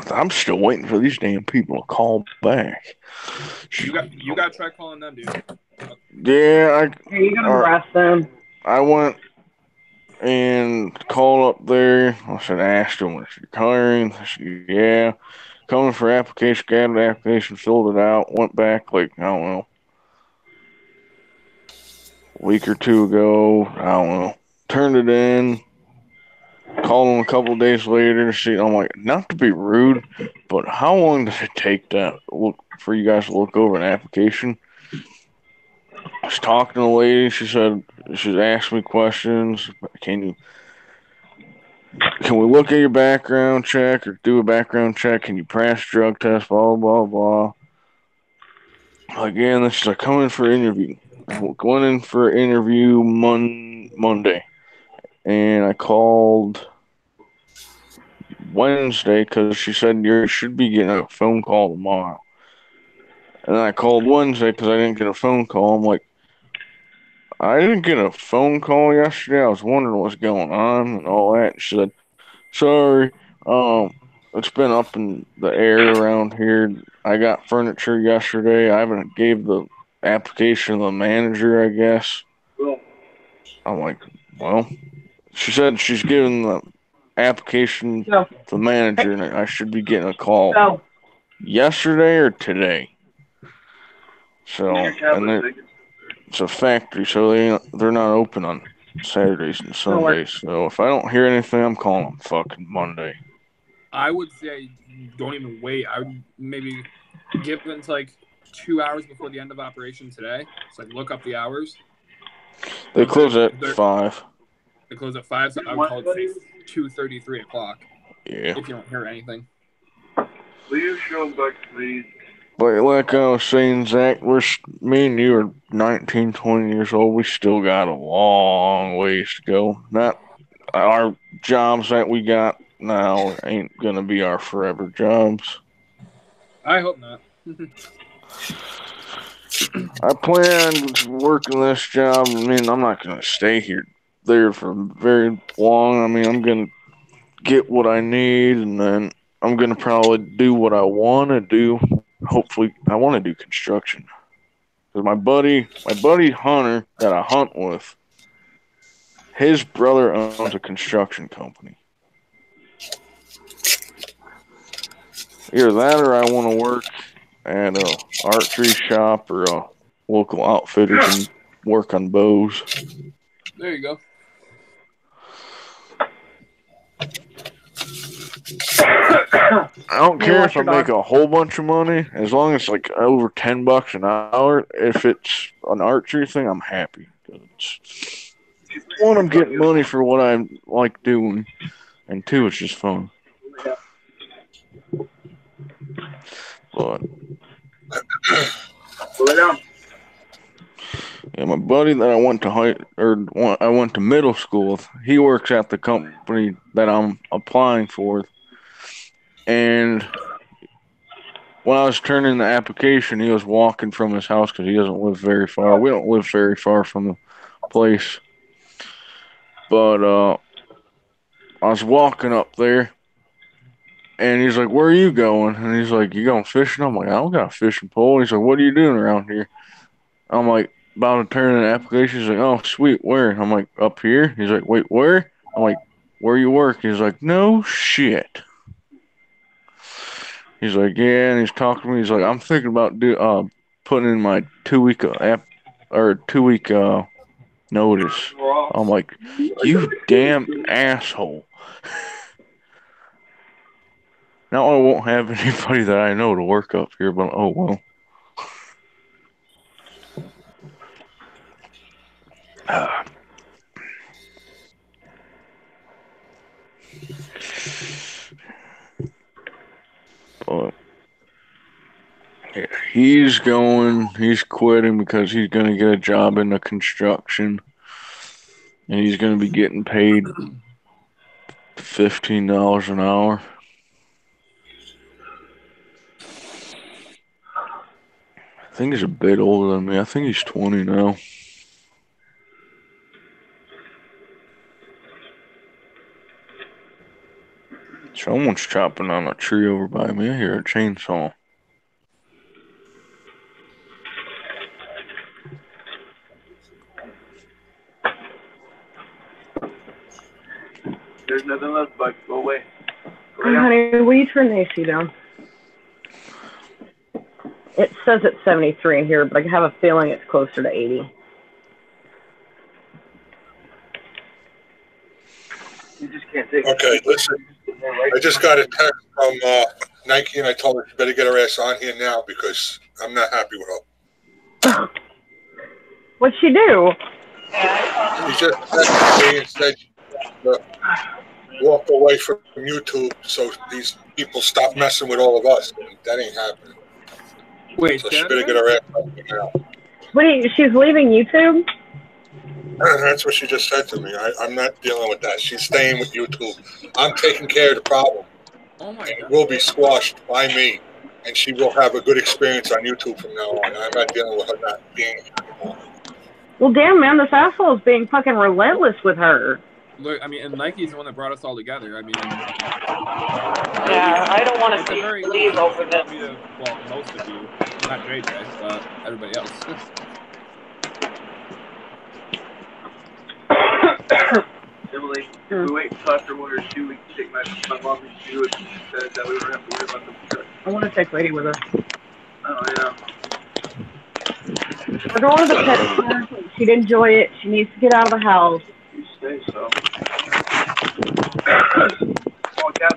I'm still waiting for these damn people to call back. You got to try calling them, dude. Yeah, you gotta harass them. I went and called up there. I said, asked them, "Was you hiring?" I said, "Yeah." Coming for application, got the application, filled it out, went back like, I don't know, a week or two ago, I don't know, turned it in, called them a couple of days later. See, I'm like, not to be rude, but how long does it take for you guys to look over an application? I was talking to the lady. She said she's asked me questions. Can we look at your background check or do a background check? Can you pass drug test? Blah blah blah. Again, then she's like, come in for an interview. Going in for an interview Monday, and I called Wednesday because she said you should be getting a phone call tomorrow. And I called Wednesday because I didn't get a phone call. I'm like, I didn't get a phone call yesterday. I was wondering what's going on and all that. She said, sorry, it's been up in the air around here. I got furniture yesterday. I haven't gave the application to the manager, I guess. I'm like, well, she said she's giving the application to the manager and I should be getting a call yesterday or today. So, and it's a factory, so they're not open on Saturdays and Sundays. So if I don't hear anything, I'm calling them fucking Monday. I would say don't even wait. I would maybe give them to like 2 hours before the end of operation today. It's like look up the hours. They close at 5. They close at 5, so I would call it say 2:30, 3 o'clock. Yeah. If you don't hear anything. Will you show them back, please? But like I was saying, Zach, me and you are 19, 20 years old. We still got a long ways to go. Not our jobs that we got now ain't gonna be our forever jobs. I hope not. I plan working this job. I mean, I'm not gonna stay there for very long. I mean, I'm gonna get what I need, and then I'm gonna probably do what I want to do. Hopefully, I want to do construction. Because my buddy Hunter that I hunt with, his brother owns a construction company. Either that or I want to work at a archery shop or a local outfitter and work on bows. There you go. I don't care if I make a whole bunch of money, as long as it's like over $10 an hour. If it's an archery thing, I'm happy. One, I'm getting money for what I like doing, and two, it's just fun. But yeah, my buddy that I went to middle school with, he works at the company that I'm applying for. And when I was turning the application, he was walking from his house because he doesn't live very far. We don't live very far from the place. But I was walking up there, and he's like, where are you going? And he's like, you going fishing? I'm like, I don't got a fishing pole. He's like, what are you doing around here? I'm like, about to turn in an application. He's like, oh, sweet, where? I'm like, up here. He's like, wait, where? I'm like, where you work? He's like, no shit. He's like, yeah, and he's talking to me. He's like, I'm thinking about putting in my 2-week notice. I'm like, you damn asshole. Now I won't have anybody that I know to work up here, but oh well. But He's quitting because he's going to get a job in the construction. And he's going to be getting paid $15 an hour. I think he's a bit older than me. I think he's 20 now. Someone's chopping on a tree over by me. I hear a chainsaw. There's nothing left, Buck. Go away. Honey, will you turn the AC down? It says it's 73 in here, but I have a feeling it's closer to 80. You just can't take Okay, listen. I just got a text from Nike, and I told her she better get her ass on here now because I'm not happy with her. What'd she do? She just texted me and said she walk away from YouTube so these people stop messing with all of us. That ain't happening. Wait, so she better get her ass on here now. What? She's leaving YouTube? That's what she just said to me. I'm not dealing with that. She's staying with YouTube. I'm taking care of the problem. Oh my God. It will be squashed by me, and she will have a good experience on YouTube from now on. I'm not dealing with her not being here anymore. Well, damn, man, this asshole is being fucking relentless with her. Look, I mean, and Nike's the one that brought us all together. I mean, yeah, I don't want to see very you leave over this. Well, most of you, not JJ, but everybody else. Emily, we wait until after 1 or 2 weeks to take my mom and do it. That way we don't have to worry about the truck. I want to take Lady with us. Oh, yeah. We're going to the pet store. She'd enjoy it. She needs to get out of the house. You say so.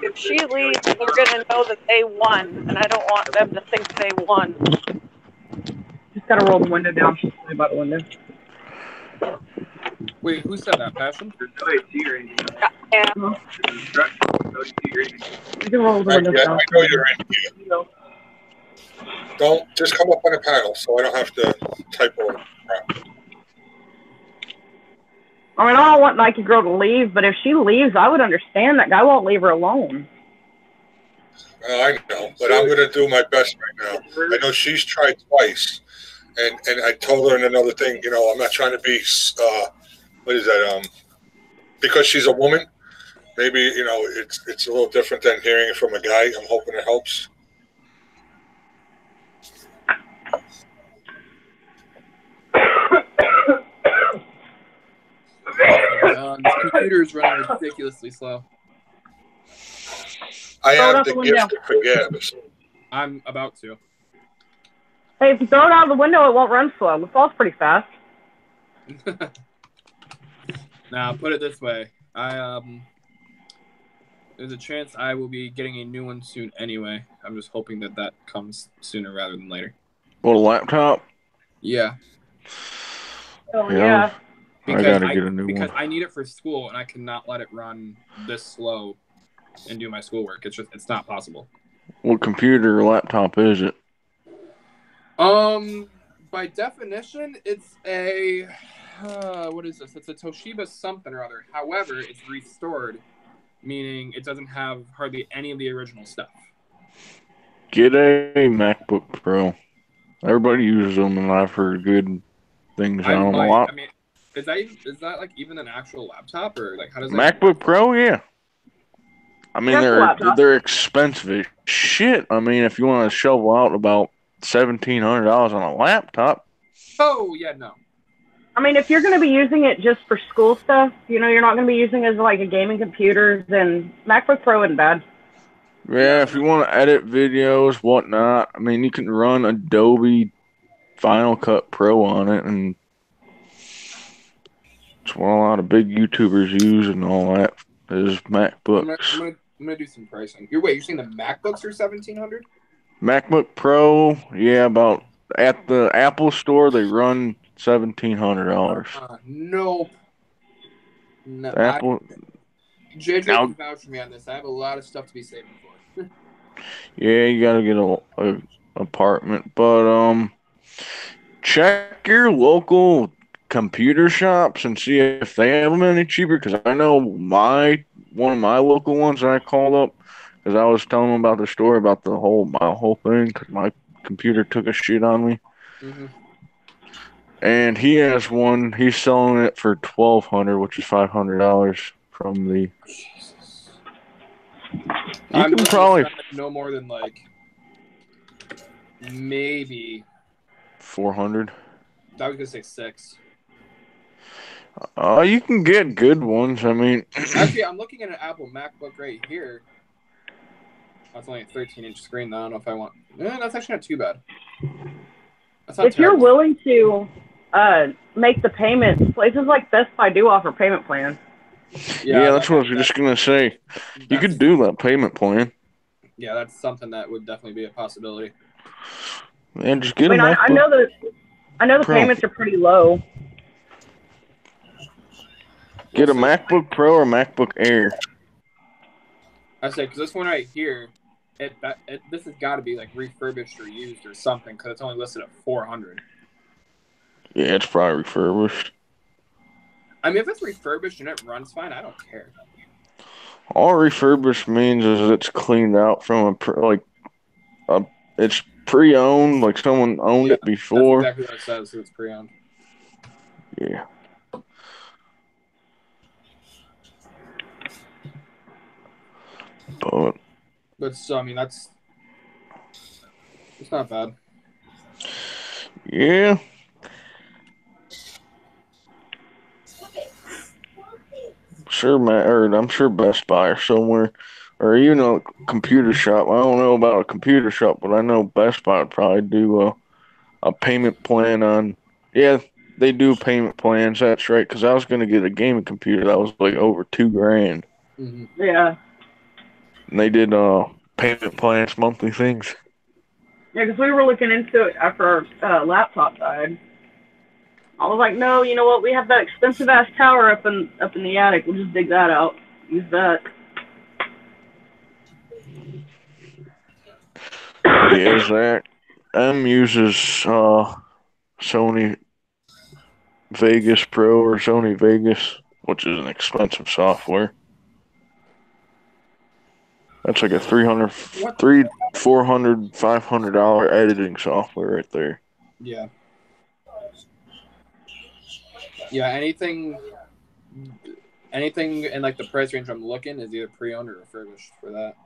If she leaves, they're going to know that they won, and I don't want them to think they won. Just got to roll the window down. She's sitting by the window. Wait, who said that, Passion? There's no AC or anything. Yeah. No AC or anything. You can roll the window down. I know you're in here. Don't just come up on the panel so I don't have to type all the crap. I mean, I don't want Nike Girl to leave, but if she leaves, I would understand. That guy won't leave her alone. I know, but I'm going to do my best right now. I know she's tried twice, and I told her in another thing, you know, I'm not trying to be, what is that, because she's a woman, maybe, you know, it's a little different than hearing it from a guy. I'm hoping it helps. This computer is running ridiculously slow. I have the gift of forgiveness. I'm about to. Hey, if you throw it out of the window, it won't run slow. It falls pretty fast. Now, put it this way. There's a chance I will be getting a new one soon anyway. I'm just hoping that comes sooner rather than later. What, a laptop? Yeah. Oh, yeah. Because I gotta get a new one. Because I need it for school, and I cannot let it run this slow and do my schoolwork. It's not possible. What computer or laptop is it? By definition, it's a what is this? It's a Toshiba something or other. However, it's restored, meaning it doesn't have hardly any of the original stuff. Get a MacBook Pro. Everybody uses them, and I've heard good things on them a lot. I mean, is that like even an actual laptop, or like how does MacBook Pro? Yeah. I mean, they're expensive as shit. I mean, if you want to shovel out about $1,700 on a laptop. Oh yeah, no. I mean, if you're going to be using it just for school stuff, you know, you're not going to be using it as like a gaming computer, then MacBook Pro isn't bad. Yeah, if you want to edit videos, whatnot, I mean, you can run Adobe Final Cut Pro on it, and it's what a lot of big YouTubers use and all that is MacBooks. I'm gonna do some pricing. You're saying the MacBooks are $1,700? MacBook Pro, yeah, about at the Apple store they run $1,700. Nope. No. Apple. JJ can vouch for me on this. I have a lot of stuff to be saving for. Yeah, you gotta get a apartment. But check your local computer shops and see if they have them any cheaper. Because I know one of my local ones that I called up because I was telling them about the story about my whole thing because my computer took a shit on me. Mm-hmm. And he has one. He's selling it for $1,200, which is $500 from the. Jesus. You can probably no more than like maybe 400. I was gonna say 6. You can get good ones. I mean, actually, I'm looking at an Apple MacBook right here. That's only a 13-inch screen. I don't know if I want. That's actually not too bad. That's not if you're willing to make the payments, places like Best Buy do offer payment plans. Yeah, that's what I was just gonna say. You could do that payment plan. Yeah, that's something that would definitely be a possibility. And just get a MacBook. I know the payments are pretty low. Get a MacBook Pro or MacBook Air. I say because this one right here, this has got to be like refurbished or used or something because it's only listed at $400. Yeah, it's probably refurbished. I mean, if it's refurbished and it runs fine, I don't care. All refurbished means is it's cleaned out from it's pre-owned, like someone owned it before. That's exactly what it says. So it's pre-owned. Yeah. But so I mean it's not bad. Yeah. I'm sure Best Buy or somewhere, or even a computer shop. I don't know about a computer shop, but I know Best Buy would probably do a payment plan on. Yeah, they do payment plans. That's right. Because I was going to get a gaming computer that was like over $2,000. Mm-hmm. Yeah. And they did payment plans, monthly things. Yeah, because we were looking into it after our laptop died. I was like, no, you know what? We have that expensive ass tower up in the attic. We'll just dig that out. Use that. Yeah, Zach. M uses Sony Vegas Pro or Sony Vegas, which is an expensive software. That's like a $300, $400, $500 editing software right there. Yeah. Yeah, anything in like the price range I'm looking is either pre-owned or refurbished for that.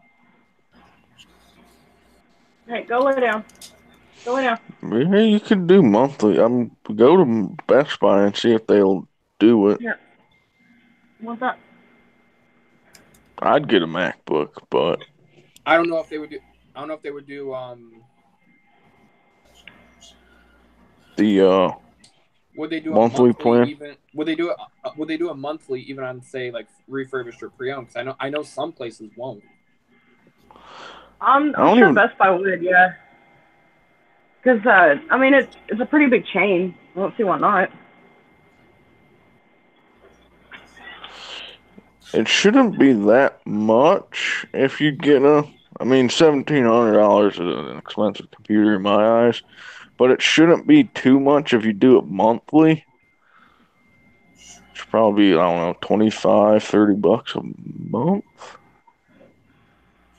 Hey, go lay down. Go lay down. Yeah, you could do monthly. Go to Best Buy and see if they'll do it. Here. What's that? I'd get a MacBook, but I don't know if they would do. the would they do monthly a plan? Even, would they do a monthly even on say like refurbished or pre-owned? Because I know some places won't. I'm sure Best Buy would, yeah. Because I mean it's a pretty big chain. I don't see why not. It shouldn't be that much if you get $1,700 is an expensive computer in my eyes, but it shouldn't be too much if you do it monthly. It should probably be, I don't know, $25, $30 a month.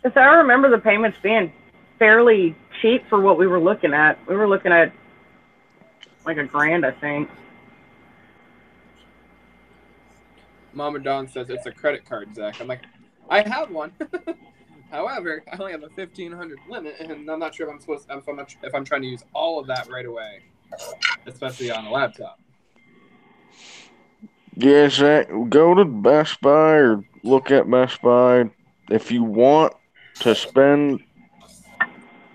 Because I remember the payments being fairly cheap for what we were looking at. We were looking at like $1,000, I think. Mama Dawn says it's a credit card, Zach. I'm like, I have one. However, I only have a 1,500 limit, and I'm not sure if I'm trying to use all of that right away, especially on a laptop. Yeah, Zach, go to Best Buy or look at Best Buy. If you want to spend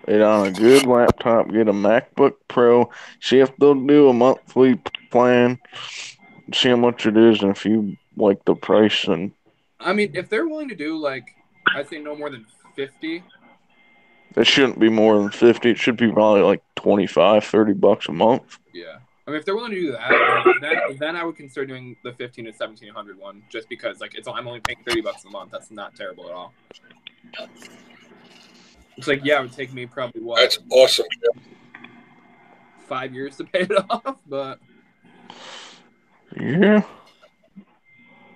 it on a good laptop, get a MacBook Pro. See if they'll do a monthly plan. See how much it is, and if you like the price. And I mean, if they're willing to do like, I'd say no more than 50. It shouldn't be more than 50. It should be probably like $25, $30 a month. Yeah, I mean, if they're willing to do that, then I would consider doing the 1,500 to 1,700 one, just because like I'm only paying $30 a month. That's not terrible at all. It's like, yeah, it would take me probably what? That's awesome. 5 years to pay it off, but Yeah.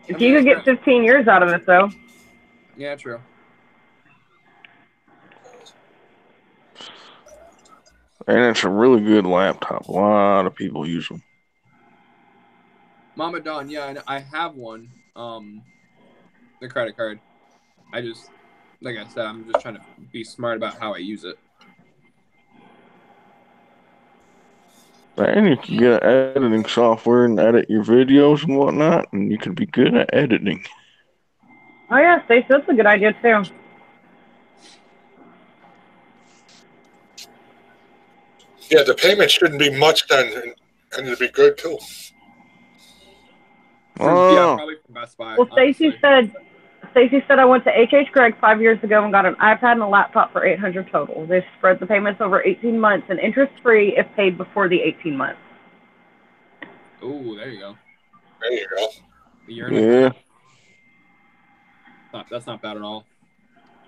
If you could get 15 years out of it, though. Yeah, true. And it's a really good laptop. A lot of people use them. Mama Dawn, yeah, I have one. The credit card. I just, like I said, I'm just trying to be smart about how I use it. And you can get editing software and edit your videos and whatnot, and you can be good at editing. Oh, yeah, Stacey, that's a good idea, too. Yeah, the payment shouldn't be much then, and it'd be good too. Yeah, probably from Best Buy. Well, Stacey said I went to H.H. Gregg 5 years ago and got an iPad and a laptop for $800 total. They spread the payments over 18 months and interest-free if paid before the 18 months. Oh, there you go. There you go. A year and a half. That's not bad at all.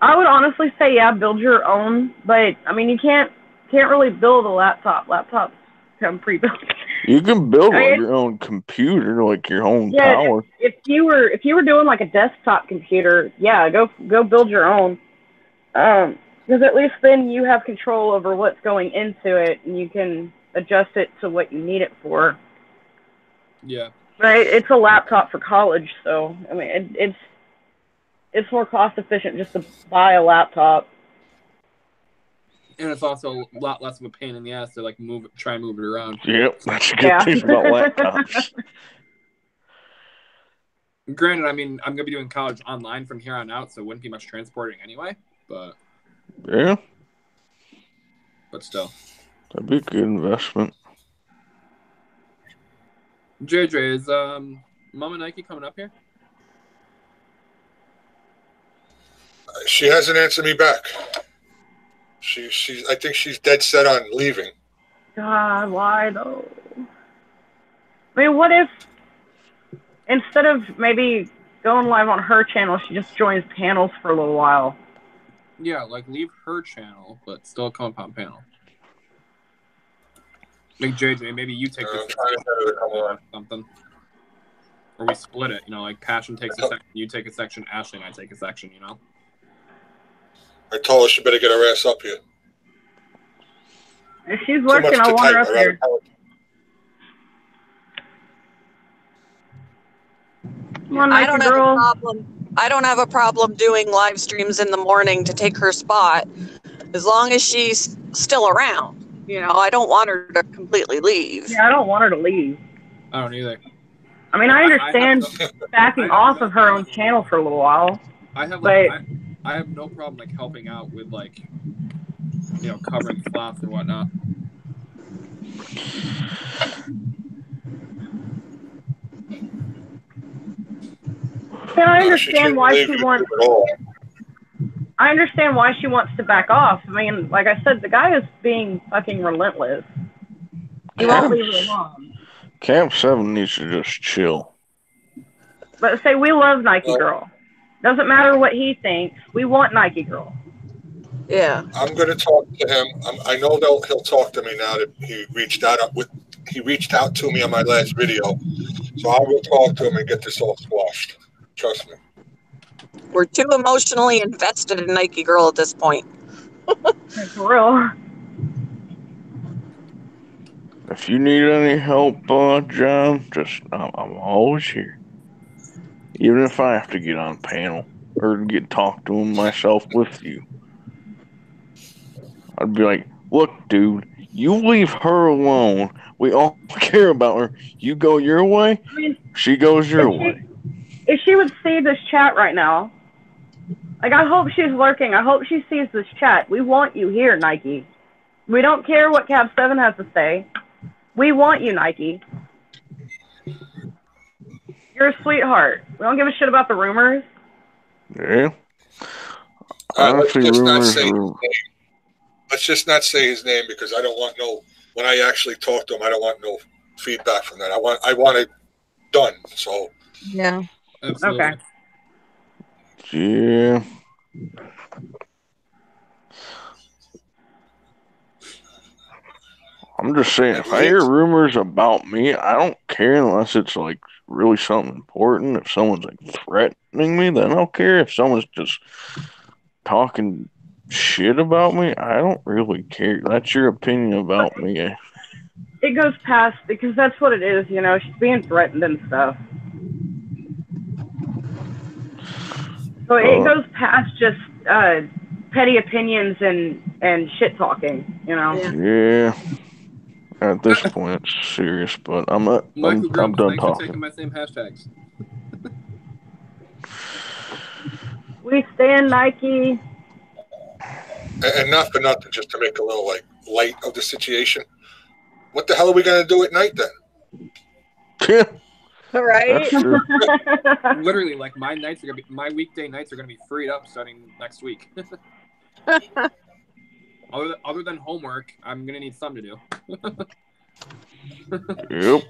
I would honestly say, yeah, build your own, but I mean, you can't really build a laptop. Laptops come pre-built. You can build your own computer, like your own tower. If you were doing like a desktop computer, yeah, go build your own. Because at least then you have control over what's going into it, and you can adjust it to what you need it for. Yeah. Right. It's a laptop for college, so I mean, it's more cost efficient just to buy a laptop. And it's also a lot less of a pain in the ass to try and move it around. Yep, that's a good thing about laptops. Granted, I mean, I'm gonna be doing college online from here on out, so it wouldn't be much transporting anyway. But yeah, but still, that'd be a good investment. JJ, is Mama Nike coming up here? She hasn't answered me back. I think she's dead set on leaving. God, why though? I mean, what if instead of maybe going live on her channel, she just joins panels for a little while? Yeah, leave her channel, but still come up on panel. Like JJ, maybe you take this or something, or we split it. Passion takes a section, you take a section, Ashley and I take a section. I told her she better get her ass up here. If she's working, I want her up here. Come on, I don't have girl. a problem. I don't have a problem doing live streams in the morning to take her spot, as long as she's still around. I don't want her to completely leave. Yeah, I don't want her to leave. I don't either. I mean, I understand backing off of her own channel for a little while. I have no problem helping out with covering slots and whatnot. And I understand why she wants. I understand why she wants to back off. I mean, like I said, the guy is being fucking relentless. He won't leave her alone. Camp 7 needs to just chill. But say we love Nike Girl. Doesn't matter what he thinks. We want Nike Girl. Yeah. I'm going to talk to him. I know he'll talk to me now that he reached out to me on my last video. So I will talk to him and get this all squashed. Trust me. We're too emotionally invested in Nike Girl at this point. For real. If you need any help, John, I'm always here. Even if I have to get on panel or talk to him myself with you. I'd be like, look, dude, you leave her alone. We all care about her. You go your way, she goes your way. If she would see this chat right now, I hope she's lurking. I hope she sees this chat. We want you here, Nike. We don't care what Cab 7 has to say. We want you, Nike. You're a sweetheart. We don't give a shit about the rumors. Yeah. Let's just not say his name because I don't want when I actually talk to him, I don't want no feedback from that. I want it done. So yeah. Absolutely. Okay. Yeah. I'm just saying, if I hear rumors about me, I don't care unless it's like really something important. If someone's like threatening me, then I'll care. If someone's just talking shit about me, I don't really care. That's your opinion about me. It goes past, because that's what it is, you know, she's being threatened and stuff. So it goes past just petty opinions and shit talking, you know. Yeah. At this point, it's serious, but I'm done Thanks for talking. taking my same hashtags. We stand Nike. And not for nothing, just to make a little like light of the situation. What the hell are we gonna do at night then? Yeah. Right? Literally, like my weekday nights are gonna be freed up starting next week. Other than homework, I'm gonna need something to do. Yep.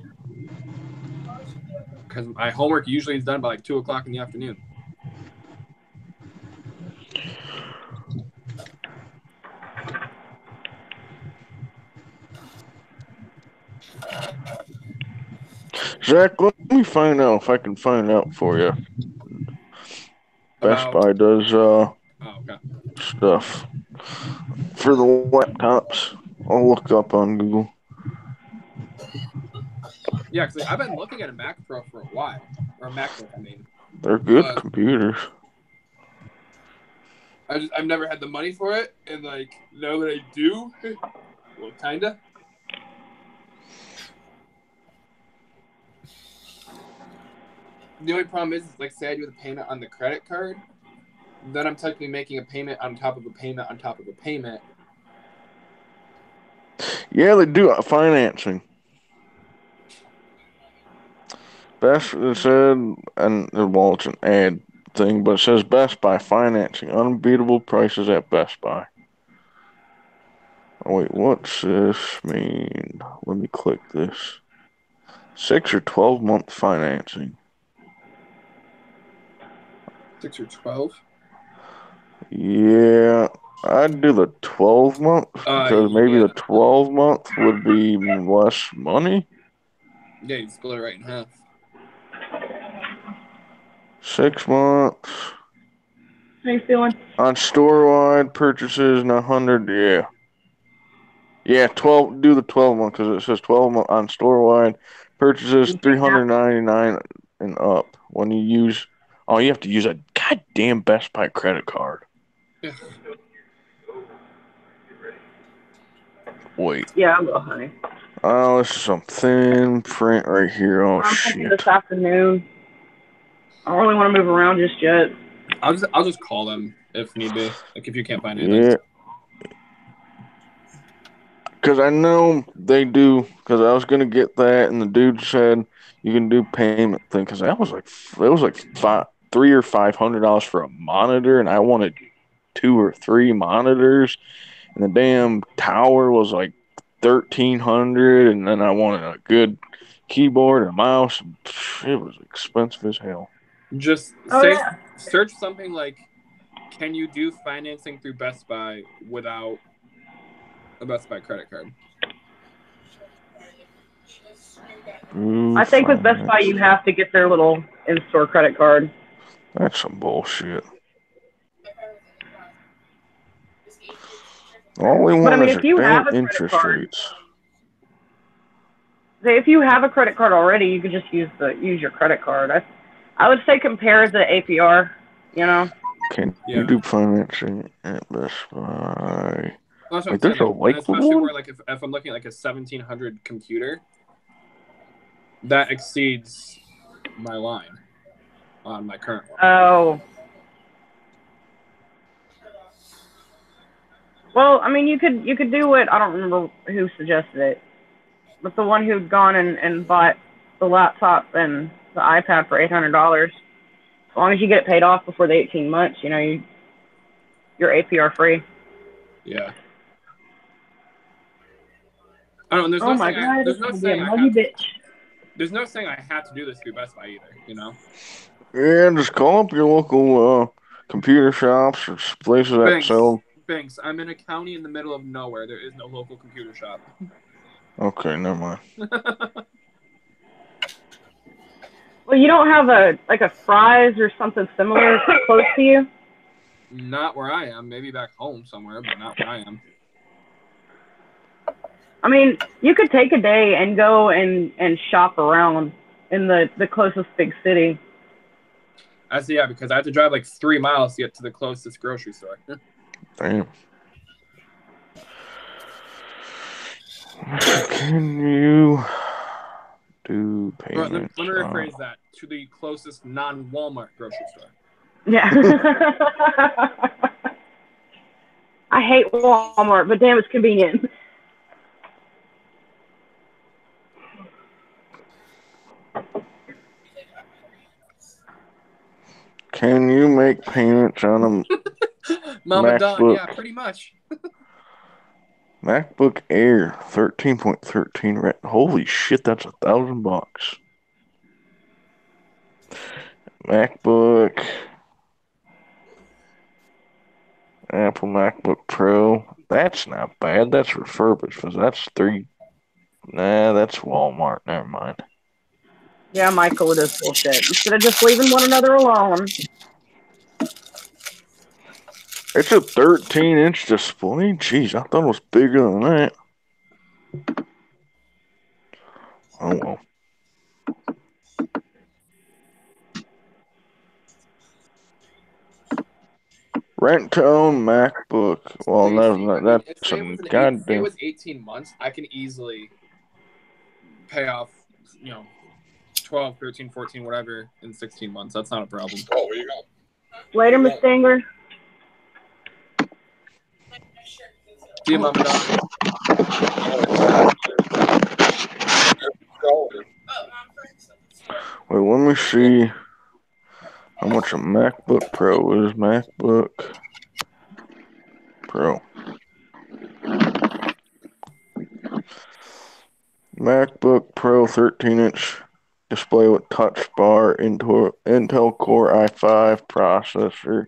Because my homework usually is done by like 2:00 in the afternoon. Zach, let me find out if I can find out for you. Best Buy does stuff for the laptops. I'll look up on Google. Yeah, because I've been looking at a Mac Pro for a while, or a MacBook. I mean, they're good computers. I've never had the money for it, and like now that I do, well, kinda. The only problem is, like, say I do the payment on the credit card, then I'm technically making a payment on top of a payment on top of a payment. Yeah, they do financing. Best, it said, and well, it's an ad thing, but it says Best Buy financing, unbeatable prices at Best Buy. Oh, wait, what's this mean? Let me click this. 6 or 12-month financing. 6 or 12? Yeah, I'd do the 12-month because maybe the 12-month would be less money. Yeah, you split it right in half. 6 months. How you feeling? On store-wide purchases, 100, yeah. Yeah, 12. Do the 12-month because it says 12-month on store-wide purchases, $399 and up. When you use, you have to use a goddamn Best Buy credit card. Yeah. Wait. Yeah, I will, honey. Oh, this is some thin print right here. Oh, I'm shit. thinking this afternoon. I don't really want to move around just yet. I'll just call them if need be. Like if you can't find anything. Yeah. Because I know they do. Because I was gonna get that, and the dude said you can do payment thing. Because that was like $300 or $500 for a monitor, and I wanted 2 or 3 monitors, and the damn tower was like $1,300, and then I wanted a good keyboard and a mouse. It was expensive as hell. Just search something like, can you do financing through Best Buy without a Best Buy credit card? I think with Best Buy, you have to get their little in-store credit card. That's some bullshit. All we want is damn interest rates. If you have a credit card already, you could just use your credit card. I would say compare the APR. You know. Can you do financing at Best Buy? Well, like, there's a Lakewood especially one? where, like, if I'm looking at like a 1700 computer, that exceeds my line on my current one. Oh. Well, I mean, you could do it. I don't remember who suggested it, but the one who'd gone and bought the laptop and the iPad for $800. As long as you get it paid off before the 18 months, you know, you're APR free. Yeah. I don't know. Oh my God! There's no saying I have to do this through Best Buy either. You know. Yeah, just call up your local computer shops or places that sell. Thanks. I'm in a county in the middle of nowhere. There is no local computer shop. Okay, never mind. Well, you don't have a Fry's or something similar close to you? Not where I am. Maybe back home somewhere, but not where I am. I mean, you could take a day and go and shop around in the closest big city. I see, yeah, because I have to drive like 3 miles to get to the closest grocery store. Damn. Can you do Let me payments? rephrase that. To the closest non-Walmart grocery store. Yeah. I hate Walmart, but damn, it's convenient. Can you make payments on a Mama Don, MacBook? yeah, pretty much. MacBook Air 13.13. Holy shit, that's $1,000. MacBook, Apple MacBook Pro. That's not bad. That's refurbished. That's that's Walmart. Never mind. Yeah, Michael, it is bullshit. Instead of just leaving one another alone. It's a 13-inch display? Jeez, I thought it was bigger than that. Oh, well. Rent to own MacBook. Well, that's Say it was 18 months. I can easily pay off, 12, 13, 14, whatever in 16 months. That's not a problem. Oh, where you go? Later, Miss Stinger. See you, Mama Don. Wait, let me see how much a MacBook Pro is. MacBook Pro. MacBook Pro 13-inch display with touch bar, Intel Core i5 processor,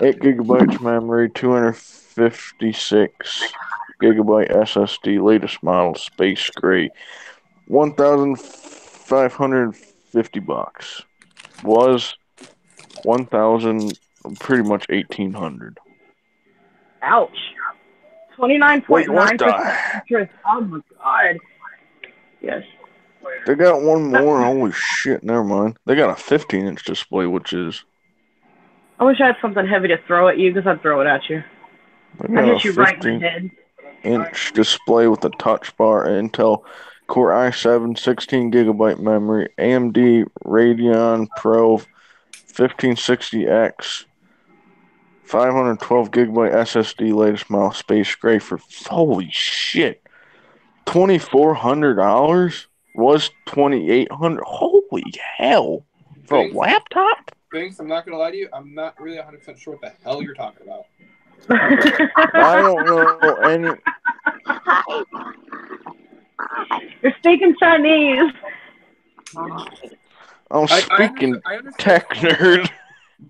8 gigabytes memory, 256 gigabyte SSD, latest model, space gray, $1,550. Was 1,000, pretty much 1,800. Ouch. 29.9% interest. Oh my god. Yes. They got one more. Holy shit, never mind. They got a 15-inch display, which is... I wish I had something heavy to throw at you, because I'd throw it at you. I'd hit you right in the head. 15-inch display with a touch bar, Intel Core i7, 16 gigabyte memory, AMD Radeon Pro 1560X, 512 gigabyte SSD, latest model, space gray for, holy shit, $2,400? Was $2,800? Holy hell. For a laptop? Binks, I'm not going to lie to you. I'm not really 100% sure what the hell you're talking about. I don't know any... You're speaking Chinese. I'm speaking tech nerd.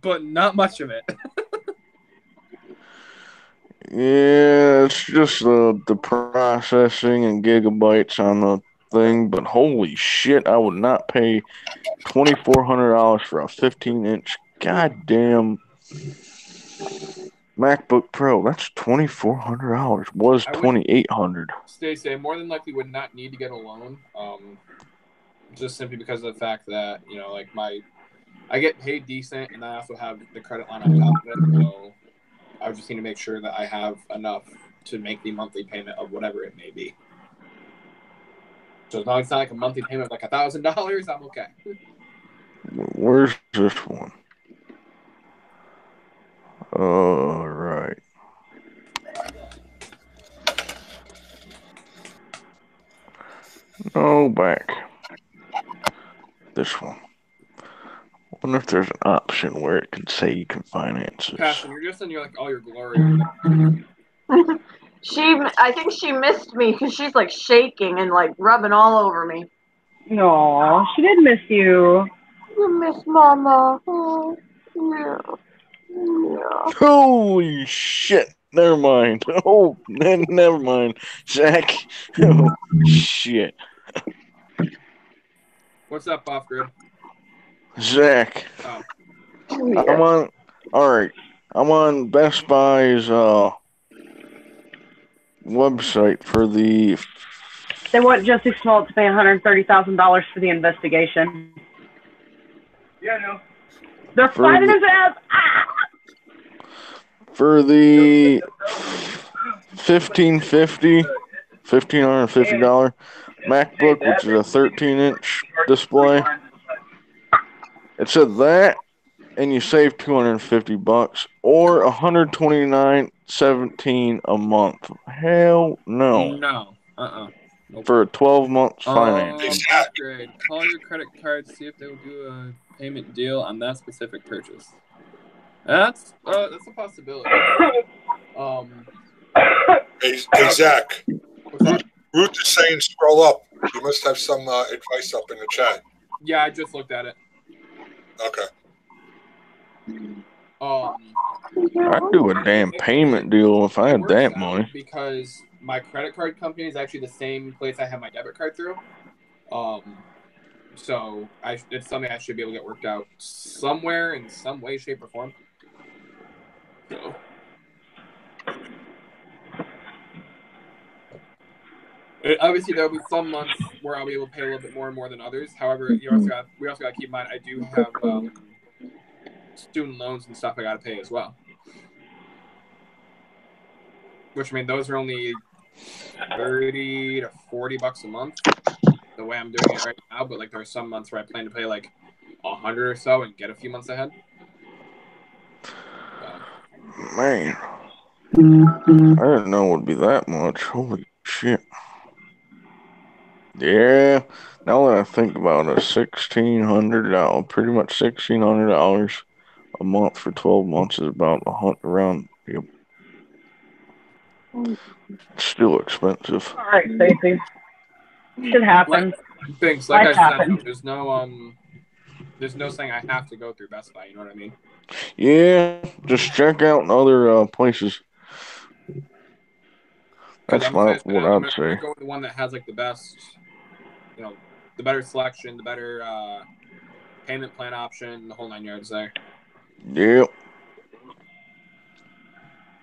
But not much of it. Yeah, it's just the processing and gigabytes on the thing, but holy shit, I would not pay $2,400 for a 15-inch goddamn MacBook Pro. That's $2,400. Was $2,800. Stacey, I more than likely would not need to get a loan, just simply because of the fact that, I get paid decent, and I also have the credit line on top of it, so I just need to make sure that I have enough to make the monthly payment of whatever it may be. So as long as it's not like a monthly payment of like $1,000, I'm okay. Where's this one? All right. No, back. This one. I wonder if there's an option where it can say you can finance this. Passion, you're just in all your glory. I think she missed me because she's like shaking and like rubbing all over me. No, she did miss you. You miss Mama. Oh, yeah. Yeah. Holy shit. Never mind. Oh, never mind. Zach. Oh, shit. What's up, off grid? Zach. Oh, I'm on. Alright. I'm on Best Buy's website for the. They want Jesse Smollett to pay $130,000 for the investigation. Yeah, no. They're For fighting the- his ass. Ah! For the $1,550 MacBook, which is a 13-inch display. It said that, and you save $250 or $129.17 a month. Hell no. no. Nope. For a 12-month finance. Upgrade. Call your credit card, see if they will do a payment deal on that specific purchase. That's a possibility. Hey, Zach. Ruth is saying scroll up. You must have some advice up in the chat. Yeah, I just looked at it. Okay. I'd do a damn payment deal if I had that money. Because my credit card company is actually the same place I have my debit card through. So it's something I should be able to get worked out somewhere in some way, shape, or form. So. Obviously, there will be some months where I'll be able to pay a little bit more than others. However, we also got to keep in mind I do have student loans and stuff I got to pay as well. Which, I mean, those are only $30 to $40 a month. The way I'm doing it right now, but like there are some months where I plan to pay like $100 or so and get a few months ahead. Man, I didn't know it would be that much. Holy shit! Yeah, now that I think about it, $1,600, pretty much $1,600 a month for 12 months is about around. Yep. Still expensive. All right, Stacey. Should happen. Things like Life I said, happens. there's no saying I have to go through Best Buy. You know what I mean? Yeah, just check out other places. That's what I'd say. I'm gonna go with the one that has like the best, the better selection, the better payment plan option, the whole 9 yards there. Yep.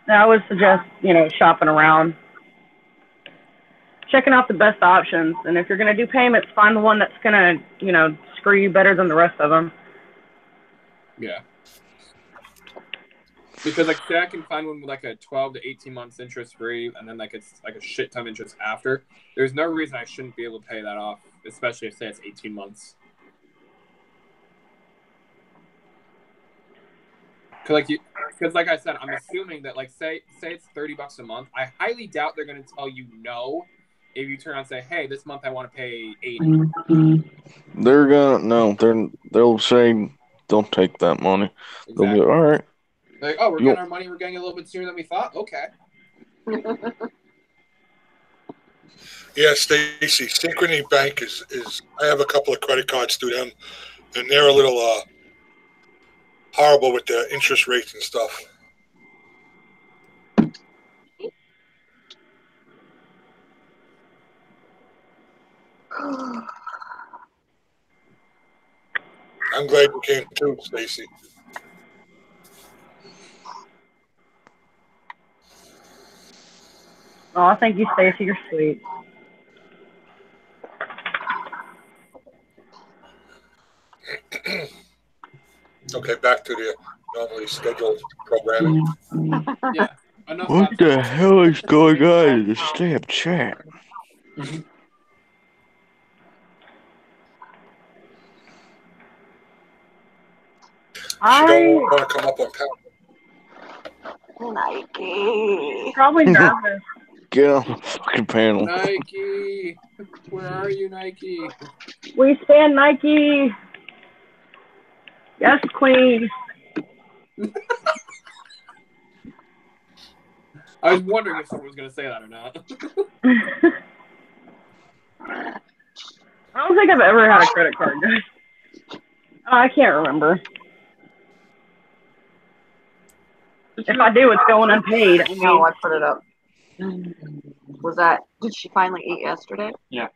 Now, I would suggest, shopping around, checking out the best options, and if you're going to do payments, find the one that's going to, screw you better than the rest of them. Yeah. Because like say I can find one with like a 12 to 18 months interest free, and then like it's like a shit ton of interest after. There's no reason I shouldn't be able to pay that off, especially if say it's 18 months. Because like I said, I'm assuming that like say it's $30 a month. I highly doubt they're going to tell you no if you turn around and say, hey, this month I want to pay $80. They'll say they'll take that money. Exactly. They'll be all right. Like, oh, we're getting our money. We're getting it a little bit sooner than we thought. Okay. Yeah, Stacy, Synchrony Bank is. I have a couple of credit cards through them, and they're a little horrible with the interest rates and stuff. I'm glad you came too, Stacy. Oh, thank you, Stacey. You're sweet. Okay, back to the normally scheduled programming. Yeah. What the hell is going on in the damn chat? She don't want to come up on panel. Nike. Probably nervous. Get on the fucking panel. Nike, where are you, Nike? We stand Nike. Yes, Queen. I was wondering if someone was going to say that or not. I don't think I've ever had a credit card, guys. I can't remember. If I do, it's going unpaid. I No, mean, I put it up. Was that? Did she finally eat yesterday? Yeah.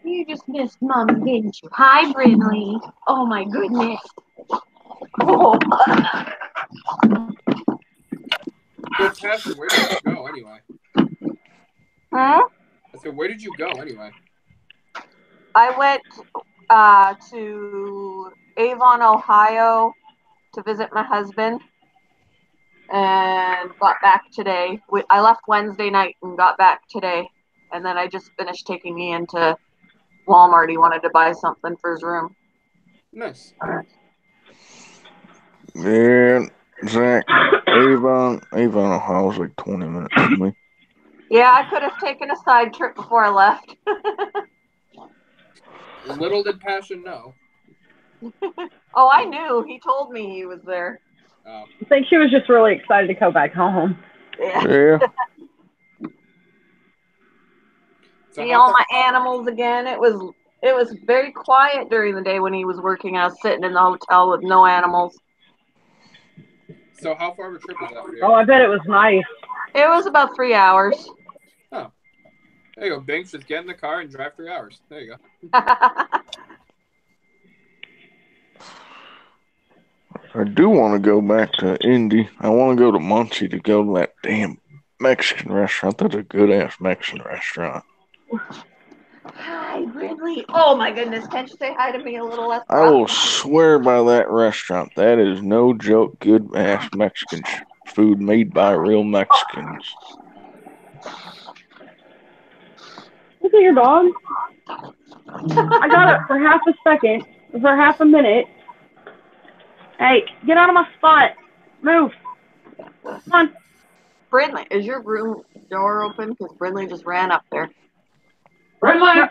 You just missed Mommy, didn't you? Hi, Brinley. Oh my goodness. Oh. So, Pastor, where did you go anyway? Huh? I said, where did you go anyway? I went to Avon, Ohio to visit my husband and got back today. I left Wednesday night and got back today. And then I just finished taking Ian to Walmart. He wanted to buy something for his room. Nice. Yeah, Zach, Avon, Ohio was like 20 minutes from me. Yeah, I could have taken a side trip before I left. Little did Passion know. Oh, I knew. He told me he was there. Oh. I think she was just really excited to go back home. Yeah. See all my animals again. It was very quiet during the day when he was working. I was sitting in the hotel with no animals. So how far of a trip was that for you? Oh, I bet it was nice. It was about 3 hours. Oh. There you go, Binks. Just get in the car and drive 3 hours. There you go. I do want to go back to Indy. I want to go to Muncie to go to that damn Mexican restaurant. That's a good-ass Mexican restaurant. Hi, Brinley. Oh, my goodness. Can't you say hi to me a little less? I will swear by that restaurant. That is no joke. Good-ass Mexican food made by real Mexicans. Look at your dog. I got it for half a second, for half a minute. Hey, get out of my spot. Move. Come on. Brinley, is your room door open? Because Brinley just ran up there. Brinley!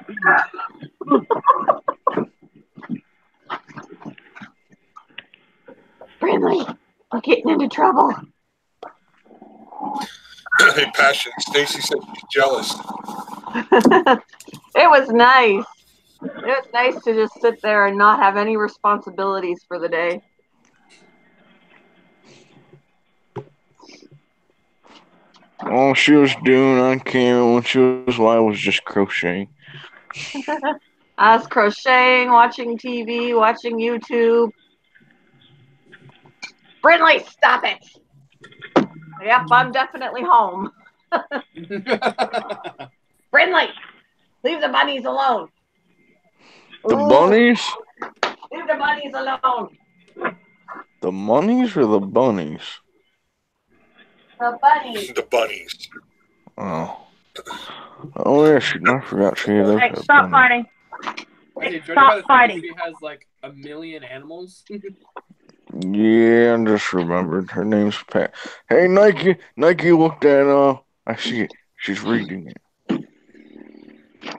Brinley, we're getting into trouble. Hey, Passion. Stacy said she's jealous. It was nice. It was nice to just sit there and not have any responsibilities for the day. All she was doing on camera when she was live was just crocheting. I was crocheting, watching TV, watching YouTube. Brinley, stop it. Yep, I'm definitely home. Brinley, leave the bunnies alone. The bunnies? Leave the bunnies alone. The bunnies or the bunnies? The bunnies. The bunnies. Oh. Oh, yeah, I forgot she had Hey, that stop bunny. fighting. Hey, Stop fighting. She has like 1 million animals. Yeah, I just remembered. Her name's Pat. Hey, Nike, look at, I see it. She's reading it.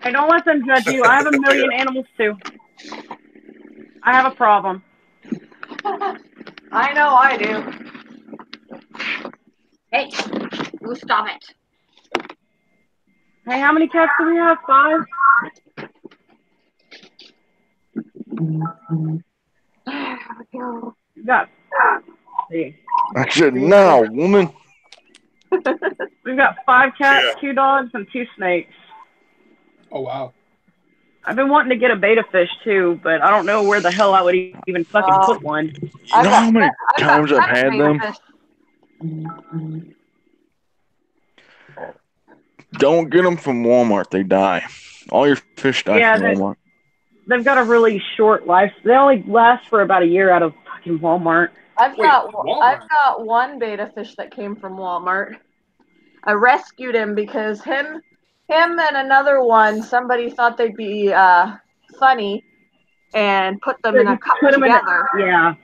Hey, don't let them judge you. I have 1 million animals too. I have a problem. I know I do. Hey, you stop it. Hey, how many cats do we have? 5? There we go. We got. See. I said, now, woman. We've got 5 cats, 2 dogs, and 2 snakes. Oh, wow. I've been wanting to get a beta fish too, but I don't know where the hell I would even fucking put one. You know how many times I've had them? Don't get them from Walmart. They die. All your fish die from Walmart. They've got a really short life. They only last for about a year out of fucking Walmart. I've got one beta fish that came from Walmart. I rescued him because him and another one, somebody thought they'd be funny and put them in a cup together. Yeah.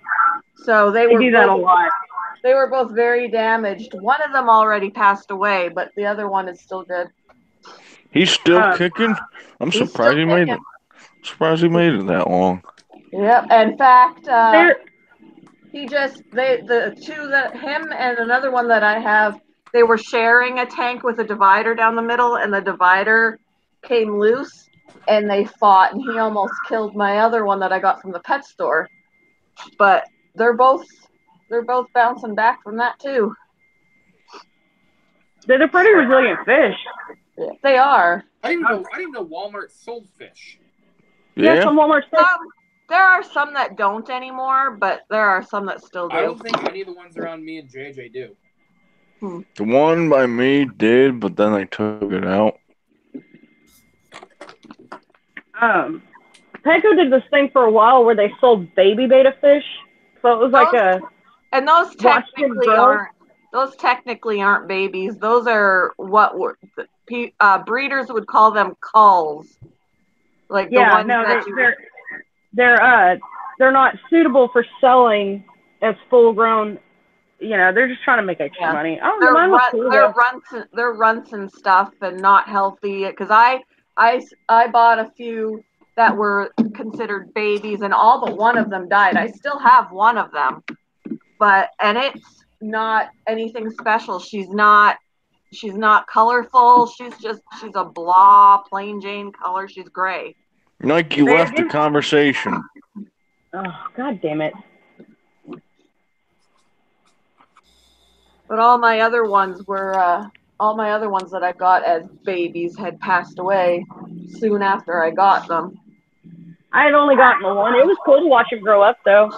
So they do that a lot. They were both very damaged. One of them already passed away, but the other one is still good. He's still kicking? I'm surprised he made it. Surprised he made it that long. Yep. In fact, the two that him and another one that I have, they were sharing a tank with a divider down the middle, and the divider came loose, and they fought, and he almost killed my other one that I got from the pet store. But they're both they're both bouncing back from that too. They're pretty resilient fish. They are. I didn't even know Walmart sold fish. Yeah, some Walmart fish. There are some that don't anymore, but there are some that still do. I don't think any of the ones around me and JJ do. The one by me did, but then they took it out. Petco did this thing for a while where they sold baby beta fish. So it was like and those technically aren't babies. Those are what breeders would call them culls. Like the ones they're not suitable for selling as full grown. You know, they're just trying to make extra money. Oh, they're runts and stuff and not healthy. Because I bought a few that were considered babies, and all but one of them died. I still have one of them, and it's not anything special. She's not colorful. She's a blah, plain Jane color. She's gray. Like you left the conversation. Oh, God damn it. But all my other ones that I got as babies had passed away soon after I got them. I had only gotten the one. It was cool to watch him grow up, though.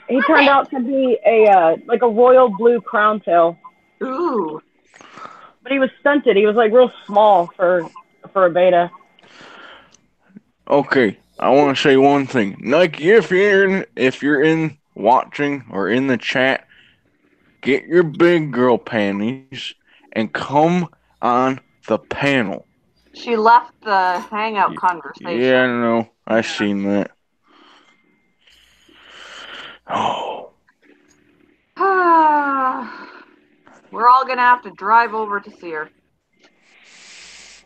He turned out to be a royal blue crown tail. Ooh. But he was stunted. He was like real small for a beta. Okay, I want to say one thing. Nike, if you're in watching or in the chat, get your big girl panties and come on the panel. She left the hangout conversation. Yeah, I know. I seen that. Oh. We're all gonna have to drive over to see her.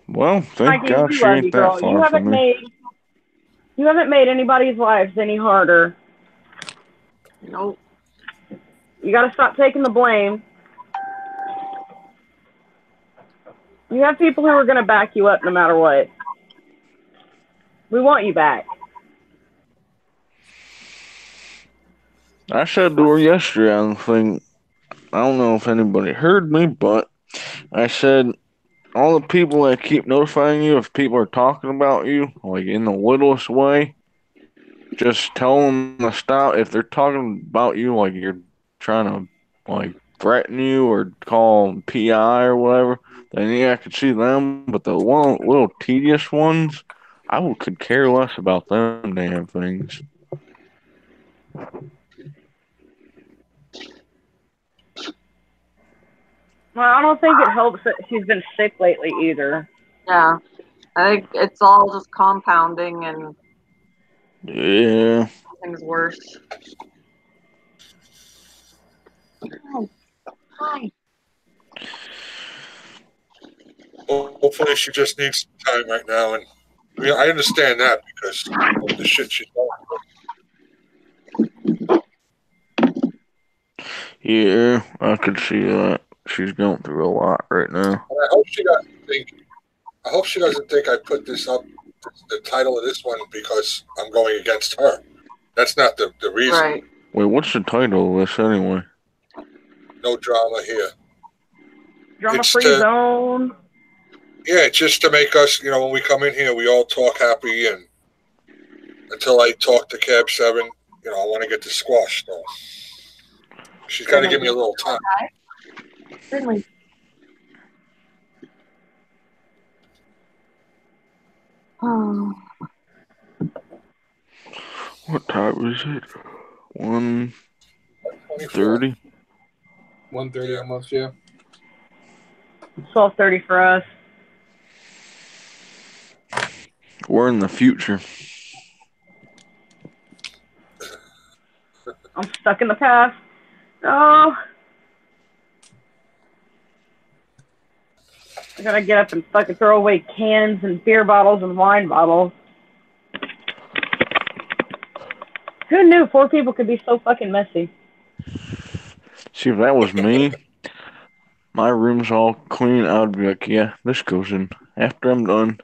Well, thank God she ain't that far from me. You haven't made anybody's lives any harder. Nope. You gotta stop taking the blame. You have people who are gonna back you up no matter what. We want you back. I said to her yesterday on the thing, I don't know if anybody heard me, but I said, all the people that keep notifying you if people are talking about you, like in the littlest way, just tell them to stop. If they're talking about you like you're trying to like threaten you or call PI or whatever, then yeah, I could see them. But the little tedious ones, I could care less about them damn things. Well, I don't think it helps that she's been sick lately either. Yeah. I think it's all just compounding and yeah, things worse. Hi. Well, hopefully she just needs time right now, and I understand that because of the shit she's going through. Yeah, I could see that. She's going through a lot right now. And I hope she doesn't think I put this up, the title of this one, because I'm going against her. That's not the reason. Right. Wait, what's the title of this anyway? No drama here. Drama-free zone. Yeah, it's just to make us, when we come in here, we all talk happy, and until I talk to Cab 7, I want to get this squashed. So she's got to give me a little time. Really? Oh. What time is it? 1:30? 1:30 almost, yeah. 12:30 for us. We're in the future. I'm stuck in the past. Oh. I gotta get up and fucking throw away cans and beer bottles and wine bottles. Who knew 4 people could be so fucking messy? See, if that was me, my room's all clean, I would be like, yeah, this goes in. After I'm done,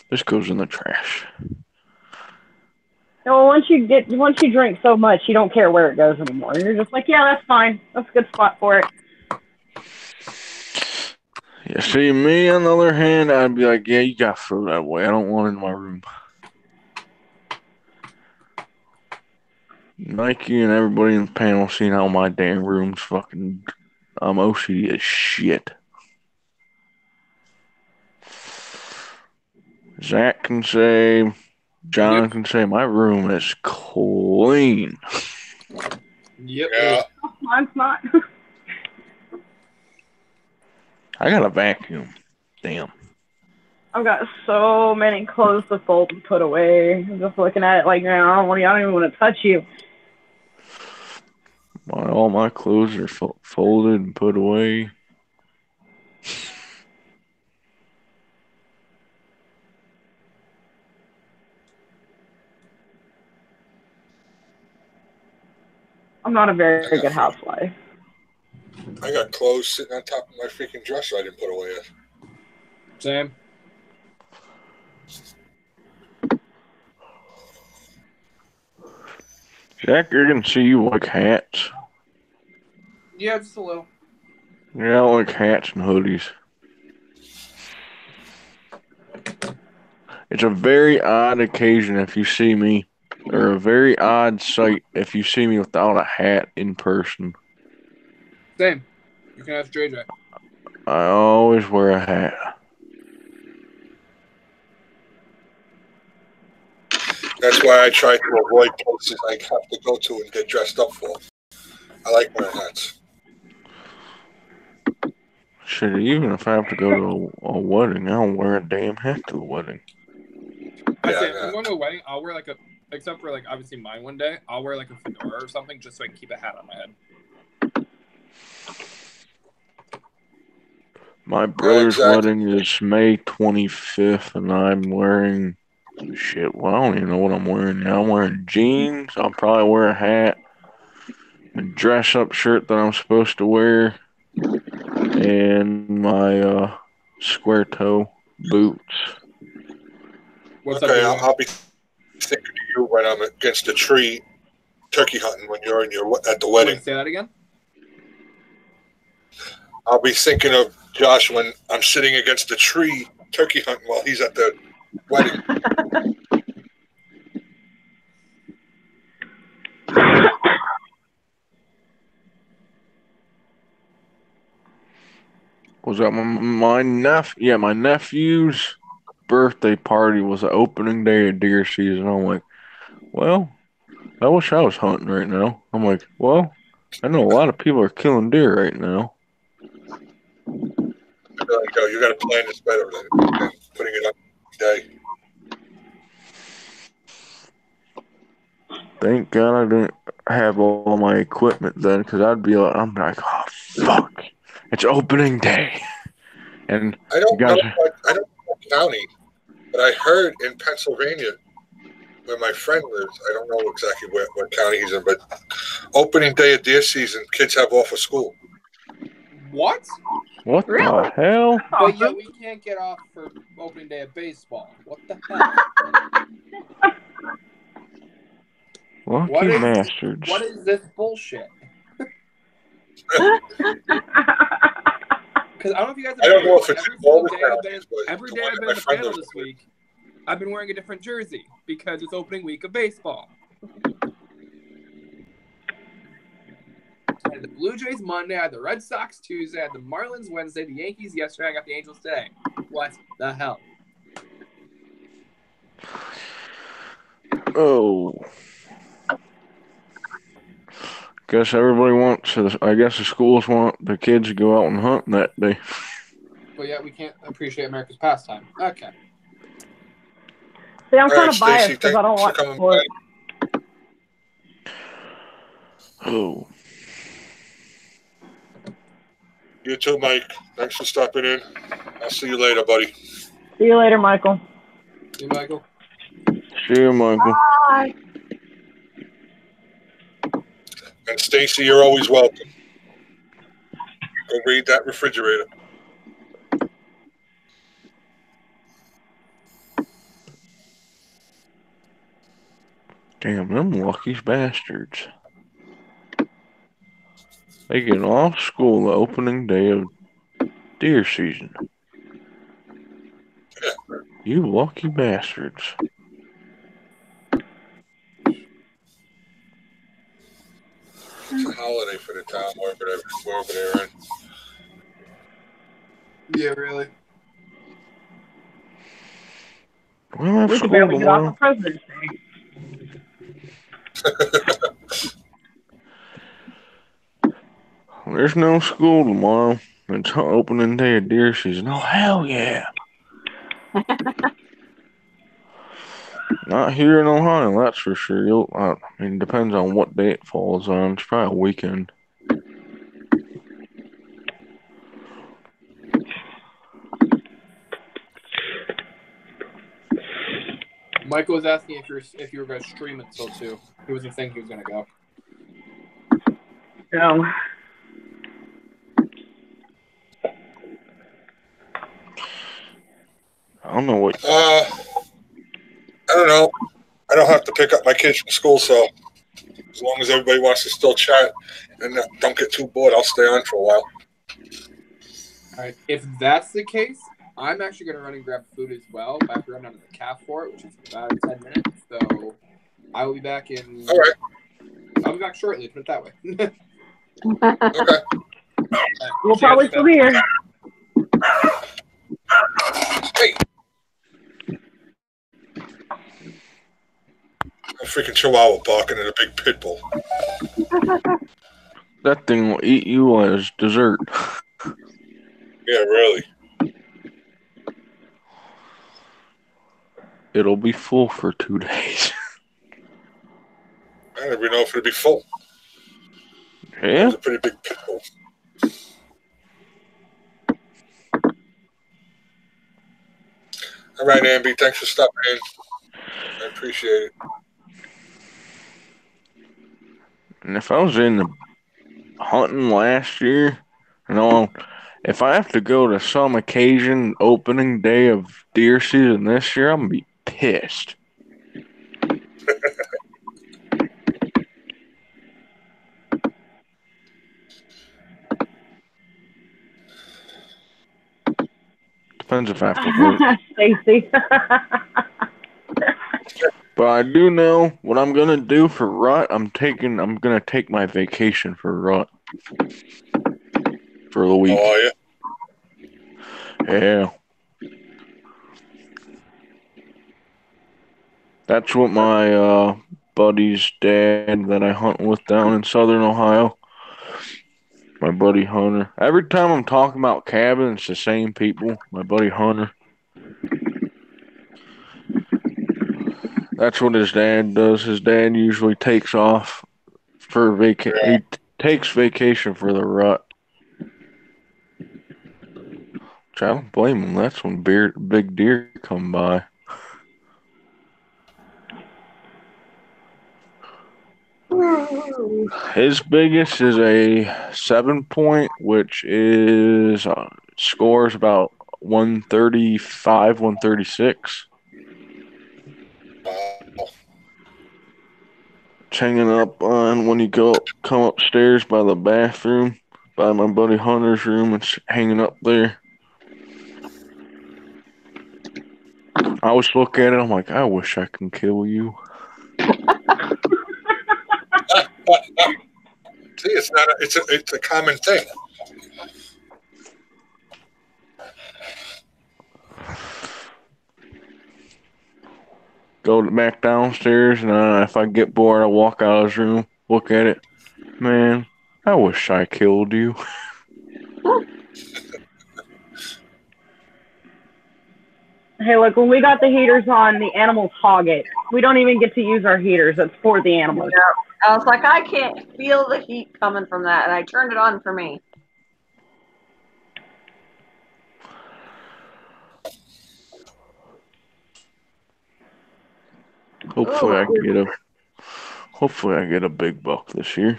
this goes in the trash. No, once you drink so much, you don't care where it goes anymore. You're just like, yeah, that's fine. That's a good spot for it. You see, me on the other hand, I'd be like, yeah, you got to throw that away. I don't want it in my room. Nike and everybody in the panel seen how my damn room's fucking. I'm OCD as shit. Zach can say, John can say, my room is clean. Yep. Yeah. Mine's not. I got a vacuum. Damn. I've got so many clothes to fold and put away. I'm just looking at it like, man, I don't even want to touch you. All my clothes are folded and put away. I'm not a very good housewife. I got clothes sitting on top of my freaking dresser I didn't put away yet. Same. Jack, I can see you like hats. Yeah, just a little. Yeah, I like hats and hoodies. It's a very odd occasion if you see me, or a very odd sight if you see me without a hat in person. Same. You can ask JJ. I always wear a hat. That's why I try to avoid places I have to go to and get dressed up for. I like wearing hats. Shit, even if I have to go to a wedding, I don't wear a damn hat to a wedding. I say, if I'm going to a wedding, I'll wear like a, except for like obviously mine one day, I'll wear like a fedora or something just so I can keep a hat on my head. My brother's wedding is May 25th, and I'm wearing shit. Well, I don't even know what I'm wearing now. I'm wearing jeans. I'll probably wear a hat, a dress-up shirt that I'm supposed to wear, and my square toe boots. What's okay, up, I'll be thinking of you when I'm against a tree turkey hunting when you're in at the wedding. Wait, say that again? I'll be thinking of Josh when I'm sitting against the tree turkey hunting while he's at the wedding. Was that my nephew? Yeah, my nephew's birthday party was the opening day of deer season. I'm like, well, I wish I was hunting right now. I'm like, well, I know a lot of people are killing deer right now. You got to plan this better than putting it up day. Thank God I didn't have all my equipment then, because I'm like, oh fuck, it's opening day, and I don't know what county, but I heard in Pennsylvania, where my friend lives, I don't know exactly what county he's in, but opening day of deer season, kids have off of school. What? What the hell? But yet we can't get off for opening day of baseball. What the hell? Lucky bastards. What is this bullshit? Because I don't know if you guys have I don't know if it's all the counties, but every day I've been in the panel this week, I've been wearing a different jersey because it's opening week of baseball. I had the Blue Jays Monday, I had the Red Sox Tuesday, I had the Marlins Wednesday, the Yankees yesterday, I got the Angels today. What the hell? Oh. Guess everybody wants to, I guess the schools want the kids to go out and hunt that day. But yet we can't appreciate America's pastime. Okay. See, I'm kind of biased because I don't watch sports. Oh. You too, Mike. Thanks for stopping in. I'll see you later, buddy. See you later, Michael. See you, Michael. See you, Michael. Bye. And Stacy, you're always welcome. Go read that refrigerator. Damn, them lucky bastards. They get off school the opening day of deer season. You lucky bastards. It's a holiday for the town, wherever they're in. Yeah, really. We'll have We school could barely get off tomorrow. on President's Day. There's no school tomorrow. It's opening day of deer season. Oh, hell yeah. Not here in Ohio, that's for sure. I mean, it depends on what day it falls on. It's probably a weekend. Michael was asking if you were going to stream until 2. He wasn't thinking he was going to go. No. I don't know what. I don't know. I don't have to pick up my kids from school, so as long as everybody wants to still chat and don't get too bored, I'll stay on for a while. All right. If that's the case, I'm actually going to run and grab food as well. I have to run out of the calf fort, which is about 10 minutes. So I will be back in. All right. I'll be back shortly. Put it that way. Okay. We'll probably still be here. Hey. A freaking chihuahua barking at a big pit bull. That thing will eat you as dessert. Yeah, really. It'll be full for 2 days. I don't even know if it'll be full. Yeah? It's a pretty big pit bull. All right, Amby, thanks for stopping in. I appreciate it. And if I was in the hunting last year, if I have to go to some occasion opening day of deer season this year, I'm gonna be pissed. Depends if I have to work. Stacy. But I do know what I'm gonna do for rut. I'm gonna take my vacation for rut for the week. Oh, are you? Yeah. That's what my buddy's dad that I hunt with down in southern Ohio. My buddy Hunter. Every time I'm talking about cabin, it's the same people. My buddy Hunter. That's what his dad does. His dad usually takes off for vacation. He takes vacation for the rut. Which I don't blame him. That's when big deer come by. His biggest is a 7-point, which is scores about 135, 136. It's hanging up on when you come upstairs by the bathroom, by my buddy Hunter's room. It's hanging up there. I always look at it. I'm like, I wish I can kill you. See, it's a common thing. Go back downstairs, and if I get bored, I walk out of his room, look at it. Man, I wish I killed you. Hey, look, when we got the heaters on, the animals hog it. We don't even get to use our heaters. It's for the animals. Yeah. I was like, I can't feel the heat coming from that, and I turned it on for me. Hopefully I get a big buck this year.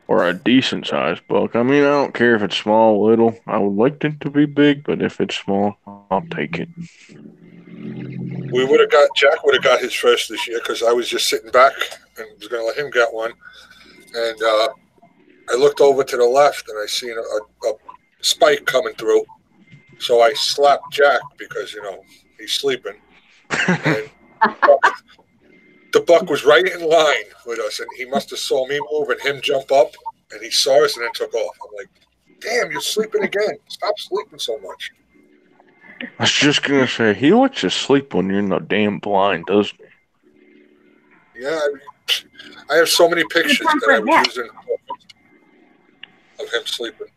Or a decent sized buck. I mean, I don't care if it's small or little. I would like it to be big, but if it's small, I'll take it. Jack would have got his first this year because I was just sitting back and was going to let him get one. And I looked over to the left and I seen a spike coming through. So I slapped Jack because, he's sleeping. And the buck was right in line with us, and he must have saw me move and him jump up, and he saw us and then took off. I'm like, damn, you're sleeping again. Stop sleeping so much. I was just going to say, he lets you sleep when you're in the damn blind, doesn't he? Yeah, I have so many pictures that I was using of him sleeping.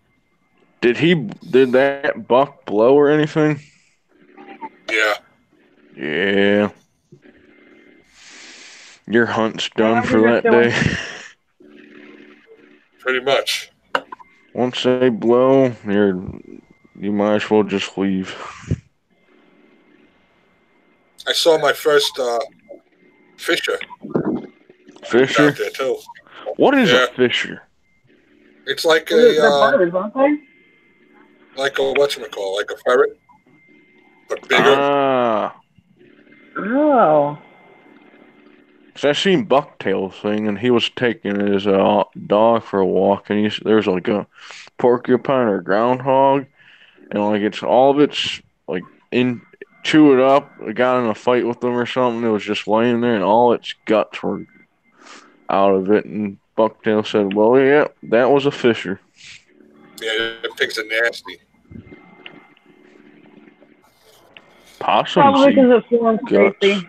Did that buck blow or anything? Yeah. Yeah. Your hunt's done for that day. Pretty much. Once they blow, you might as well just leave. I saw my first fisher. Fisher? Out there too. What is a fisher? It's like They're birds, aren't they? Like a whatchamacallit, like a ferret, but bigger. Ah. Oh. So I seen Bucktail thing, and he was taking his dog for a walk, and there's like a porcupine or groundhog, and like it's like chew it up. It got in a fight with them or something. It was just laying there, and all its guts were out of it. And Bucktail said, "Well, yeah, that was a fisher." Yeah, them things are nasty. Possums. Probably because it's warm, crazy.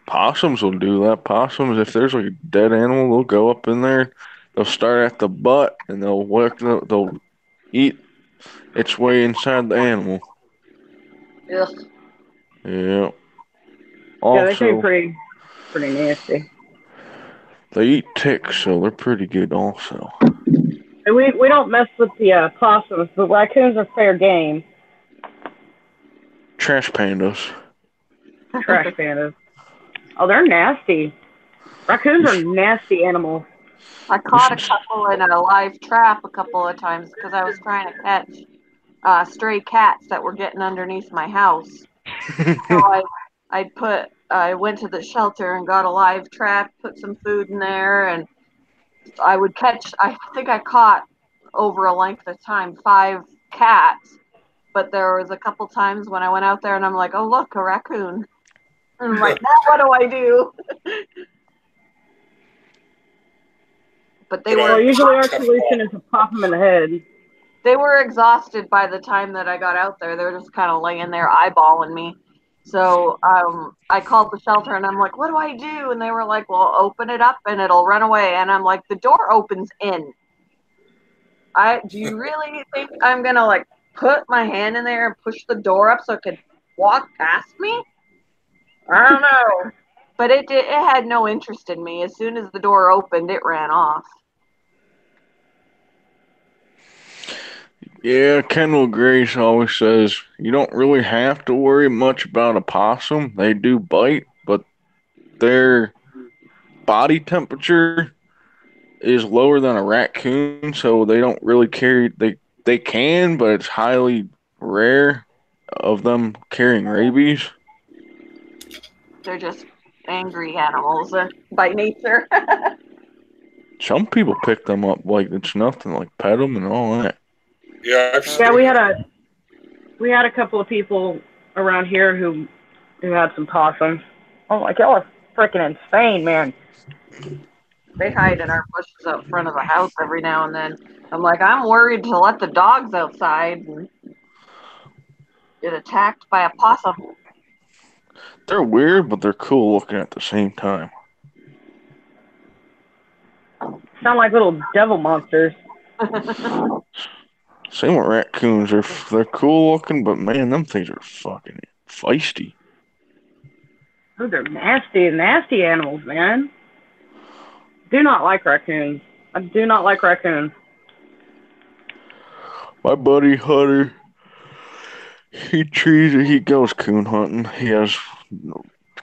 Possums will do that. Possums, if there's like a dead animal, they'll go up in there. They'll start at the butt and they'll eat its way inside the animal. Yes. Yeah. Yeah, they can be pretty nasty. They eat ticks, so they're pretty good also. And we don't mess with the possums, but raccoons are fair game. Trash pandas. Trash pandas. Oh, they're nasty. Raccoons are nasty animals. I caught a couple in a live trap a couple of times because I was trying to catch stray cats that were getting underneath my house. So I went to the shelter and got a live trap, put some food in there, and I think I caught over a length of time 5 cats. But there was a couple times when I went out there and I'm like, oh, look, a raccoon. And I'm like, now what do I do? But they were usually our solution is to pop them in the head. They were exhausted by the time that I got out there. They were just kind of laying there eyeballing me. So I called the shelter and I'm like, what do I do? And they were like, well, open it up and it'll run away. And I'm like, the door opens in. Do you really think I'm going to like put my hand in there and push the door up so it could walk past me? I don't know. But it had no interest in me. As soon as the door opened, it ran off. Yeah, Kendall Grace always says you don't really have to worry much about a possum. They do bite, but their body temperature is lower than a raccoon, so they don't really carry. They can, but it's highly rare of them carrying rabies. They're just angry animals by nature. Some people pick them up like it's nothing, like pet them and all that. Yeah, we had a couple of people around here who had some possums. Oh my god, freaking insane, man. They hide in our bushes out front of the house every now and then. I'm like, I'm worried to let the dogs outside and get attacked by a possum. They're weird, but they're cool looking at the same time. Sound like little devil monsters. Same with raccoons. They're cool looking, but man, them things are fucking feisty. Oh, they're nasty animals, man. Do not like raccoons. I do not like raccoons. My buddy Hunter, he goes coon hunting. He has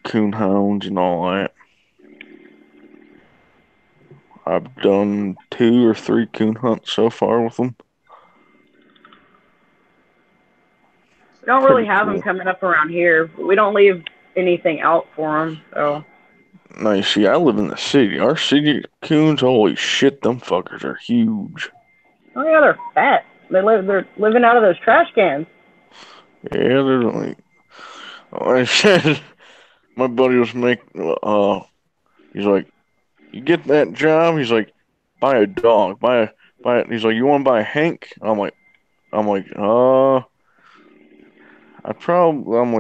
coon hounds and all that. I've done 2 or 3 coon hunts so far with them. We don't really Pretty have cool. them coming up around here. We don't leave anything out for them, so. Now, you see, I live in the city. Our city coons, holy shit, them fuckers are huge. Oh yeah, they're fat. They're living out of those trash cans. Yeah, they're like I said, my buddy was he's like, you get that job? He's like, buy a dog, he's like, you want to buy a Hank? I'm like, I'm like,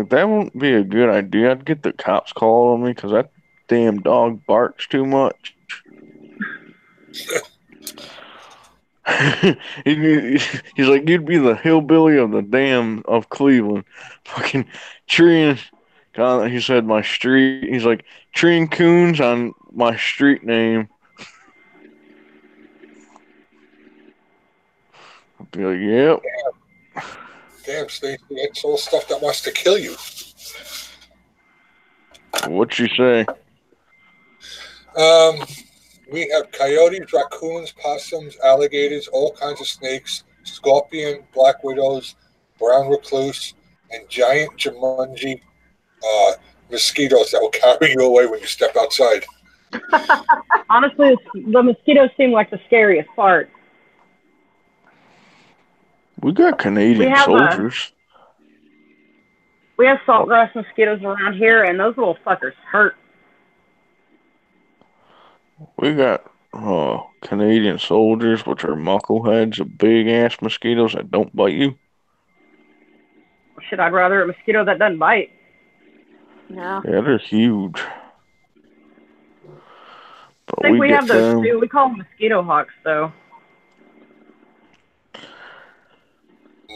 that wouldn't be a good idea. I'd get the cops called on me because that damn dog barks too much. He's like, you'd be the hillbilly of the of Cleveland, fucking treeing. He said my street. He's like treeing coons on my street name. I'd be like, yep. Damn, Stacey, that's all stuff that wants to kill you. What'd you say? We have coyotes, raccoons, possums, alligators, all kinds of snakes, scorpion, black widows, brown recluse, and giant Jumanji mosquitoes that will carry you away when you step outside. Honestly, the mosquitoes seem like the scariest part. We got Canadian soldiers. We have saltgrass mosquitoes around here, and those little fuckers hurt. We got Canadian soldiers, which are muckleheads, of big ass mosquitoes that don't bite you. Shit, I'd rather a mosquito that doesn't bite. No. Yeah, they're huge. But I think we have those too. We call them mosquito hawks, though.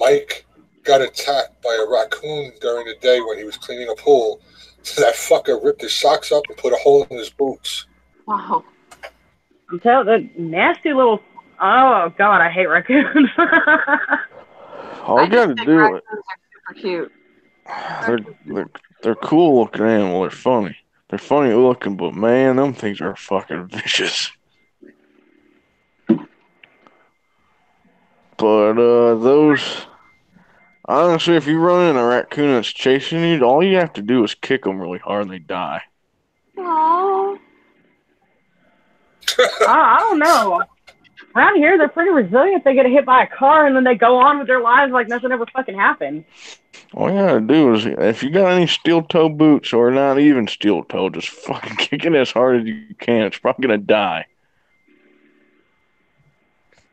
Mike got attacked by a raccoon during the day when he was cleaning a pool. So that fucker ripped his socks up and put a hole in his boots. Wow. I'm telling the nasty little. Oh God, I hate raccoons. All you gotta do raccoons are super cute. They're cool looking animal. They're funny. They're funny looking, but man, them things are fucking vicious. But those, honestly, if you run in a raccoon that's chasing you, all you have to do is kick them really hard and they die. Aww. I don't know. Around here, they're pretty resilient. They get hit by a car and then they go on with their lives like nothing ever fucking happened. All you gotta do is, if you got any steel toe boots or not even steel toe, just fucking kick it as hard as you can. It's probably gonna die.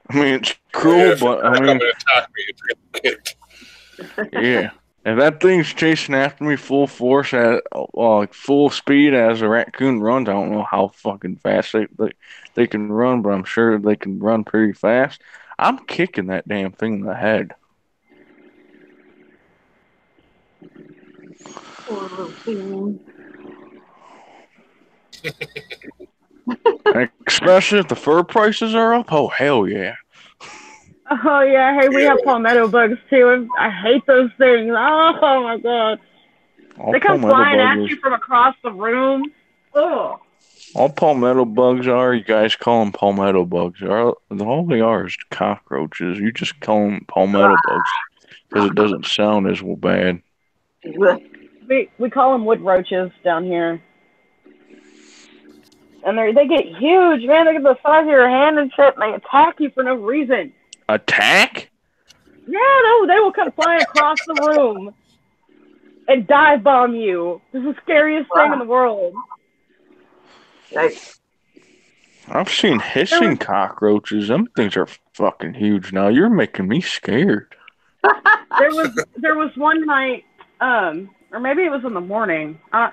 I mean, it's cruel, but I mean, attack me, it's gonna get yeah. If that thing's chasing after me full force at full speed as a raccoon runs, I don't know how fucking fast they can run, but I'm sure they can run pretty fast. I'm kicking that damn thing in the head. Poor little thing. Especially if the fur prices are up. Oh, hell yeah. Oh yeah, hey, we have palmetto bugs too, and I hate those things. Oh my God, they come flying at you from across the room. Ugh. All palmetto bugs are, you guys call them palmetto bugs. All they are is cockroaches. You just call them palmetto bugs because it doesn't sound as bad. We call them wood roaches down here. And they get huge, man. They get the size of your hand and shit, and they attack you for no reason. Attack? Yeah, no, they will come flying across the room and dive bomb you. This is the scariest thing in the world. I've seen hissing cockroaches. Them things are fucking huge now. You're making me scared. There was one night, or maybe it was in the morning. My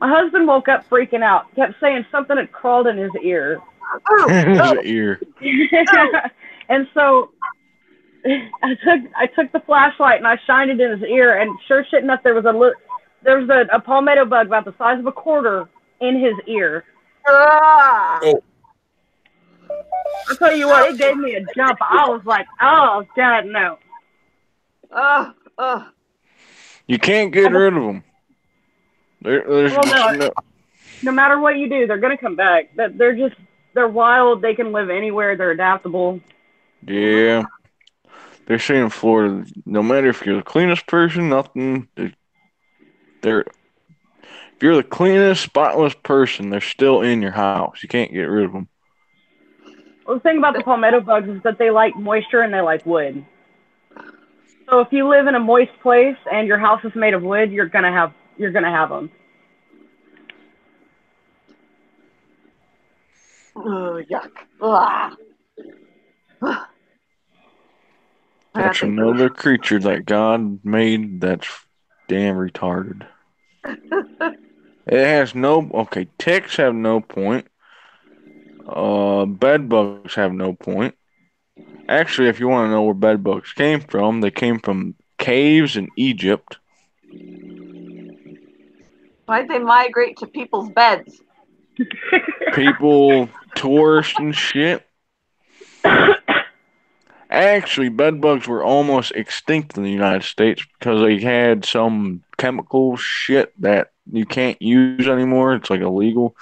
husband woke up freaking out. Kept saying something had crawled in his ear. His ear. And so I took the flashlight and I shined it in his ear, and sure shit enough, there was a palmetto bug about the size of a quarter in his ear. Oh. I'll tell you what, it gave me a jump. I was like, oh God, no. You can't get rid of them. No matter what you do, they're gonna come back. They're wild. They can live anywhere. They're adaptable. Yeah. they say in Florida, no matter if you're the cleanest person, nothing. If you're the cleanest, spotless person, they're still in your house. You can't get rid of them. Well, the thing about the palmetto bugs is that they like moisture and they like wood. So if you live in a moist place and your house is made of wood, you're gonna have them. Yuck. Ugh. That's another creature that God made that's damn retarded. It has no... Okay, ticks have no point. Bed bugs have no point. Actually, if you want to know where bed bugs came from, they came from caves in Egypt. Why'd they migrate to people's beds? People, tourists and shit. Actually, bed bugs were almost extinct in the United States because they had some chemical shit that you can't use anymore. It's like illegal.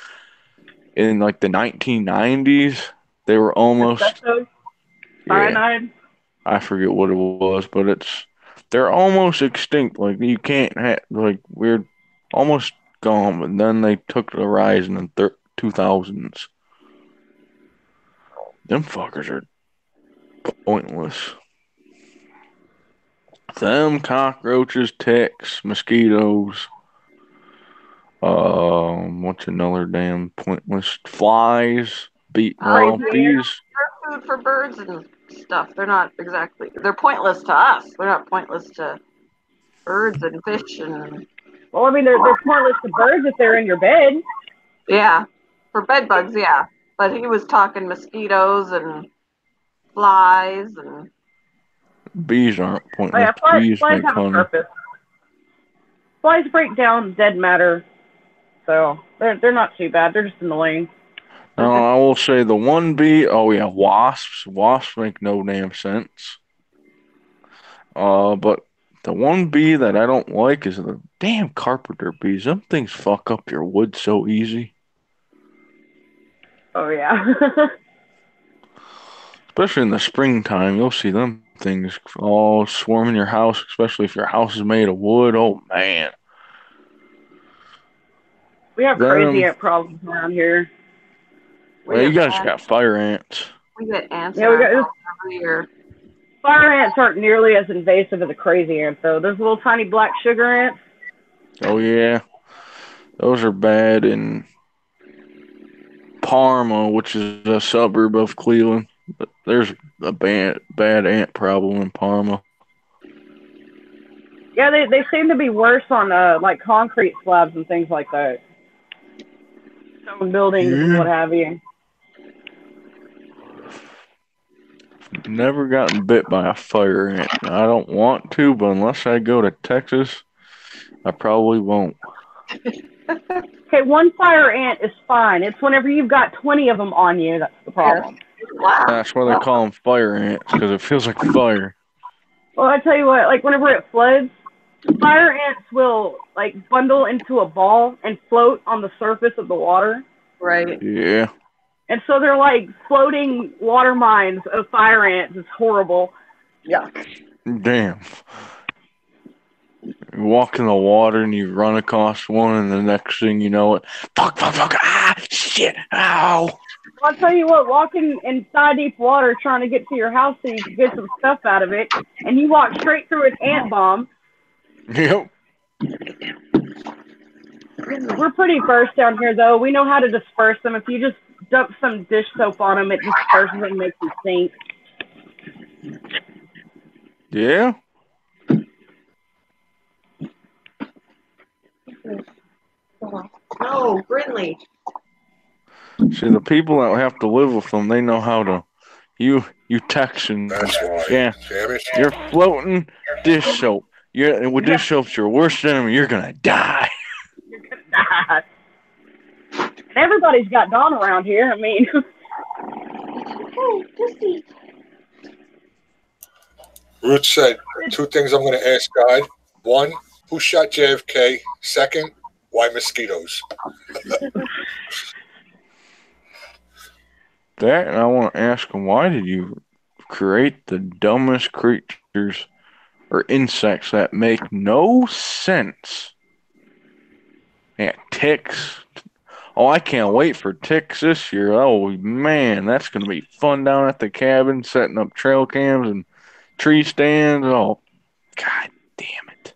In like the 1990s, they were almost... Cyanide? I forget what it was, but they're almost extinct. Like you can't like we're almost gone, but then they took the rise in the 2000s. Them fuckers are pointless. Them cockroaches, ticks, mosquitoes. What's another damn pointless? Flies. Bees. They're food for birds and stuff. They're not exactly. They're pointless to us. They're not pointless to birds and fish and. Well, I mean, they're pointless to birds if they're in your bed. Yeah, for bed bugs, yeah. But he was talking mosquitoes and flies and. Bees aren't pointless. Oh, yeah, Bees flies make have honey. a purpose. Flies break down dead matter, so they're not too bad. They're just annoying. No, I will say the one bee. Oh yeah, wasps. Wasps make no damn sense. But the one bee that I don't like is the damn carpenter bees. Them things fuck up your wood so easy. Oh yeah. Especially in the springtime, you'll see them things all swarming your house. Especially if your house is made of wood. Oh man. We have crazy ant problems around here. Well, you guys got fire ants. We get ants Yeah, we got every year. Fire ants aren't nearly as invasive as the crazy ants, though. Those little tiny black sugar ants. Oh yeah, those are bad in Parma, which is a suburb of Cleveland. There's a bad ant problem in Parma. Yeah, they seem to be worse on like concrete slabs and things like that. Stone buildings and what have you. Never gotten bit by a fire ant. I don't want to, but unless I go to Texas, I probably won't. Okay, one fire ant is fine. It's whenever you've got 20 of them on you that's the problem. That's why they call them fire ants, because it feels like fire. Well, I tell you what, like whenever it floods, fire ants will like bundle into a ball and float on the surface of the water. Right. Yeah. And so they're like floating water mines of fire ants. It's horrible. Yeah. Damn. You walk in the water and you run across one, and the next thing you know, fuck, ah, shit, ow. I'll tell you what, walking in thigh deep water trying to get to your house so you can get some stuff out of it, and you walk straight through an ant bomb. Yep. We're pretty versed down here, though. We know how to disperse them. If you just dump some dish soap on them, it disperses and makes them stink. Yeah? No, Brindley. See, the people that have to live with them, they know how to. You Texans. That's why. Yeah. You're floating dish soap. With dish soap's your worst enemy. You're gonna die. Everybody's got Dawn around here. I mean. Ruth said 2 things I'm going to ask God. 1, who shot JFK? 2, why mosquitoes? That, and I want to ask him, why did you create the dumbest creatures or insects that make no sense. Yeah, ticks. Oh, I can't wait for ticks this year. Oh, man, that's going to be fun down at the cabin, setting up trail cams and tree stands. Oh, God damn it.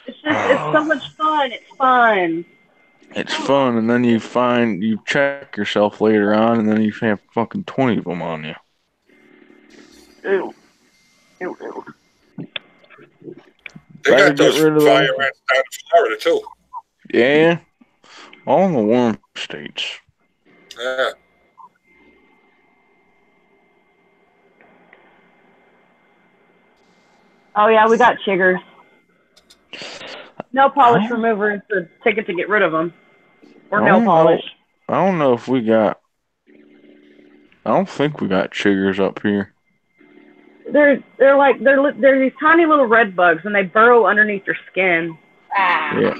It's so much fun. It's fun. It's fun, and then you check yourself later on, and then you have fucking 20 of them on you. Ew. Ew, ew. They Better got those get rid of fire those. ants down in Florida too. Yeah, all the warm states. Yeah. Oh yeah, we got chiggers. Nail polish Oh. remover is the ticket to get rid of them. Or I nail don't know. polish. I don't know if we got. I don't think we got chiggers up here. They're these tiny little red bugs, and they burrow underneath your skin. Yeah,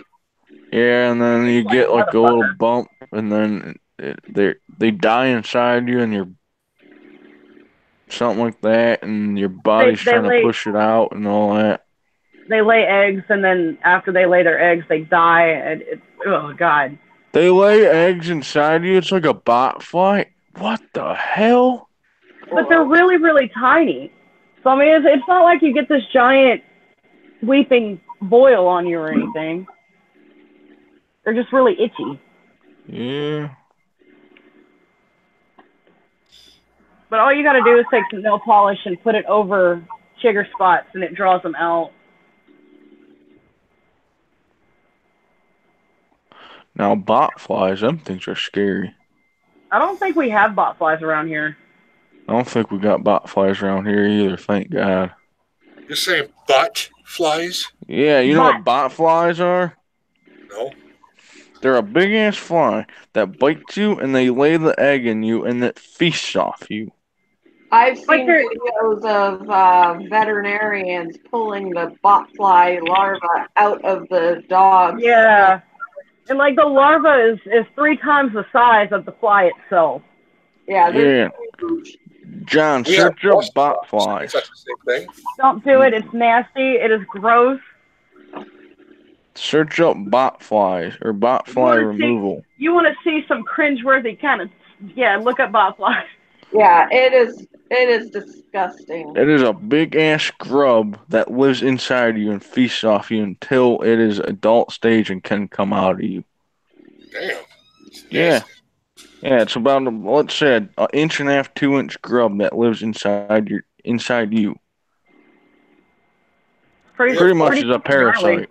yeah, and then you get like a little bump, and then they die inside you, and you're something like that, and your body's They trying to lay- push it out and all that. They lay eggs, and then after they lay their eggs, they die. And oh god. They lay eggs inside you. It's like a bot fly. What the hell? But they're really, really tiny. So I mean, it's not like you get this giant weeping boil on you or anything. They're just really itchy. Yeah. But all you got to do is take some nail polish and put it over chigger spots, and it draws them out. Now bot flies, them things are scary. I don't think we have bot flies around here. I don't think we got bot flies around here either, thank God. You're saying bot flies? Yeah, you know what bot flies are? No. They're a big ass fly that bites you and they lay the egg in you and it feasts off you. I've seen videos of veterinarians pulling the botfly larva out of the dog. Yeah. And like the larva is 3 times the size of the fly itself. Yeah. Yeah. John, search up bot flies. That's the same thing. Don't do it. It's nasty. It is gross. Search up bot flies or bot fly removal. You want to see some cringeworthy kind of, look up bot flies. Yeah, it is disgusting. It is a big ass grub that lives inside you and feasts off you until it is adult stage and can come out of you. Damn. Yeah. Yeah, it's about let's say an 1.5 to 2-inch grub that lives inside you. Pretty much is a parasite.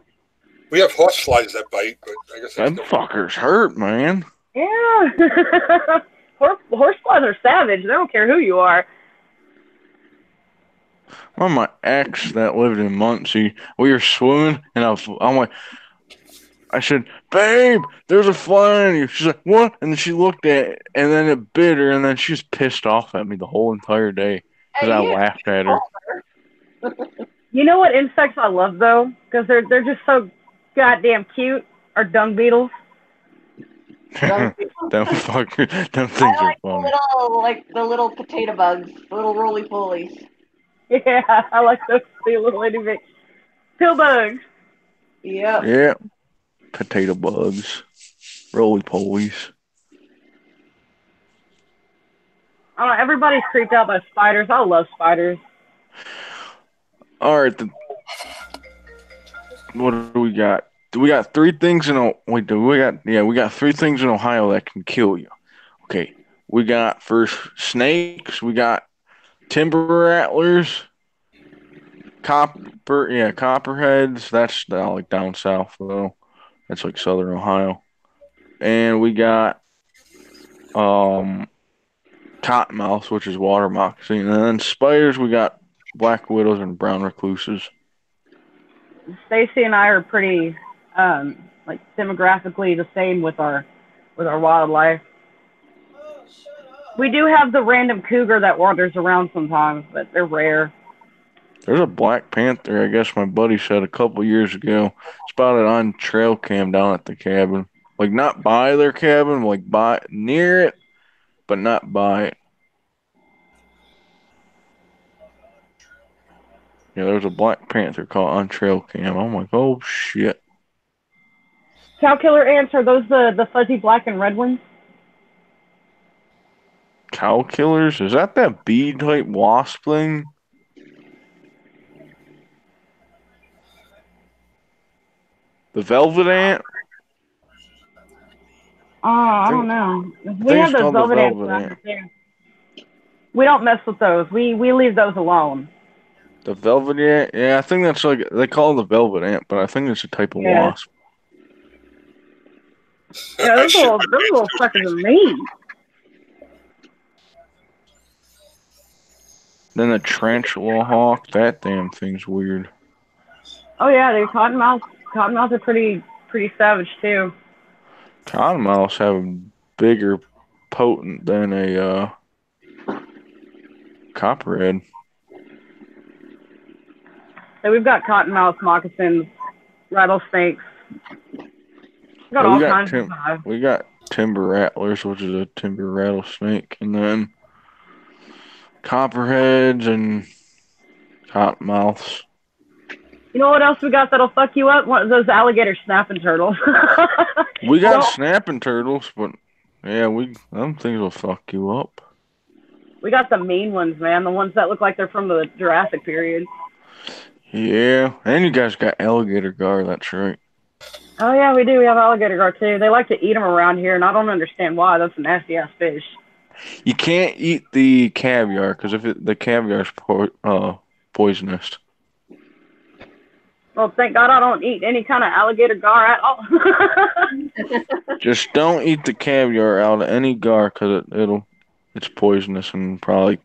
We have horse flies that bite, but I guess Them fuckers hurt, man. Yeah. Horse flies are savage. They don't care who you are. Well, my ex that lived in Muncie, we were swimming, and I'm like, I said, babe, there's a fly on you. She's like, what? And then she looked at it, and then it bit her, and then she was pissed off at me the whole entire day because I laughed at her. You know what insects I love, though? Because they're just so goddamn cute? Are dung beetles. Them fuckers, them things are funny. The little potato bugs, the little roly-polies. Yeah, I like those too, little itty bit pill bugs. Yep. Yeah. Potato bugs. Roly-polies. I don't know, everybody's creeped out by spiders. I love spiders. All right. What do we got? We got 3 things in we got 3 things in Ohio that can kill you. Okay. We got first snakes, we got timber rattlers, copperheads. That's like down south though. That's like southern Ohio. And we got cottonmouths, which is water moccasin. And then spiders, we got black widows and brown recluses. Stacy and I are pretty demographically the same with our wildlife. We do have the random cougar that wanders around sometimes, but they're rare. There's a black panther, I guess my buddy said a couple years ago, spotted on trail cam down at the cabin. Like not by their cabin, like by near it, but not by it. Yeah, there was a black panther caught on trail cam. I'm like, oh shit. Cow killer ants, are those the fuzzy black and red ones? Cow killers? Is that bee type wasp thing? The velvet ant? Oh, I don't know. We think have it's those called the velvet ants velvet around ant. here. We don't mess with those. We leave those alone. The velvet ant? Yeah, I think that's like, they call it the velvet ant, but I think it's a type of Yeah. wasp. Yeah, those little fuckers are mean. Then the tarantula hawk, that damn thing's weird. Oh yeah, the cottonmouths are pretty savage too. Cottonmouths have a bigger potent than a copperhead. So we've got cottonmouth, moccasins, rattlesnakes. We've got Yeah, all kinds of stuff. we got timber rattlers, which is a timber rattlesnake, and then copperheads and cottonmouths. You know what else we got that'll fuck you up? One of those alligator snapping turtles. We got snapping turtles, but yeah, them things will fuck you up. We got the mean ones, man. The ones that look like they're from the Jurassic period. Yeah, and you guys got alligator gar, that's right. Oh yeah, we do. We have alligator gar too. They like to eat them around here, and I don't understand why. That's a nasty ass fish. You can't eat the caviar, because the caviar's poisonous. Well, thank God I don't eat any kind of alligator gar at all. Just don't eat the caviar out of any gar, because it's poisonous and probably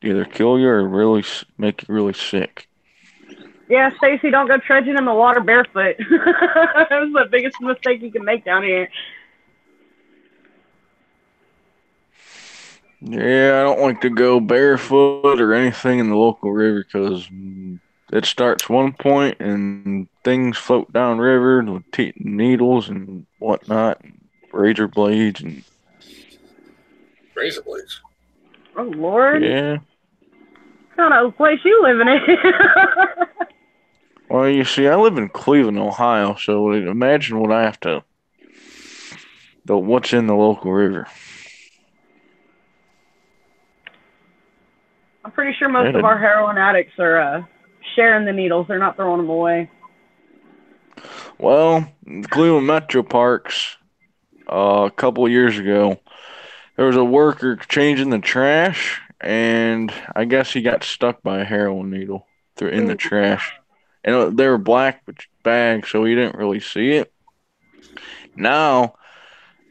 either kill you or really make you really sick. Yeah, Stacy, don't go trudging in the water barefoot. That was the biggest mistake you can make down here. Yeah, I don't like to go barefoot or anything in the local river because it starts one point and things float down river with needles and whatnot, and razor blades and Razor blades. Oh Lord! Yeah. What kind of place you living in? Well, you see, I live in Cleveland, Ohio, so imagine what I have to. What's in the local river. I'm pretty sure most of our heroin addicts are sharing the needles. They're not throwing them away. Well, the Cleveland Metro Parks, a couple of years ago, there was a worker changing the trash, and I guess he got stuck by a heroin needle in the trash. And they were black bags, so he didn't really see it. Now,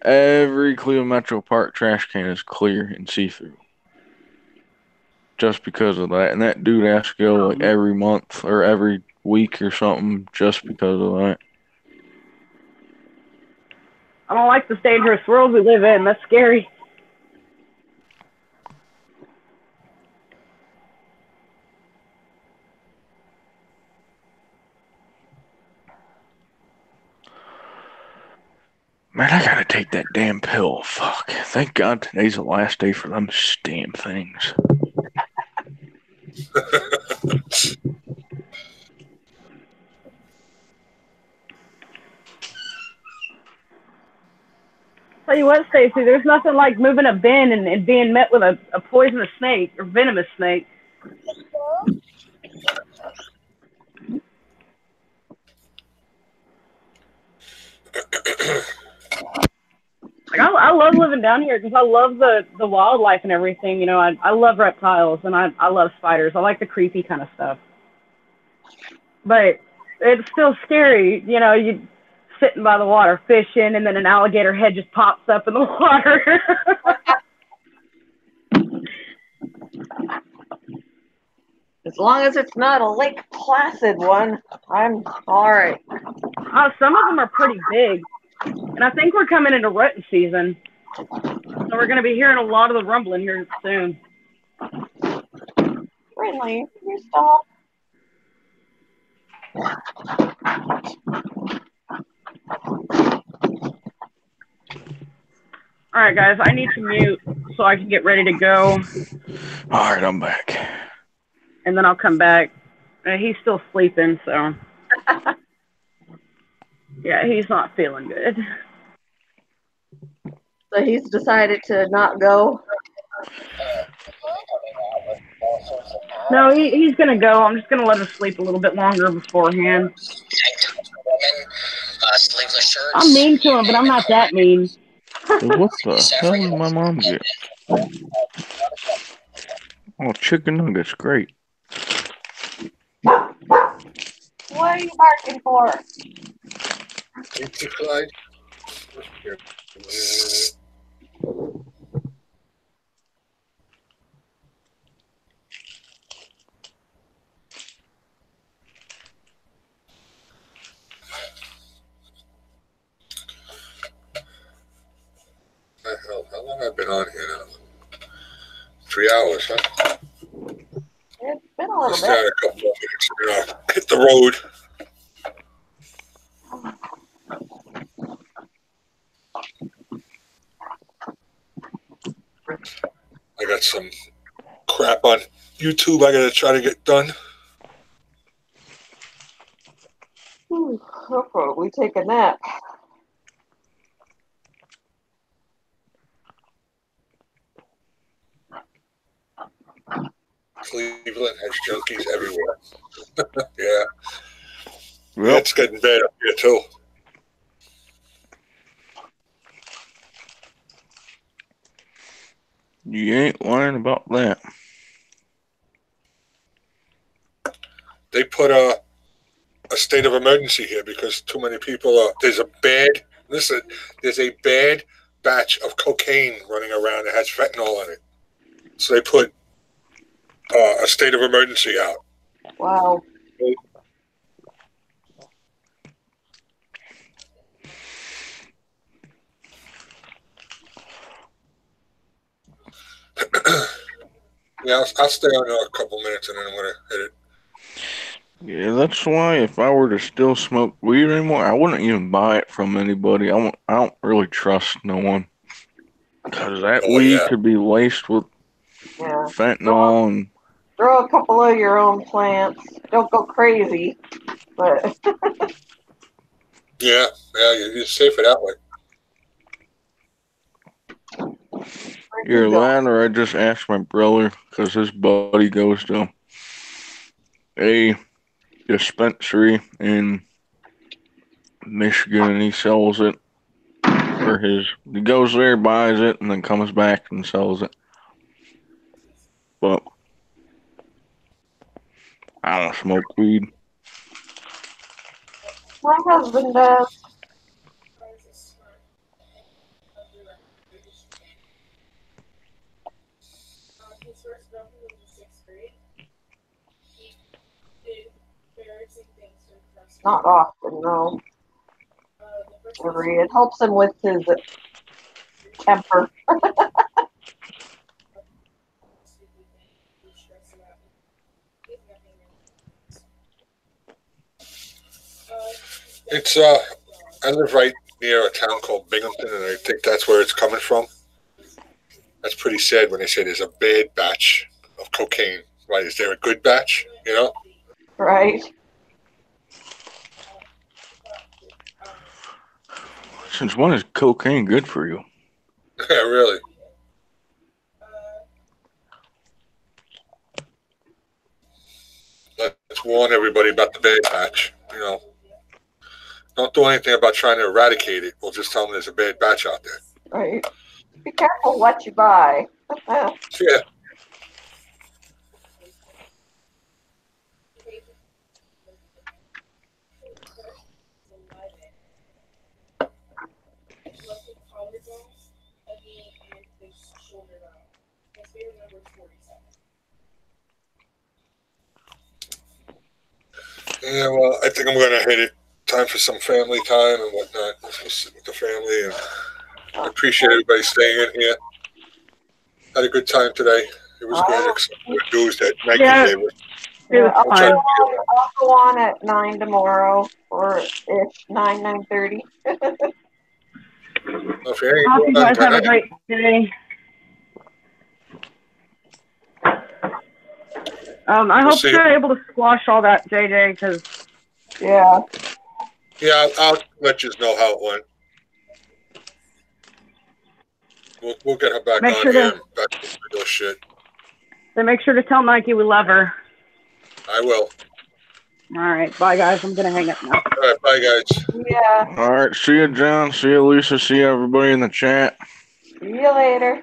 every Cleveland Metro Park trash can is clear and see-through. Just because of that. And that dude has to go like every month or every week or something just because of that. I don't like this dangerous world we live in. That's scary. Man, I gotta take that damn pill. Fuck. Thank God today's the last day for them damn things. Tell you what, Stacy, there's nothing like moving a bin and being met with a poisonous snake or venomous snake. Like, I love living down here because I love the wildlife and everything. You know, I love reptiles and I love spiders. I like the creepy kind of stuff. But it's still scary. You know, you sitting by the water fishing and then an alligator head just pops up in the water. As long as it's not a Lake Placid one, I'm all right. Some of them are pretty big. And I think we're coming into rutting season. So we're going to be hearing a lot of the rumbling here soon. Really? You stop? All right, guys, I need to mute so I can get ready to go. All right, I'm back. And then I'll come back. He's still sleeping, so. Yeah, he's not feeling good. So he's decided to not go. No, he's gonna go. I'm just gonna let him sleep a little bit longer beforehand. I'm mean to him, but I'm not that mean. What the hell did my mom get? Oh, chicken nuggets, great. What are you barking for? Pizza fly. How long have I been on here now? 3 hours, huh? It's been a little Just bit. had a couple more minutes and then I'll hit the road. I got some crap on YouTube I gotta try to get done. I'll probably take a nap. Cleveland has junkies everywhere. Yeah. Yep. Yeah, it's getting bad up here too. You ain't lying about that. They put a state of emergency here because too many people are. There's a bad batch of cocaine running around that has fentanyl in it. So they put a state of emergency out. Wow. Yeah, I'll stay on a couple minutes and then I'm gonna hit it. Yeah, that's why if I were to still smoke weed anymore, I wouldn't even buy it from anybody. I don't really trust no one. Because that weed could be laced with fentanyl and... Grow a couple of your own plants. Don't go crazy, but... Yeah, you're safer that way. Either that or I just asked my brother, because his buddy goes to a dispensary in Michigan and he sells it for he goes there, buys it, and then comes back and sells it. But I don't smoke weed. My husband does. Not often, no. It helps him with his temper. It's I live right near a town called Binghamton, and I think that's where it's coming from. That's pretty sad when they say there's a bad batch of cocaine. Right? Is there a good batch? You know? Right. Since when is cocaine good for you? Yeah, really. Let's warn everybody about the bad batch. You know, don't do anything about trying to eradicate it. We'll just tell them there's a bad batch out there. Right. Be careful what you buy. Yeah. Yeah, well, I think I'm going to hit it. Time for some family time and whatnot. Let's go sit with the family. And I appreciate everybody staying in here. Had a good time today. It was good. Except for the news that Nike gave us. I'll go on at 9 tomorrow, or ish, 9:30. If you Hope you guys have a great day. I We'll hope see. you're able to squash all that, JJ, because Yeah. Yeah, I'll let you know how it went. We'll get her back Make on sure here to- and back to regular shit. then make sure to tell Nike we love her. I will. All right, bye guys. I'm gonna hang up now. All right, bye guys. Yeah. All right. See you, John. See you, Lisa. See you, everybody in the chat. See you later.